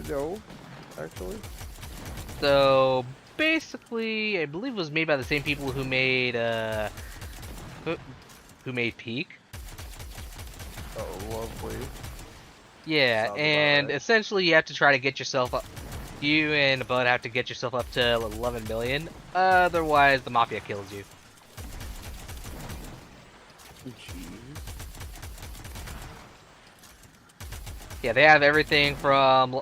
G: No, actually.
A: So basically, I believe it was made by the same people who made Peak.
G: Oh, lovely.
A: Yeah, and essentially you have to try to get yourself up. You and the bud have to get yourself up to 11 million. Otherwise, the mafia kills you.
G: Jeez.
A: Yeah, they have everything from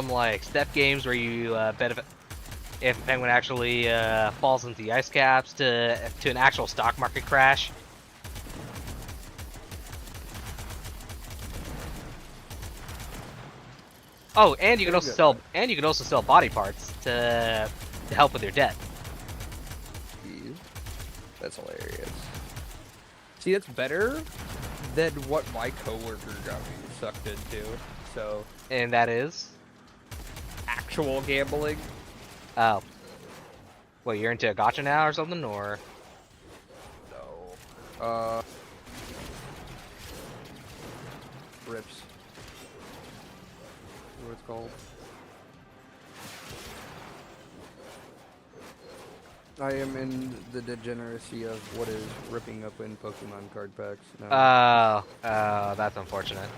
A: like step games where you benefit if the penguin actually falls into the ice caps to an actual stock market crash. Oh, and you can also sell body parts to help with your debt.
G: Jeez. That's hilarious. See, that's better than what my coworker got me sucked into. So.
A: And that is
G: actual gambling.
A: Oh. Well, you're into a gacha now or something, or?
G: No. Rips. What it's called. I am in the degeneracy of what is ripping up in Pokemon card packs now.
A: Oh, that's unfortunate.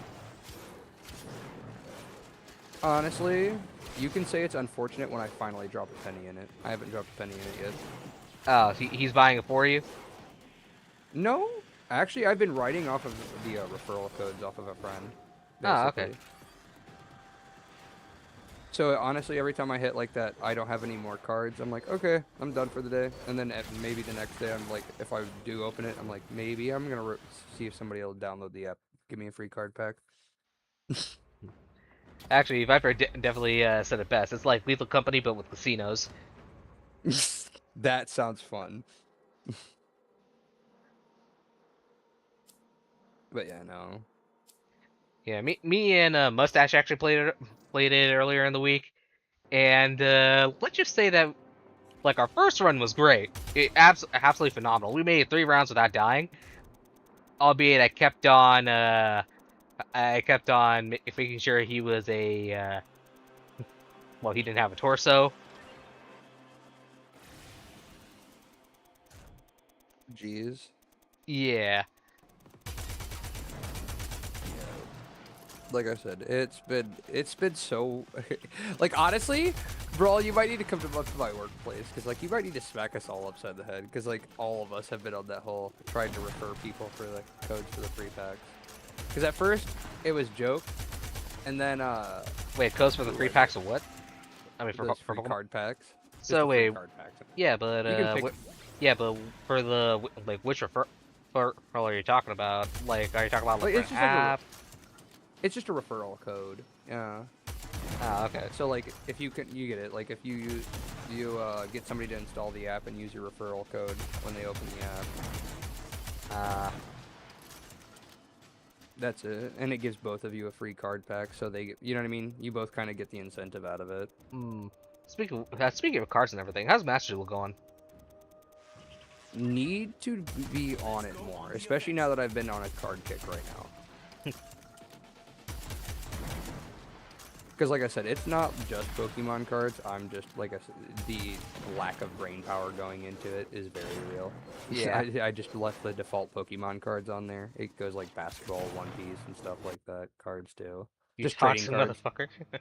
G: Honestly, you can say it's unfortunate when I finally drop a penny in it. I haven't dropped a penny in it yet.
A: Oh, he's buying it for you?
G: No. Actually, I've been writing off of the referral codes off of a friend.
A: Oh, okay.
G: So honestly, every time I hit like that, I don't have any more cards. I'm like, okay, I'm done for the day. And then maybe the next day, I'm like, if I do open it, I'm like, maybe I'm gonna see if somebody will download the app, give me a free card pack.
A: Actually, Viper definitely said it best. It's like Lethal Company, but with casinos.
G: That sounds fun. But yeah, no.
A: Yeah, me and Mustache actually played it earlier in the week, and let's just say that like our first run was great, absolutely phenomenal. We made 3 rounds without dying, albeit I kept on making sure he was a well, he didn't have a torso.
G: Jeez.
A: Yeah.
G: Like I said, it's been so like honestly, bro, you might need to come up to my workplace because like you might need to smack us all upside the head because like all of us have been on that whole trying to refer people for the codes for the free packs. Because at first it was joke, and then
A: wait, codes for the free packs of what? I mean for
G: free card packs.
A: So wait,
G: card packs.
A: yeah, but yeah, but for the like which refer Or are you talking about? Like, are you talking about like
G: Like,
A: an app?
G: it's just a referral code. Yeah.
A: Oh, okay.
G: So like, if you get it. Like, if you get somebody to install the app and use your referral code when they open the app. That's it, and it gives both of you a free card pack. So you know what I mean. You both kind of get the incentive out of it.
A: Hmm. Speaking of cards and everything, how's Master Duel going?
G: Need to be on it more, especially now that I've been on a card kick right now. Because like I said, it's not just Pokemon cards. I'm just, like I said, the lack of brain power going into it is very real.
A: Yeah.
G: I just left the default Pokemon cards on there. It goes like basketball, One Piece, and stuff like that. Cards too.
A: You
G: Just trading
A: toxic
G: cards.
A: motherfucker.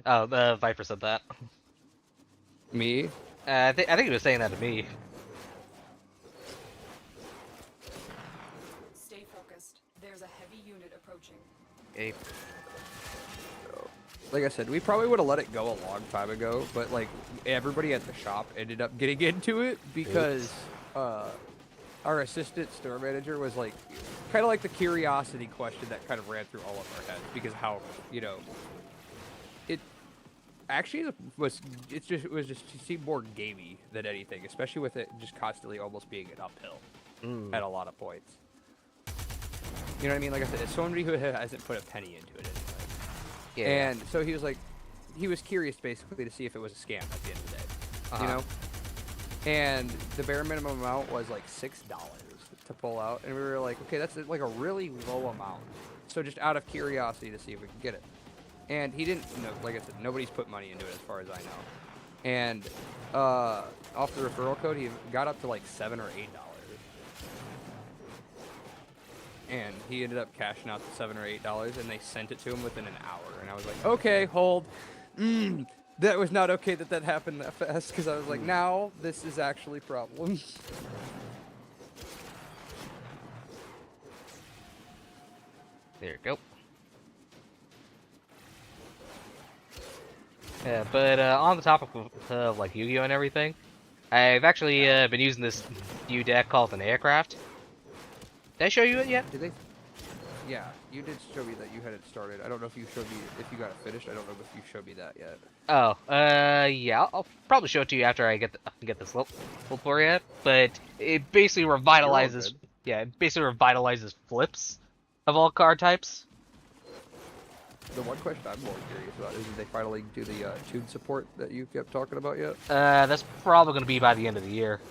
A: Oh, the Viper said that.
G: Me?
A: I think he was saying that to me.
F: Stay focused. There's a heavy unit approaching.
A: Okay.
G: Like I said, we probably would have let it go a long time ago, but like everybody at the shop ended up getting into it because our assistant store manager was like, kind of like the curiosity question that kind of ran through all of our heads because how, you know, it actually was just seemed more gamey than anything, especially with it just constantly almost being an uphill at a lot of points. You know what I mean? Like I said, it's somebody who hasn't put a penny into it anyway.
A: Yeah.
G: And so he was like, he was curious basically to see if it was a scam at the end of the day, you know? And the bare minimum amount was like $6 to pull out. And we were like, okay, that's like a really low amount. So just out of curiosity to see if we could get it. And he didn't, like I said, nobody's put money into it as far as I know. And off the referral code, he got up to like $7 or $8. And he ended up cashing out the $7 or $8, and they sent it to him within an hour. And I was like, okay, hold. That was not okay that happened that fast, because I was like, now this is actually problems.
A: There you go. Yeah, but on the topic of like Yu-Gi-Oh and everything, I've actually been using this new deck called an aircraft. Did I show you it yet?
G: Did they? Yeah, you did show me that you had it started. I don't know if you showed me if you got it finished. I don't know if you showed me that yet.
A: Oh, yeah, I'll probably show it to you after I get this level for you. But it basically revitalizes, it basically revitalizes flips of all card types.
G: The one question I'm more curious about is, did they finally do the tune support that you kept talking about yet?
A: That's probably going to be by the end of the year.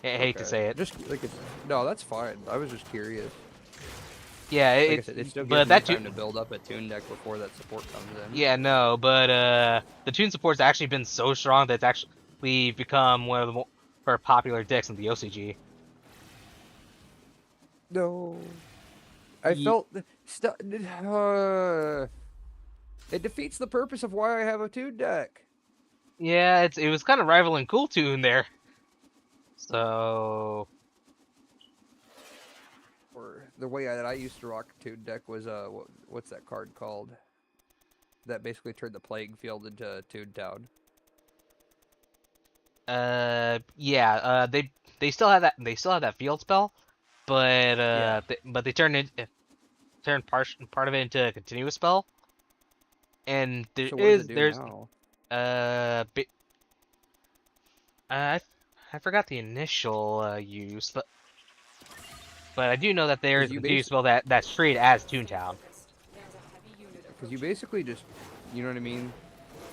A: I hate to say it.
G: Just like no, that's fine. I was just curious.
A: Yeah,
G: like I said, it still gives me time to build up a tune deck before that support comes in.
A: Yeah, no, but the tune support's actually been so strong that it's actually become one of the more popular decks in the OCG.
G: No, I felt it defeats the purpose of why I have a tune deck.
A: Yeah, it was kind of rivaling Cool Tune there. So,
G: or the way that I used to rock a tune deck was what's that card called? That basically turned the playing field into Tune Town.
A: yeah, they still have that field spell, but they turned part of it into a continuous spell, and there's
G: now?
A: I forgot the initial use, but I do know that there's a continuous spell that's treated as Toontown.
G: Because you basically just, you know what I mean?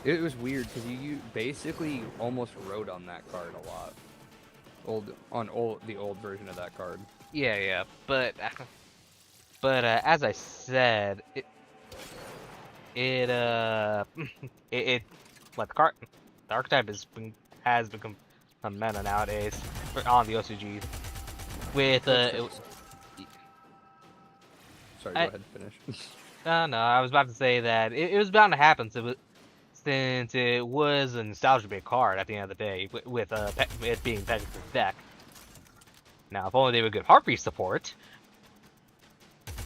G: It was weird because you basically almost rode on that card a lot. The old version of that card.
A: Yeah, but as I said, like the archetype has become a meta nowadays on the OCG. With
G: Sorry, go ahead and finish.
A: No, I was about to say that it was bound to happen since it was a nostalgia-big card at the end of the day, with it being Pegasus' deck. Now, if only they would give Harpy support,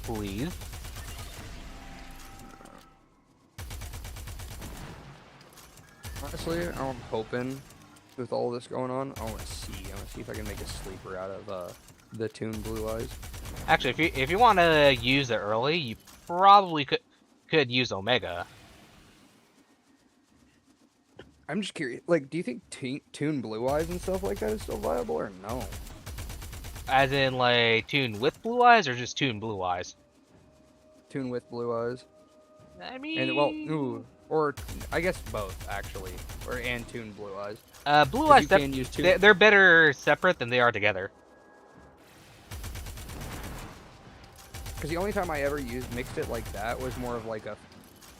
A: please.
G: Honestly, I'm hoping with all this going on, I want to see if I can make a sleeper out of The Toon Blue Eyes.
A: Actually, if you want to use it early, you probably could use Omega.
G: I'm just curious. Like, do you think Toon Blue Eyes and stuff like that is still viable or no?
A: As in, like, Toon with Blue Eyes or just Toon Blue Eyes?
G: Toon with Blue Eyes.
A: I mean...
G: And, well, ooh, or I guess both, actually. And Toon Blue Eyes.
A: Blue Eyes, they're better separate than they are together.
G: Because the only time I ever mixed it like that was more of like a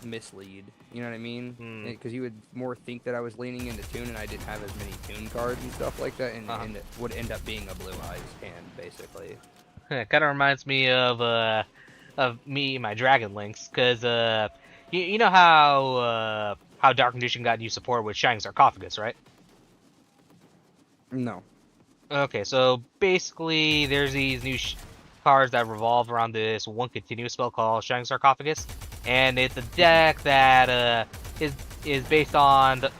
G: mislead. You know what I mean? Because you would more think that I was leaning into Toon and I didn't have as many Toon cards and stuff like that, and it would end up being a Blue Eyes hand, basically.
A: It kind of reminds me of me and my Dragon Links, because you know how Dark Condition got new support with Shining Sarcophagus, right?
G: No.
A: Okay, so basically there's these new cards that revolve around this one continuous spell called Shining Sarcophagus, and it's a deck that is based on the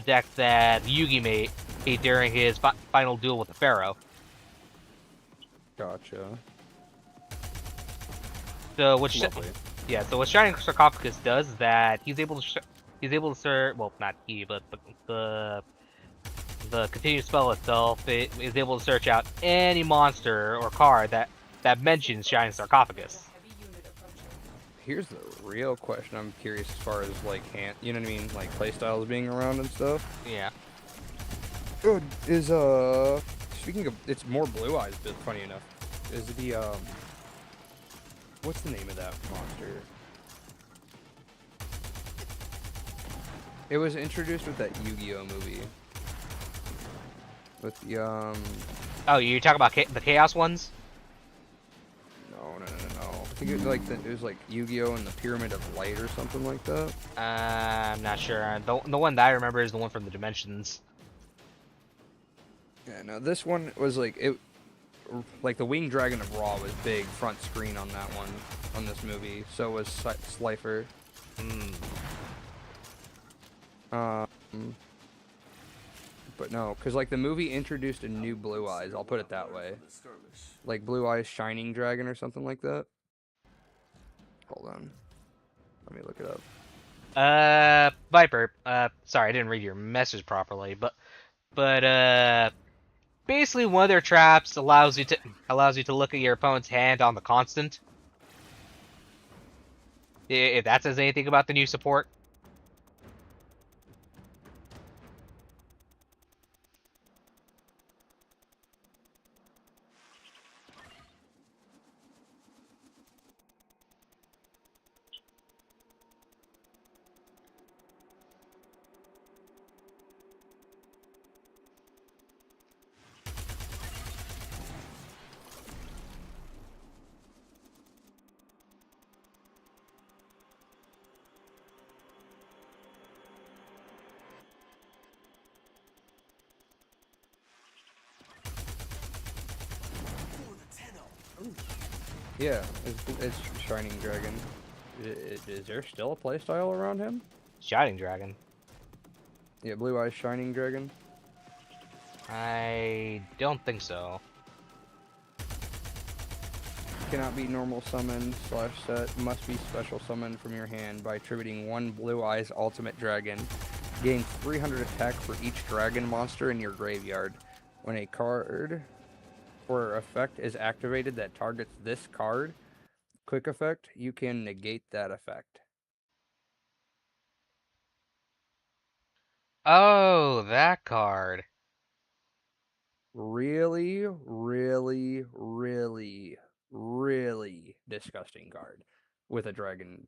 A: deck that Yugi made during his final duel with the Pharaoh.
G: Gotcha.
A: So what Shining Sarcophagus does is that he's able to search, well, not he, but the continuous spell itself is able to search out any monster or card that mentions Shining Sarcophagus.
G: Here's the real question. I'm curious as far as like you know what I mean, like playstyles being around and stuff.
A: Yeah.
G: Is speaking of, it's more Blue Eyes, but funny enough, is the what's the name of that monster? It was introduced with that Yu-Gi-Oh movie. With the
A: Oh, you're talking about the Chaos ones?
G: No. I think it was like Yu-Gi-Oh and the Pyramid of Light or something like that.
A: I'm not sure. The one that I remember is the one from the Dimensions.
G: Yeah, no, this one was like like the Winged Dragon of Ra was big front screen on that one, on this movie. So was Slifer. But no, because like the movie introduced a new Blue Eyes. I'll put it that way. Like Blue Eyes Shining Dragon or something like that. Hold on. Let me look it up.
A: Viper. Sorry, I didn't read your message properly, but basically one of their traps allows you to look at your opponent's hand on the constant. If that says anything about the new support.
G: Yeah, it's Shining Dragon. Is there still a playstyle around him?
A: Shining Dragon?
G: Yeah, Blue Eyes Shining Dragon.
A: I don't think so.
G: Cannot be normal summoned / set. Must be special summoned from your hand by attributing one Blue Eyes Ultimate Dragon. Gain 300 attack for each dragon monster in your graveyard. When a card or effect is activated that targets this card, quick effect, you can negate that effect.
A: Oh, that card.
G: Really, really, really, really disgusting card with a dragon.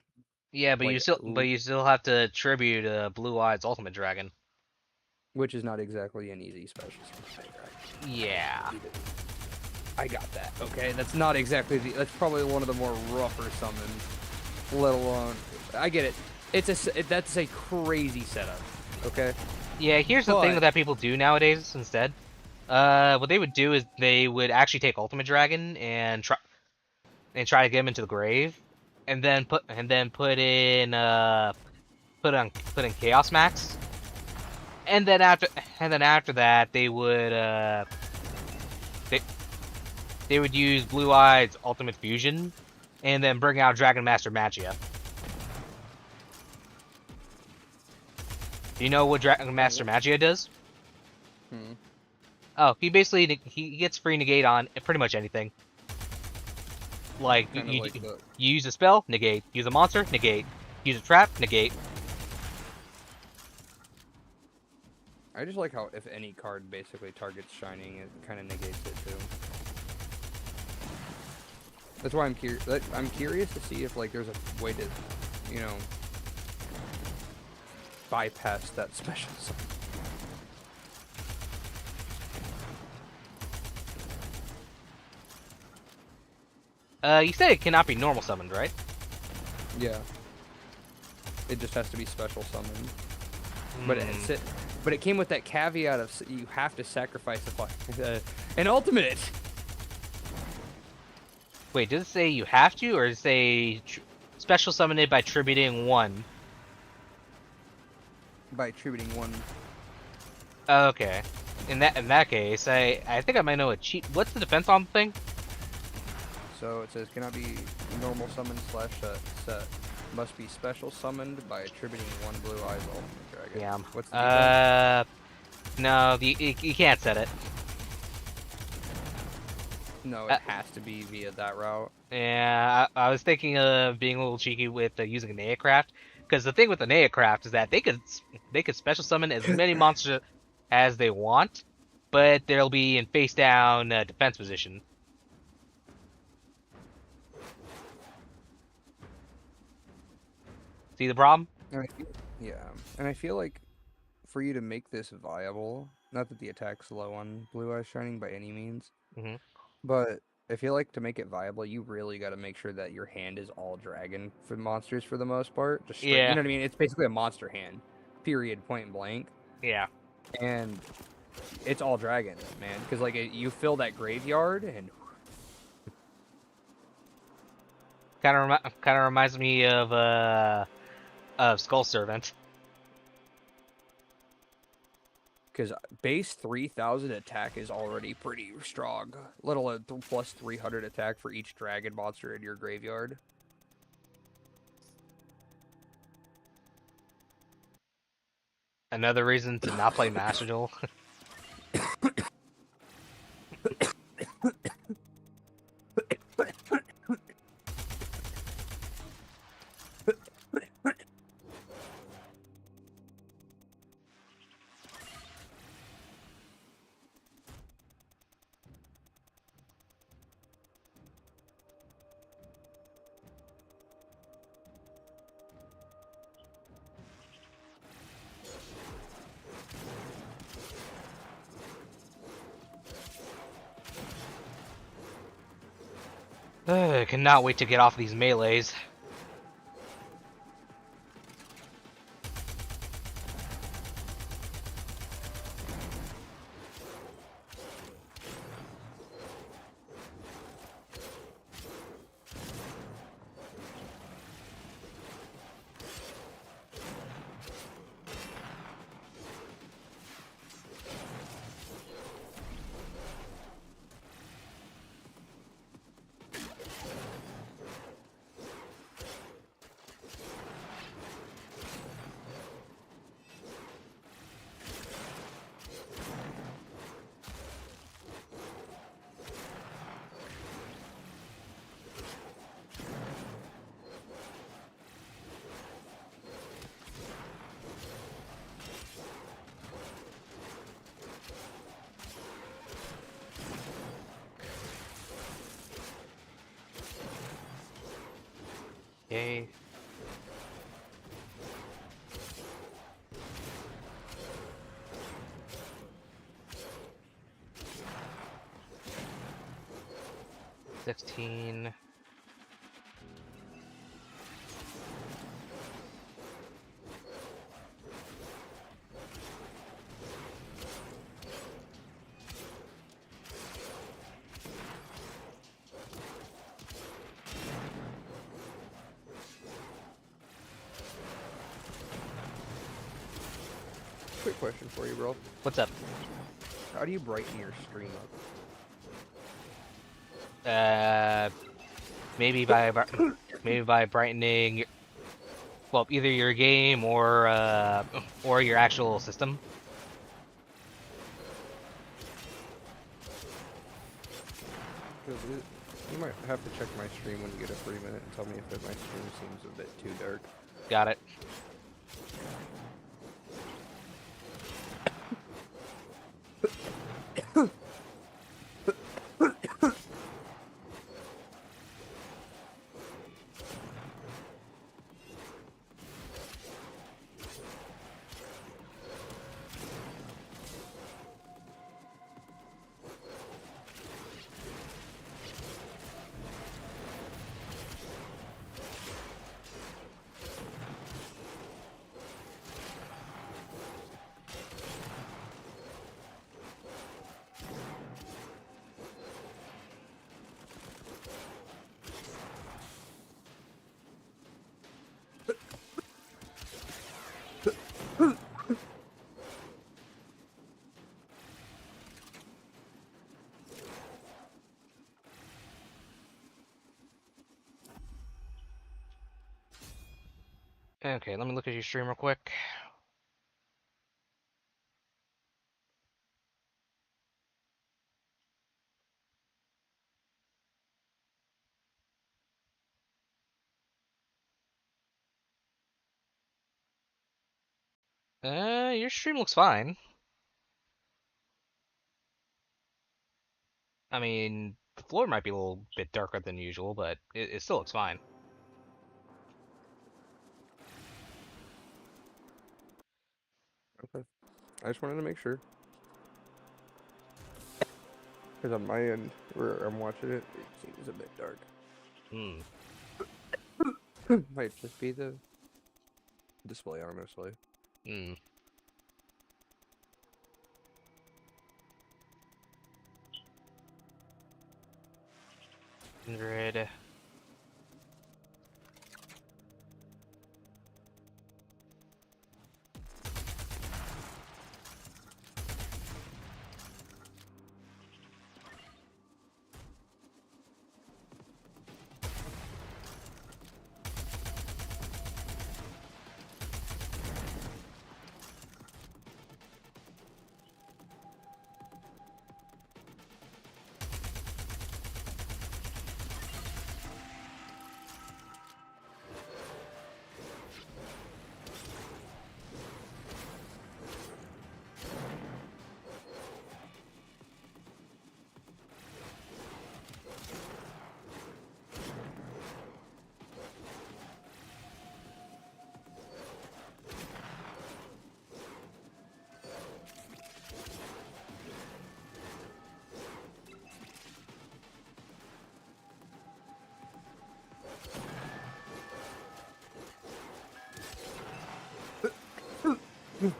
A: Yeah, but
G: like,
A: you still have to tribute Blue Eyes Ultimate Dragon,
G: which is not exactly an easy special summon.
A: Yeah.
G: I got that. Okay, that's not exactly that's probably one of the more rougher summons. Let alone, I get it. That's a crazy setup. Okay.
A: Yeah, here's the thing that people do nowadays instead. What they would do is they would actually take Ultimate Dragon and try to get him into the grave, and then put in Chaos Max, and then after that they would they would use Blue Eye's Ultimate Fusion, and then bring out Dragon Master Magia. Do you know what Dragon Master Magia does?
G: Hmm.
A: Oh, he basically he gets free negate on pretty much anything. Like
G: Kind of like
A: you
G: the.
A: use a spell, negate. Use a monster, negate. Use a trap, negate.
G: I just like how if any card basically targets Shining, it kind of negates it too. That's why I'm curious. I'm curious to see if like there's a way to, you know, bypass that special summon.
A: You said it cannot be normal summoned, right?
G: Yeah. It just has to be special summoned.
A: Hmm.
G: But it came with that caveat of you have to sacrifice an ultimate.
A: Wait, does it say you have to, or does it say special summon it by tributing one?
G: By attributing one.
A: Okay. In that case, I think I might know a cheat. What's the defense on the thing?
G: So it says cannot be normal summon slash set. Must be special summoned by attributing one Blue Eyes Ultimate Dragon.
A: Yeah.
G: What's the defense?
A: No, you can't set it.
G: No, it has to be via that route.
A: Yeah, I was thinking of being a little cheeky with using a Neocraft, because the thing with the Neocraft is that they could special summon as many monsters as they want, but they'll be in face down defense position. See the problem?
G: Yeah, and I feel like for you to make this viable, not that the attack's low on Blue Eyes Shining by any means,
A: Hmm.
G: but I feel like to make it viable, you really got to make sure that your hand is all dragon for monsters for the most part. Just straight, you
A: Yeah,
G: know what I mean? It's basically a monster hand, period, point blank.
A: yeah.
G: And it's all dragon, man, because like you fill that graveyard and
A: Kind of reminds me of Skull Servant.
G: because base 3,000 attack is already pretty strong, let alone plus 300 attack for each dragon monster in your graveyard.
A: Another reason to not play Master Duel. I cannot wait to get off these melees. Yay. $16.
G: Quick question for you, bro.
A: What's up?
G: How do you brighten your stream up?
A: Uh, maybe by maybe by brightening, well, either your game or your actual system.
G: You might have to check my stream when you get a free minute and tell me if my stream seems a bit too dark.
A: Got it. Okay, let me look at your stream real quick. Your stream looks fine. I mean, the floor might be a little bit darker than usual, but it still looks fine.
G: Okay. I just wanted to make sure. Because on my end, where I'm watching it, it seems a bit dark.
A: Hmm.
G: Might just be the display, honestly.
A: Hmm. Red.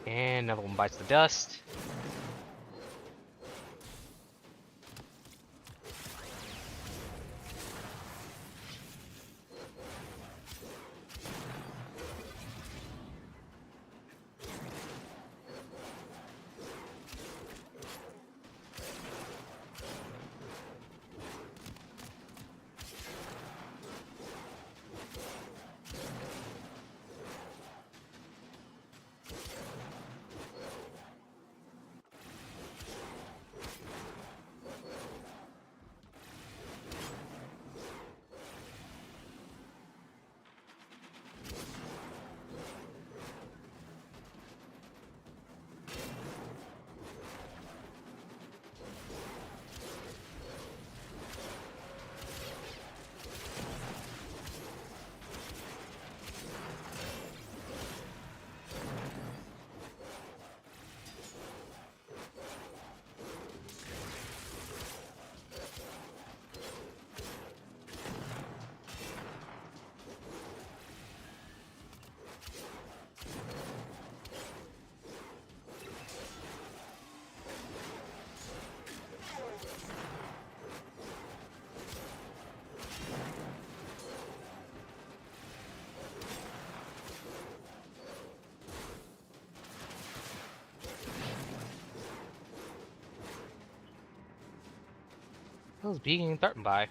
A: And another one bites the dust. hell's being threatened by?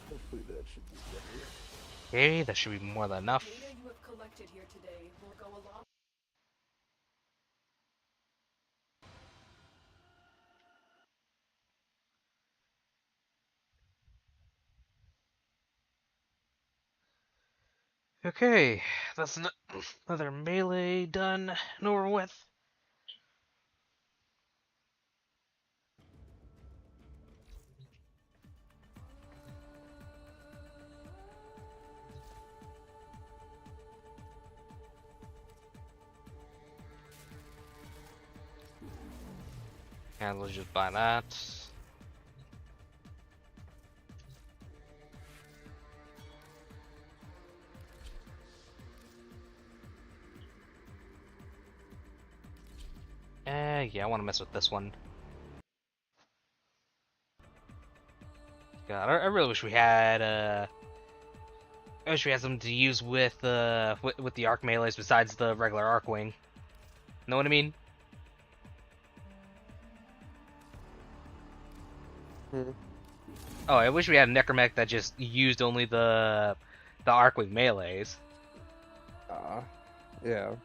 M: Hopefully that should be better.
A: Okay, that should be more than enough.
F: Data you have collected here today will go a long
A: Okay, that's another melee done and over with. And let's just buy that. Yeah, I want to mess with this one. God, I really wish we had I wish we had something to use with the arc melees besides the regular arc wing. Know what I mean? Oh, I wish we had a necromech that just used only the arc wing melees.
G: Yeah.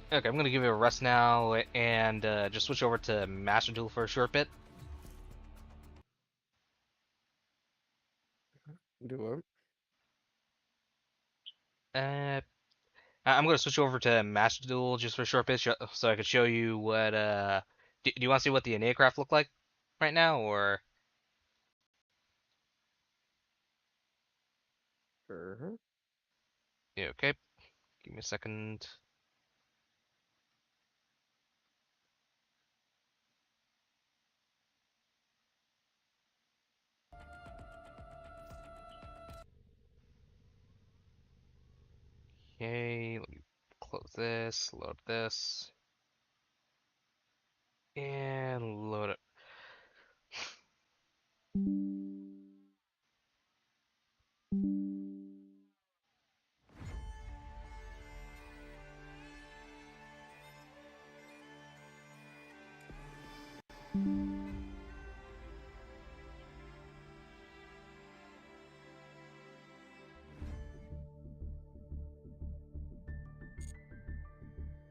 A: Okay, I'm gonna give it a rest now and just switch over to Master Duel for a short bit.
G: Do it.
A: I'm gonna switch over to Master Duel just for a short bit, so I could show you what. Do you want to see what the Aeneacraft look like right now, or?
G: Sure.
A: Yeah. Okay. Give me a second. Okay. Let me close this. Load this. And load it.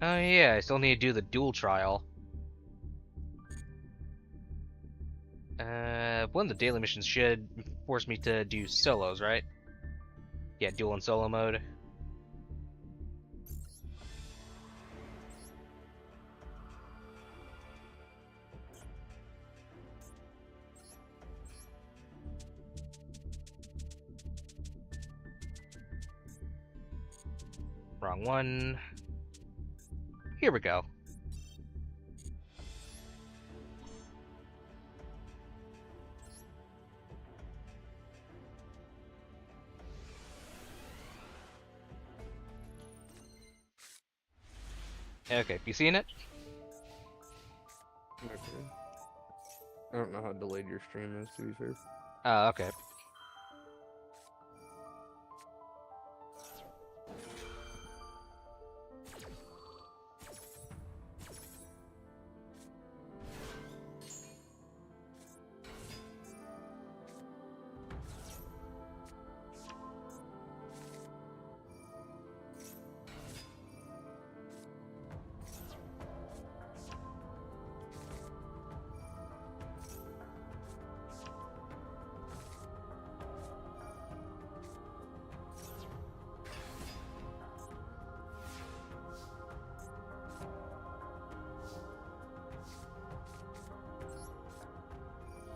A: Oh yeah, I still need to do the duel trial. One of the daily missions should force me to do solos, right? Yeah, duel and solo mode. Wrong one. Here we go. Okay, you seen it?
G: I don't know how delayed your stream is, to be fair.
A: Oh, okay.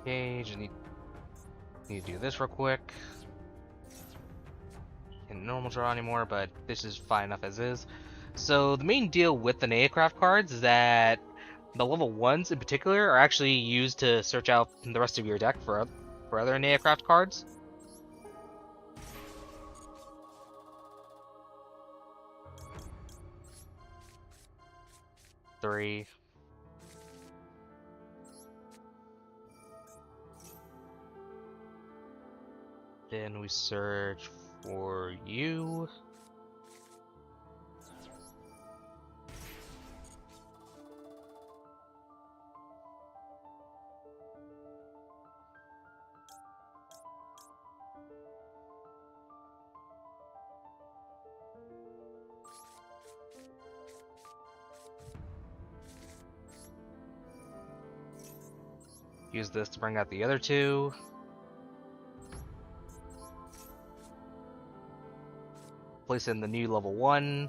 A: Okay, just need to do this real quick. Can't normal draw anymore, but this is fine enough as is. So the main deal with the Neocraft cards is that the level 1s in particular are actually used to search out the rest of your deck for other Neocraft cards. Three. Then we search for you. Use this to bring out the other two. Place in the new level 1.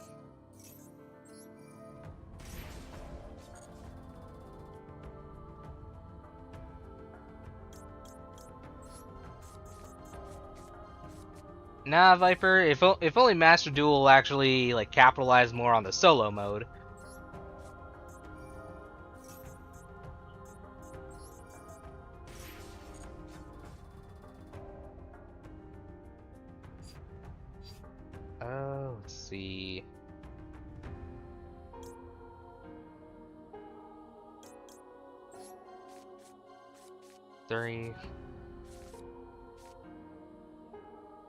A: Nah, Viper, if only Master Duel actually like capitalize more on the solo mode. Oh, let's see. Three.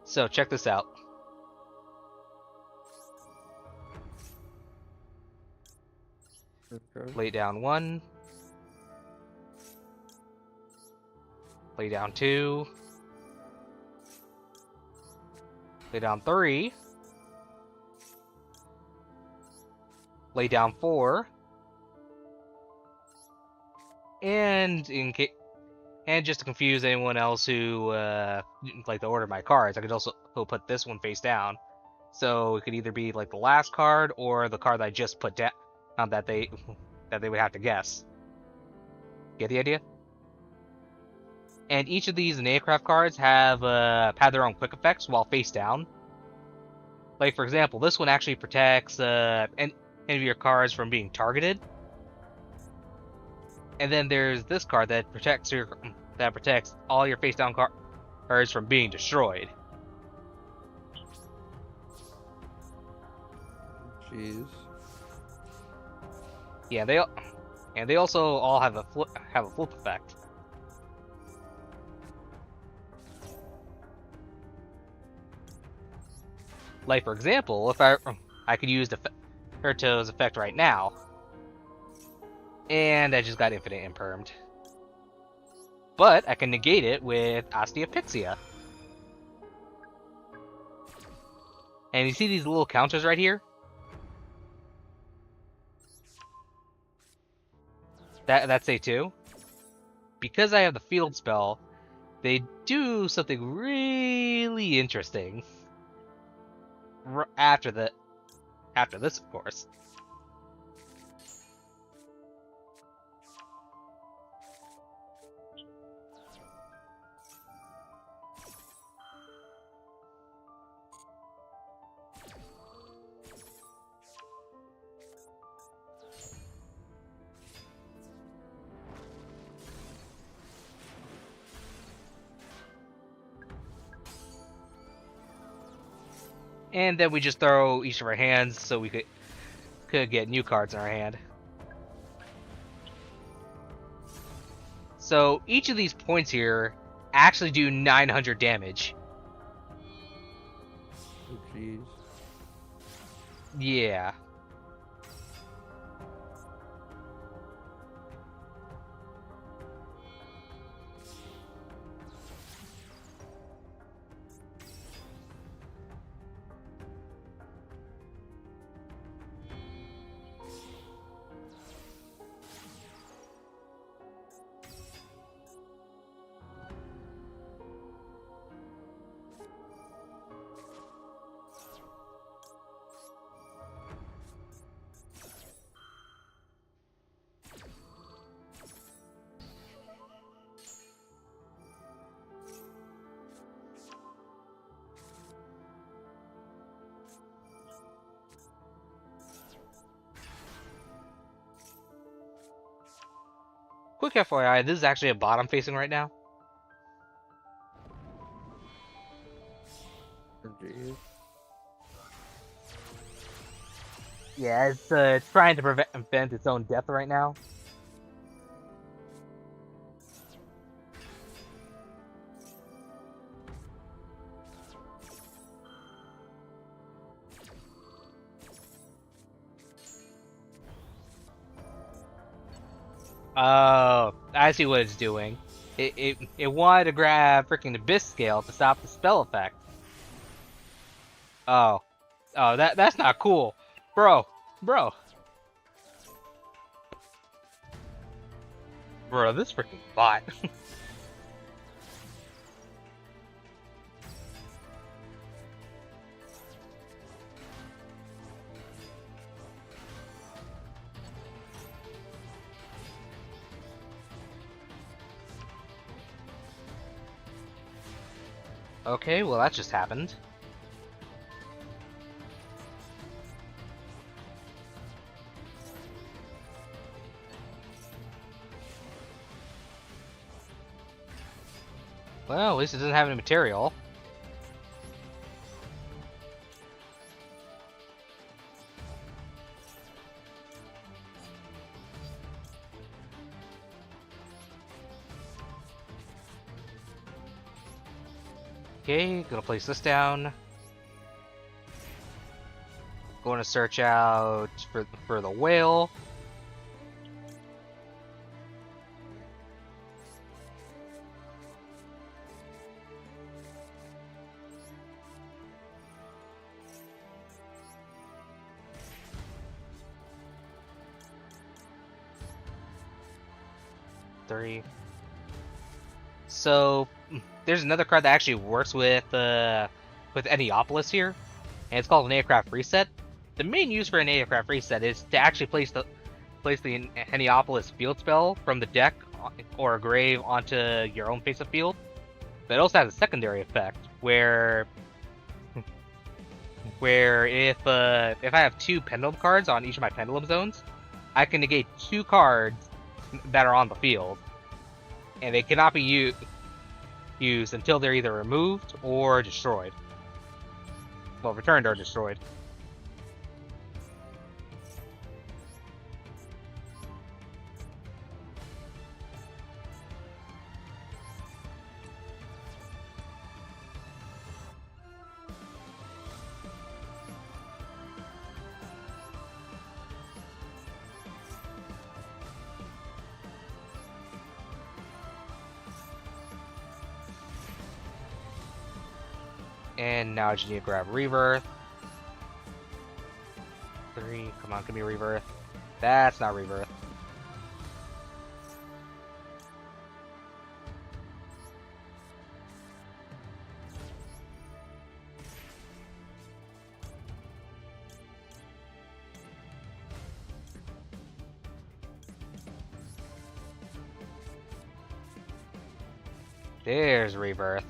A: So check this out.
G: Okay.
A: Lay down 1. Lay down 2. Lay down 3. Lay down 4. And just to confuse anyone else who like to order my cards, I could also put this one face down. So it could either be like the last card or the card that I just put down that they would have to guess. Get the idea? And each of these Neocraft cards have their own quick effects while face down. Like for example, this one actually protects any of your cards from being targeted. And then there's this card that protects all your face down cards from being destroyed.
G: Jeez.
A: Yeah, they also all have a flip effect. Like for example, if I could use the Herto's effect right now, and I just got infinite impermed. But I can negate it with Osteopixia. And you see these little counters right here? That's A2. Because I have the field spell, they do something really interesting. After this, of course. And then we just throw each of our hands so we could get new cards in our hand. So each of these points here actually do 900 damage.
G: Oh, jeez.
A: Yeah. Quick FYI, this is actually a bot I'm facing right now.
G: Oh, jeez.
A: Yeah, it's trying to prevent its own death right now. Oh, I see what it's doing. It wanted to grab freaking Abyss Scale to stop the spell effect. Oh. Oh, that's not cool. Bro. Bro, this freaking bot. Okay, well that just happened. Well, at least it doesn't have any material. Okay, gonna place this down. Going to search out for the whale. Three. So there's another card that actually works with Enneopolis here, and it's called an Aircraft Reset. The main use for an Aircraft Reset is to actually place the Enneopolis field spell from the deck or a grave onto your own face of field. But it also has a secondary effect where if I have 2 pendulum cards on each of my pendulum zones, I can negate 2 cards that are on the field, and they cannot be used until they're either removed or destroyed. Well, returned or destroyed. And now I just need to grab Rebirth. 3, come on, give me Rebirth. That's not Rebirth. There's Rebirth.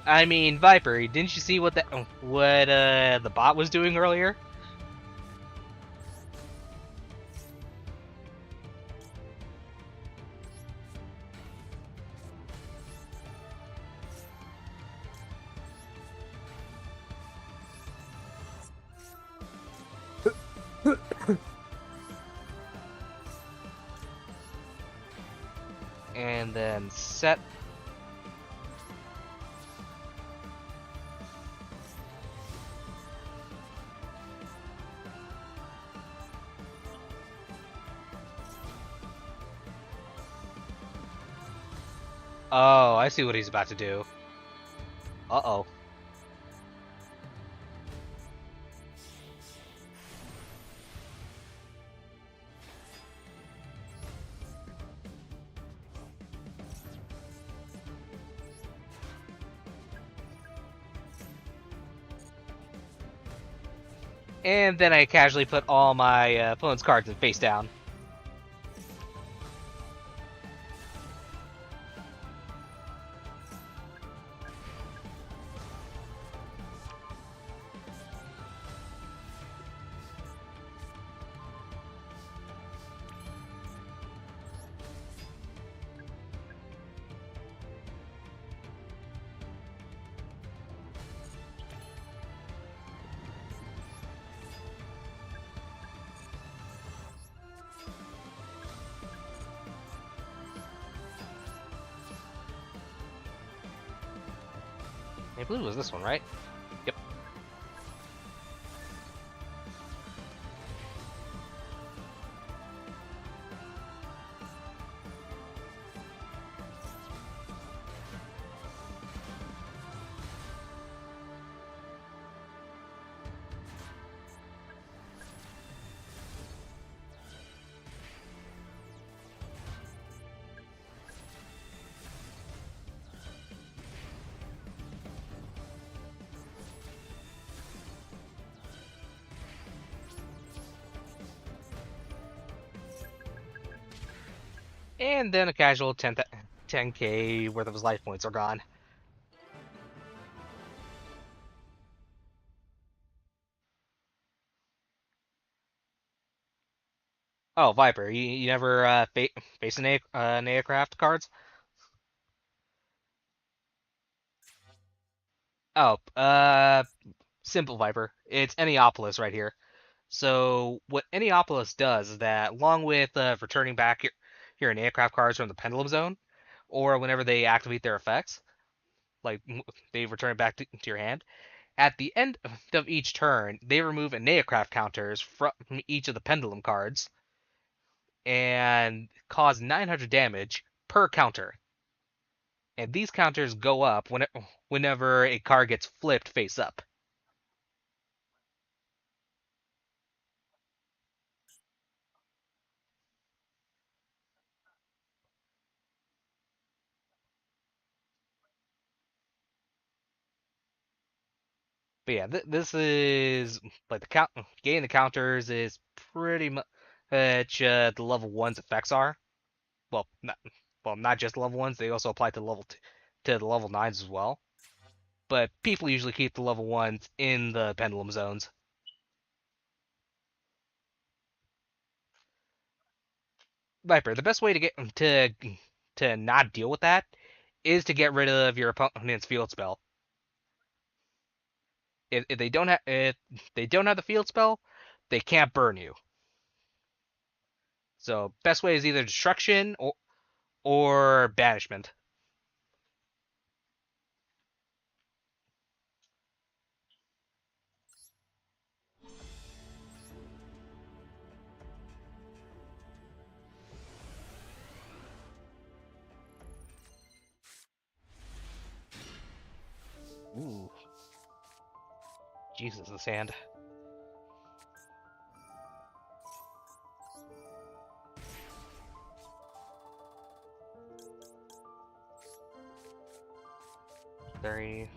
A: I mean, Viper, didn't you see what the bot was doing earlier? and then set. Oh, I see what he's about to do. Uh-oh. And then I casually put all my opponent's cards in face down. I believe it was this one, right? Yep. And then a casual 10k worth of his life points are gone. Oh, Viper, you never face an aircraft cards? Oh, simple Viper. It's Enneapolis right here. So what Enneapolis does is that, along with returning back your aircraft cards from the Pendulum Zone, or whenever they activate their effects, like they return it back to your hand, at the end of each turn, they remove aircraft counters from each of the Pendulum cards and cause 900 damage per counter. And these counters go up whenever a card gets flipped face up. But yeah, this is like the getting the counters is pretty much the level one's effects are. Well, not just level ones. They also apply to to the level nines as well. But people usually keep the level ones in the pendulum zones. Viper, the best way to get to not deal with that is to get rid of your opponent's field spell. If they don't have the field spell, they can't burn you. So best way is either destruction or banishment. Ooh. Jesus, this hand. Three.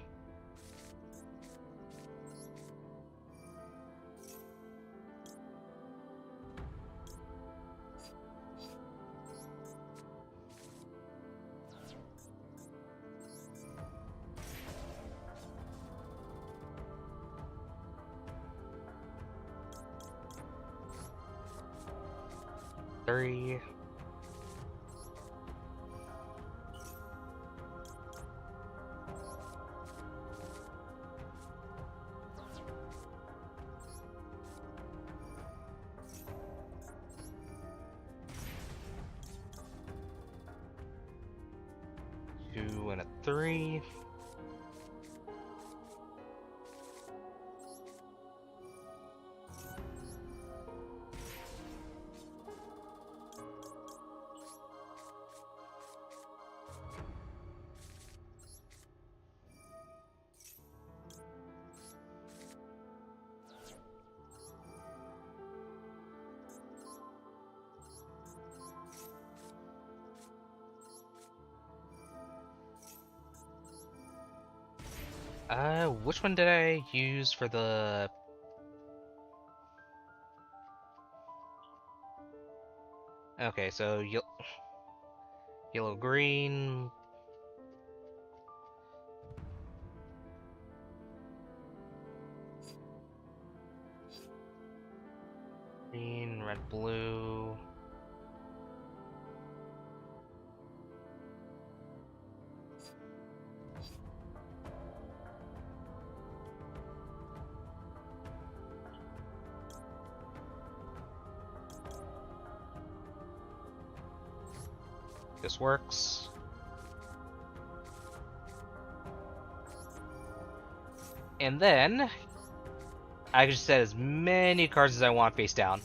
A: Three. 2 and a 3. Which one did I use for the... Okay, so yellow, green... Green, red, blue... This works. And then I can just set as many cards as I want face down.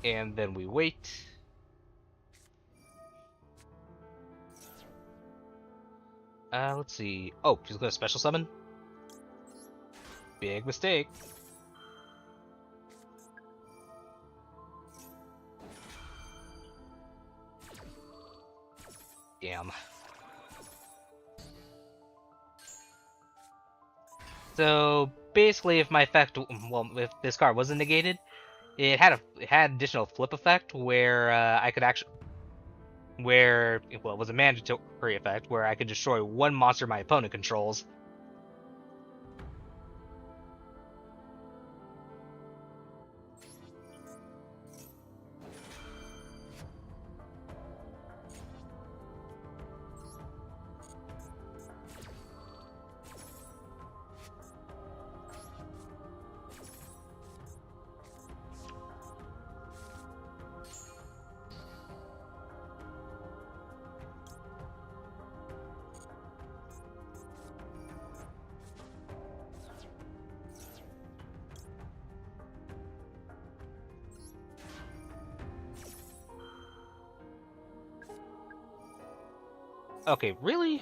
A: And then we wait. Let's see. Oh, she's gonna special summon? Big mistake. Damn. So basically, if my effect, well, if this card wasn't negated, it had additional flip effect where I could actually, it was a mandatory effect where I could destroy one monster my opponent controls. Okay, really?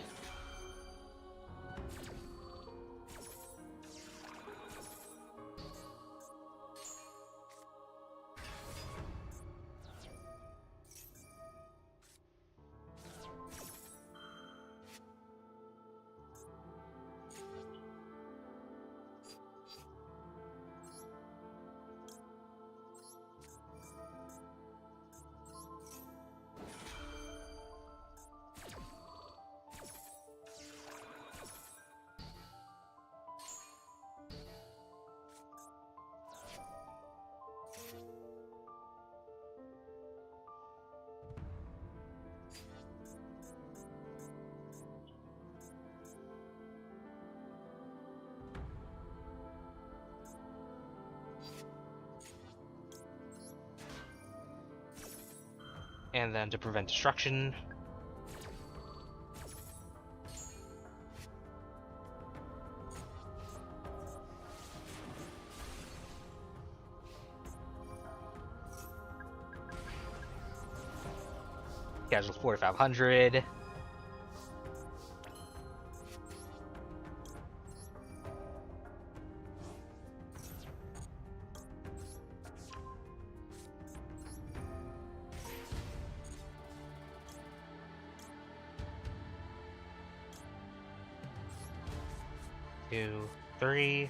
A: And then to prevent destruction. Casual 4500. Two, three.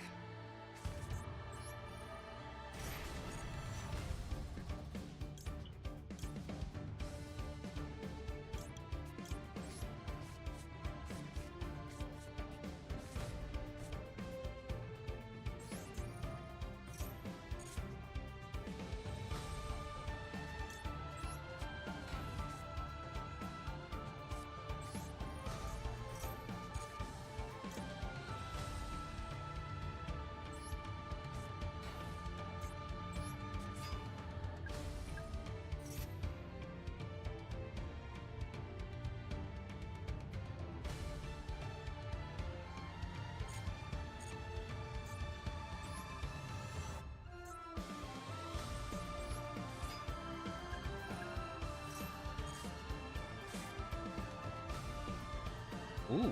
A: Ooh.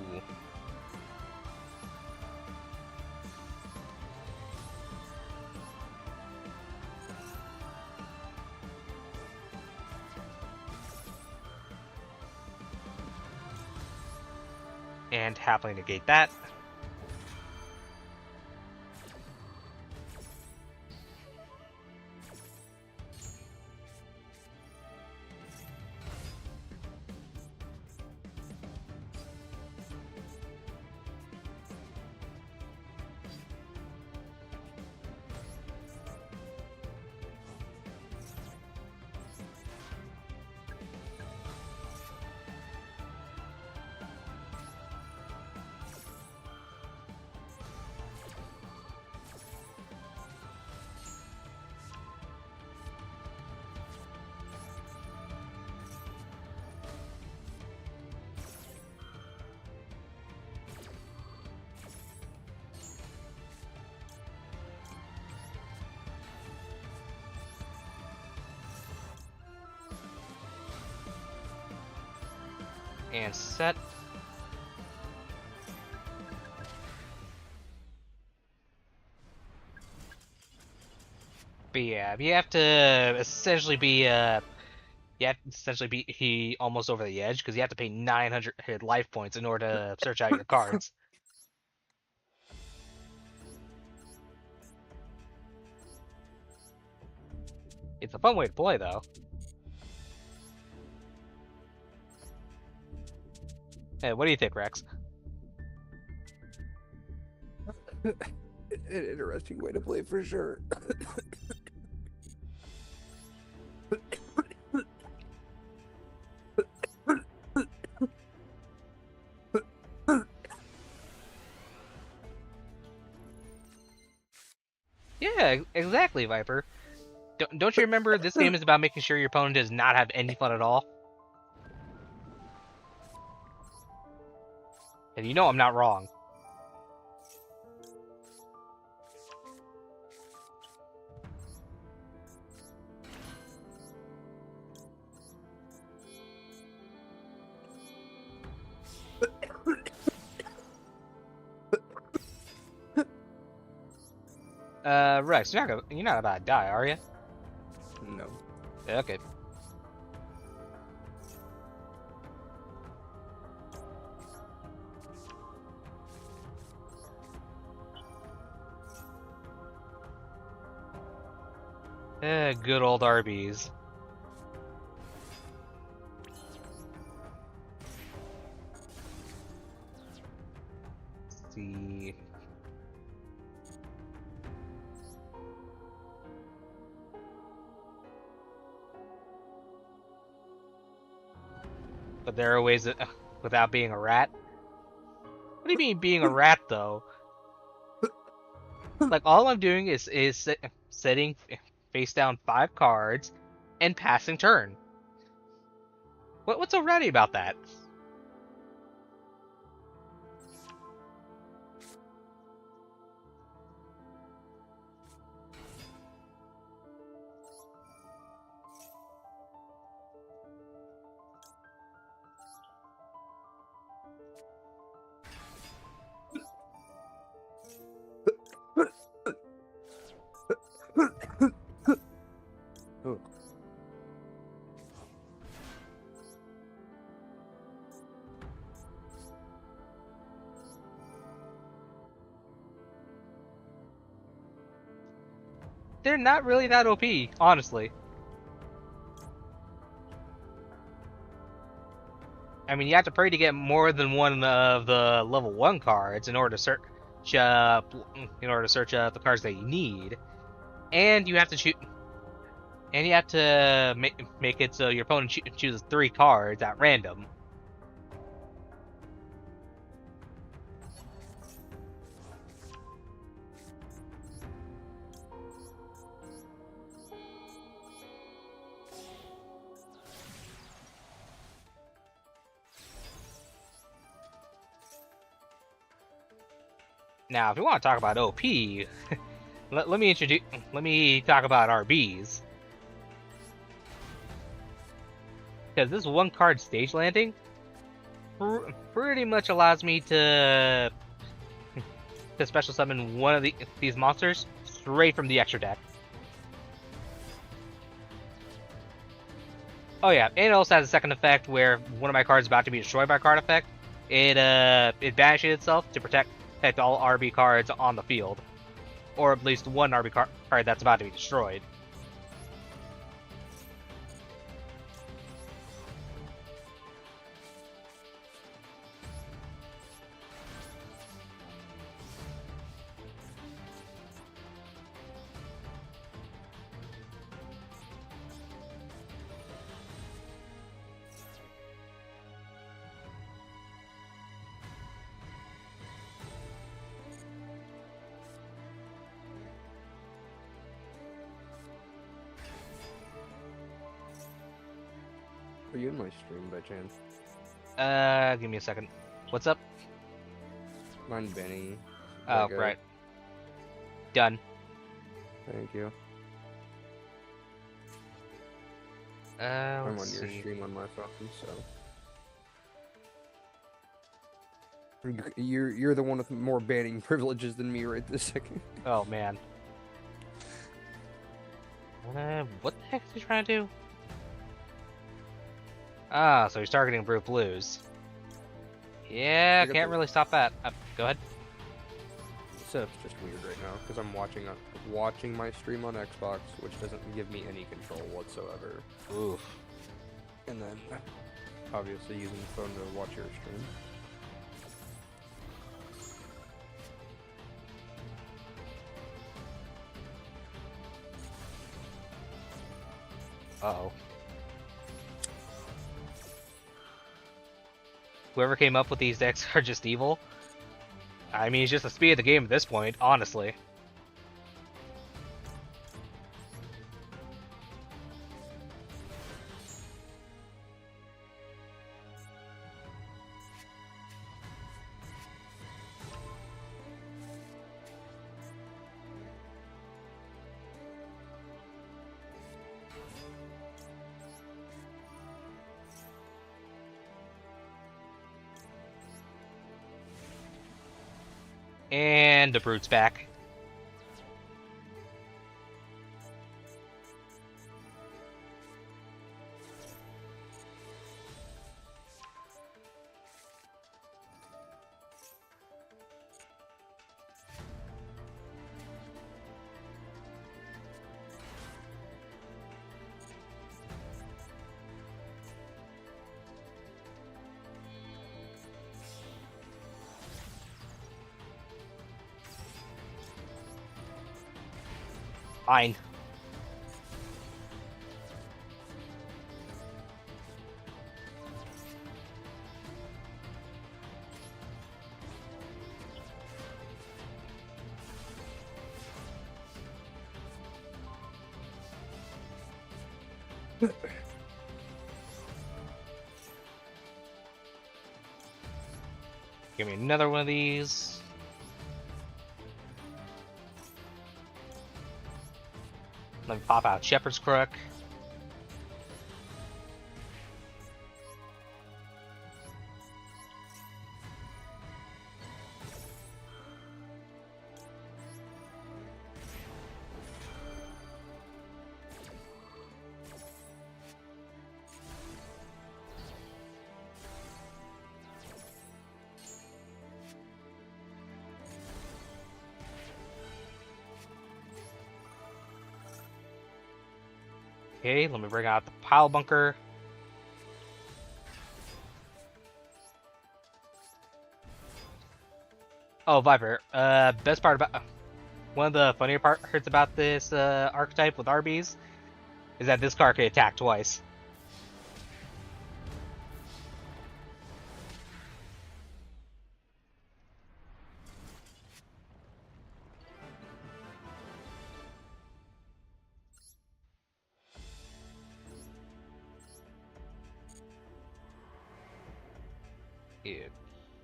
A: And happily negate that. And set. But yeah, you have to essentially be he almost over the edge because you have to pay 900 life points in order to search out your cards. It's a fun way to play, though. Hey, what do you think, Rex?
G: An interesting way to play for sure.
A: Yeah, exactly, Viper. Don't you remember this game is about making sure your opponent does not have any fun at all? And you know I'm not wrong. Rex, you're not about to die, are you?
G: No.
A: Okay. Good old Arby's. Let's see. But there are ways that, without being a rat. What do you mean being a rat, though? Like, all I'm doing is setting face down 5 cards and passing turn. What's so ratty about that?
G: Oh.
A: They're not really that OP, honestly. I mean, you have to pray to get more than one of the level 1 cards in order to search the cards that you need, and you have to shoot. And you have to make it so your opponent chooses 3 cards at random. Now, if you want to talk about OP, let me talk about RBs. Because this 1 card stage landing pretty much allows me to special summon one of these monsters straight from the extra deck. Oh yeah, and it also has a second effect where one of my cards is about to be destroyed by a card effect. It banishes itself to protect all RB cards on the field, or at least one RB card that's about to be destroyed.
G: Are you in my stream by chance?
A: Give me a second. What's up?
G: Mine's Benny.
A: Oh, right. Done.
G: Thank you. I'm on your stream on my phone, so. You're the one with more banning privileges than me right this second.
A: Oh man. What the heck is he trying to do? Ah, so he's targeting Brute Blues. Yeah, can't really stop that. Go ahead.
G: Setup's just weird right now because I'm watching my stream on Xbox, which doesn't give me any control whatsoever.
A: Oof.
G: And then, obviously, using the phone to watch your stream.
A: Uh-oh. Whoever came up with these decks are just evil. I mean, it's just the speed of the game at this point, honestly. And the Brute's back. Fine. Give me another one of these. Let me pop out Shepherd's Crook. Okay, let me bring out the Pile Bunker. Oh, Viper. Best part about one of the funnier parts about this archetype with RBs is that this card can attack twice.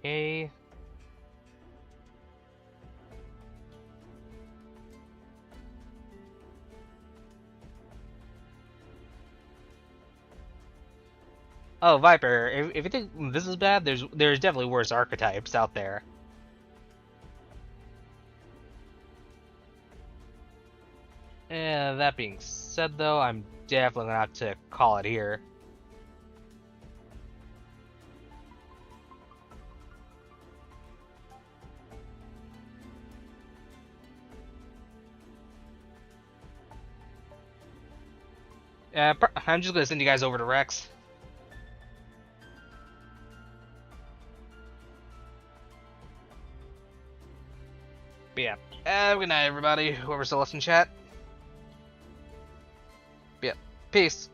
A: Okay. Oh, Viper, if you think this is bad, there's definitely worse archetypes out there. And that being said, though, I'm definitely gonna have to call it here. I'm just gonna send you guys over to Rex. But yeah, good night, everybody. Whoever's still left in chat. But yeah, peace.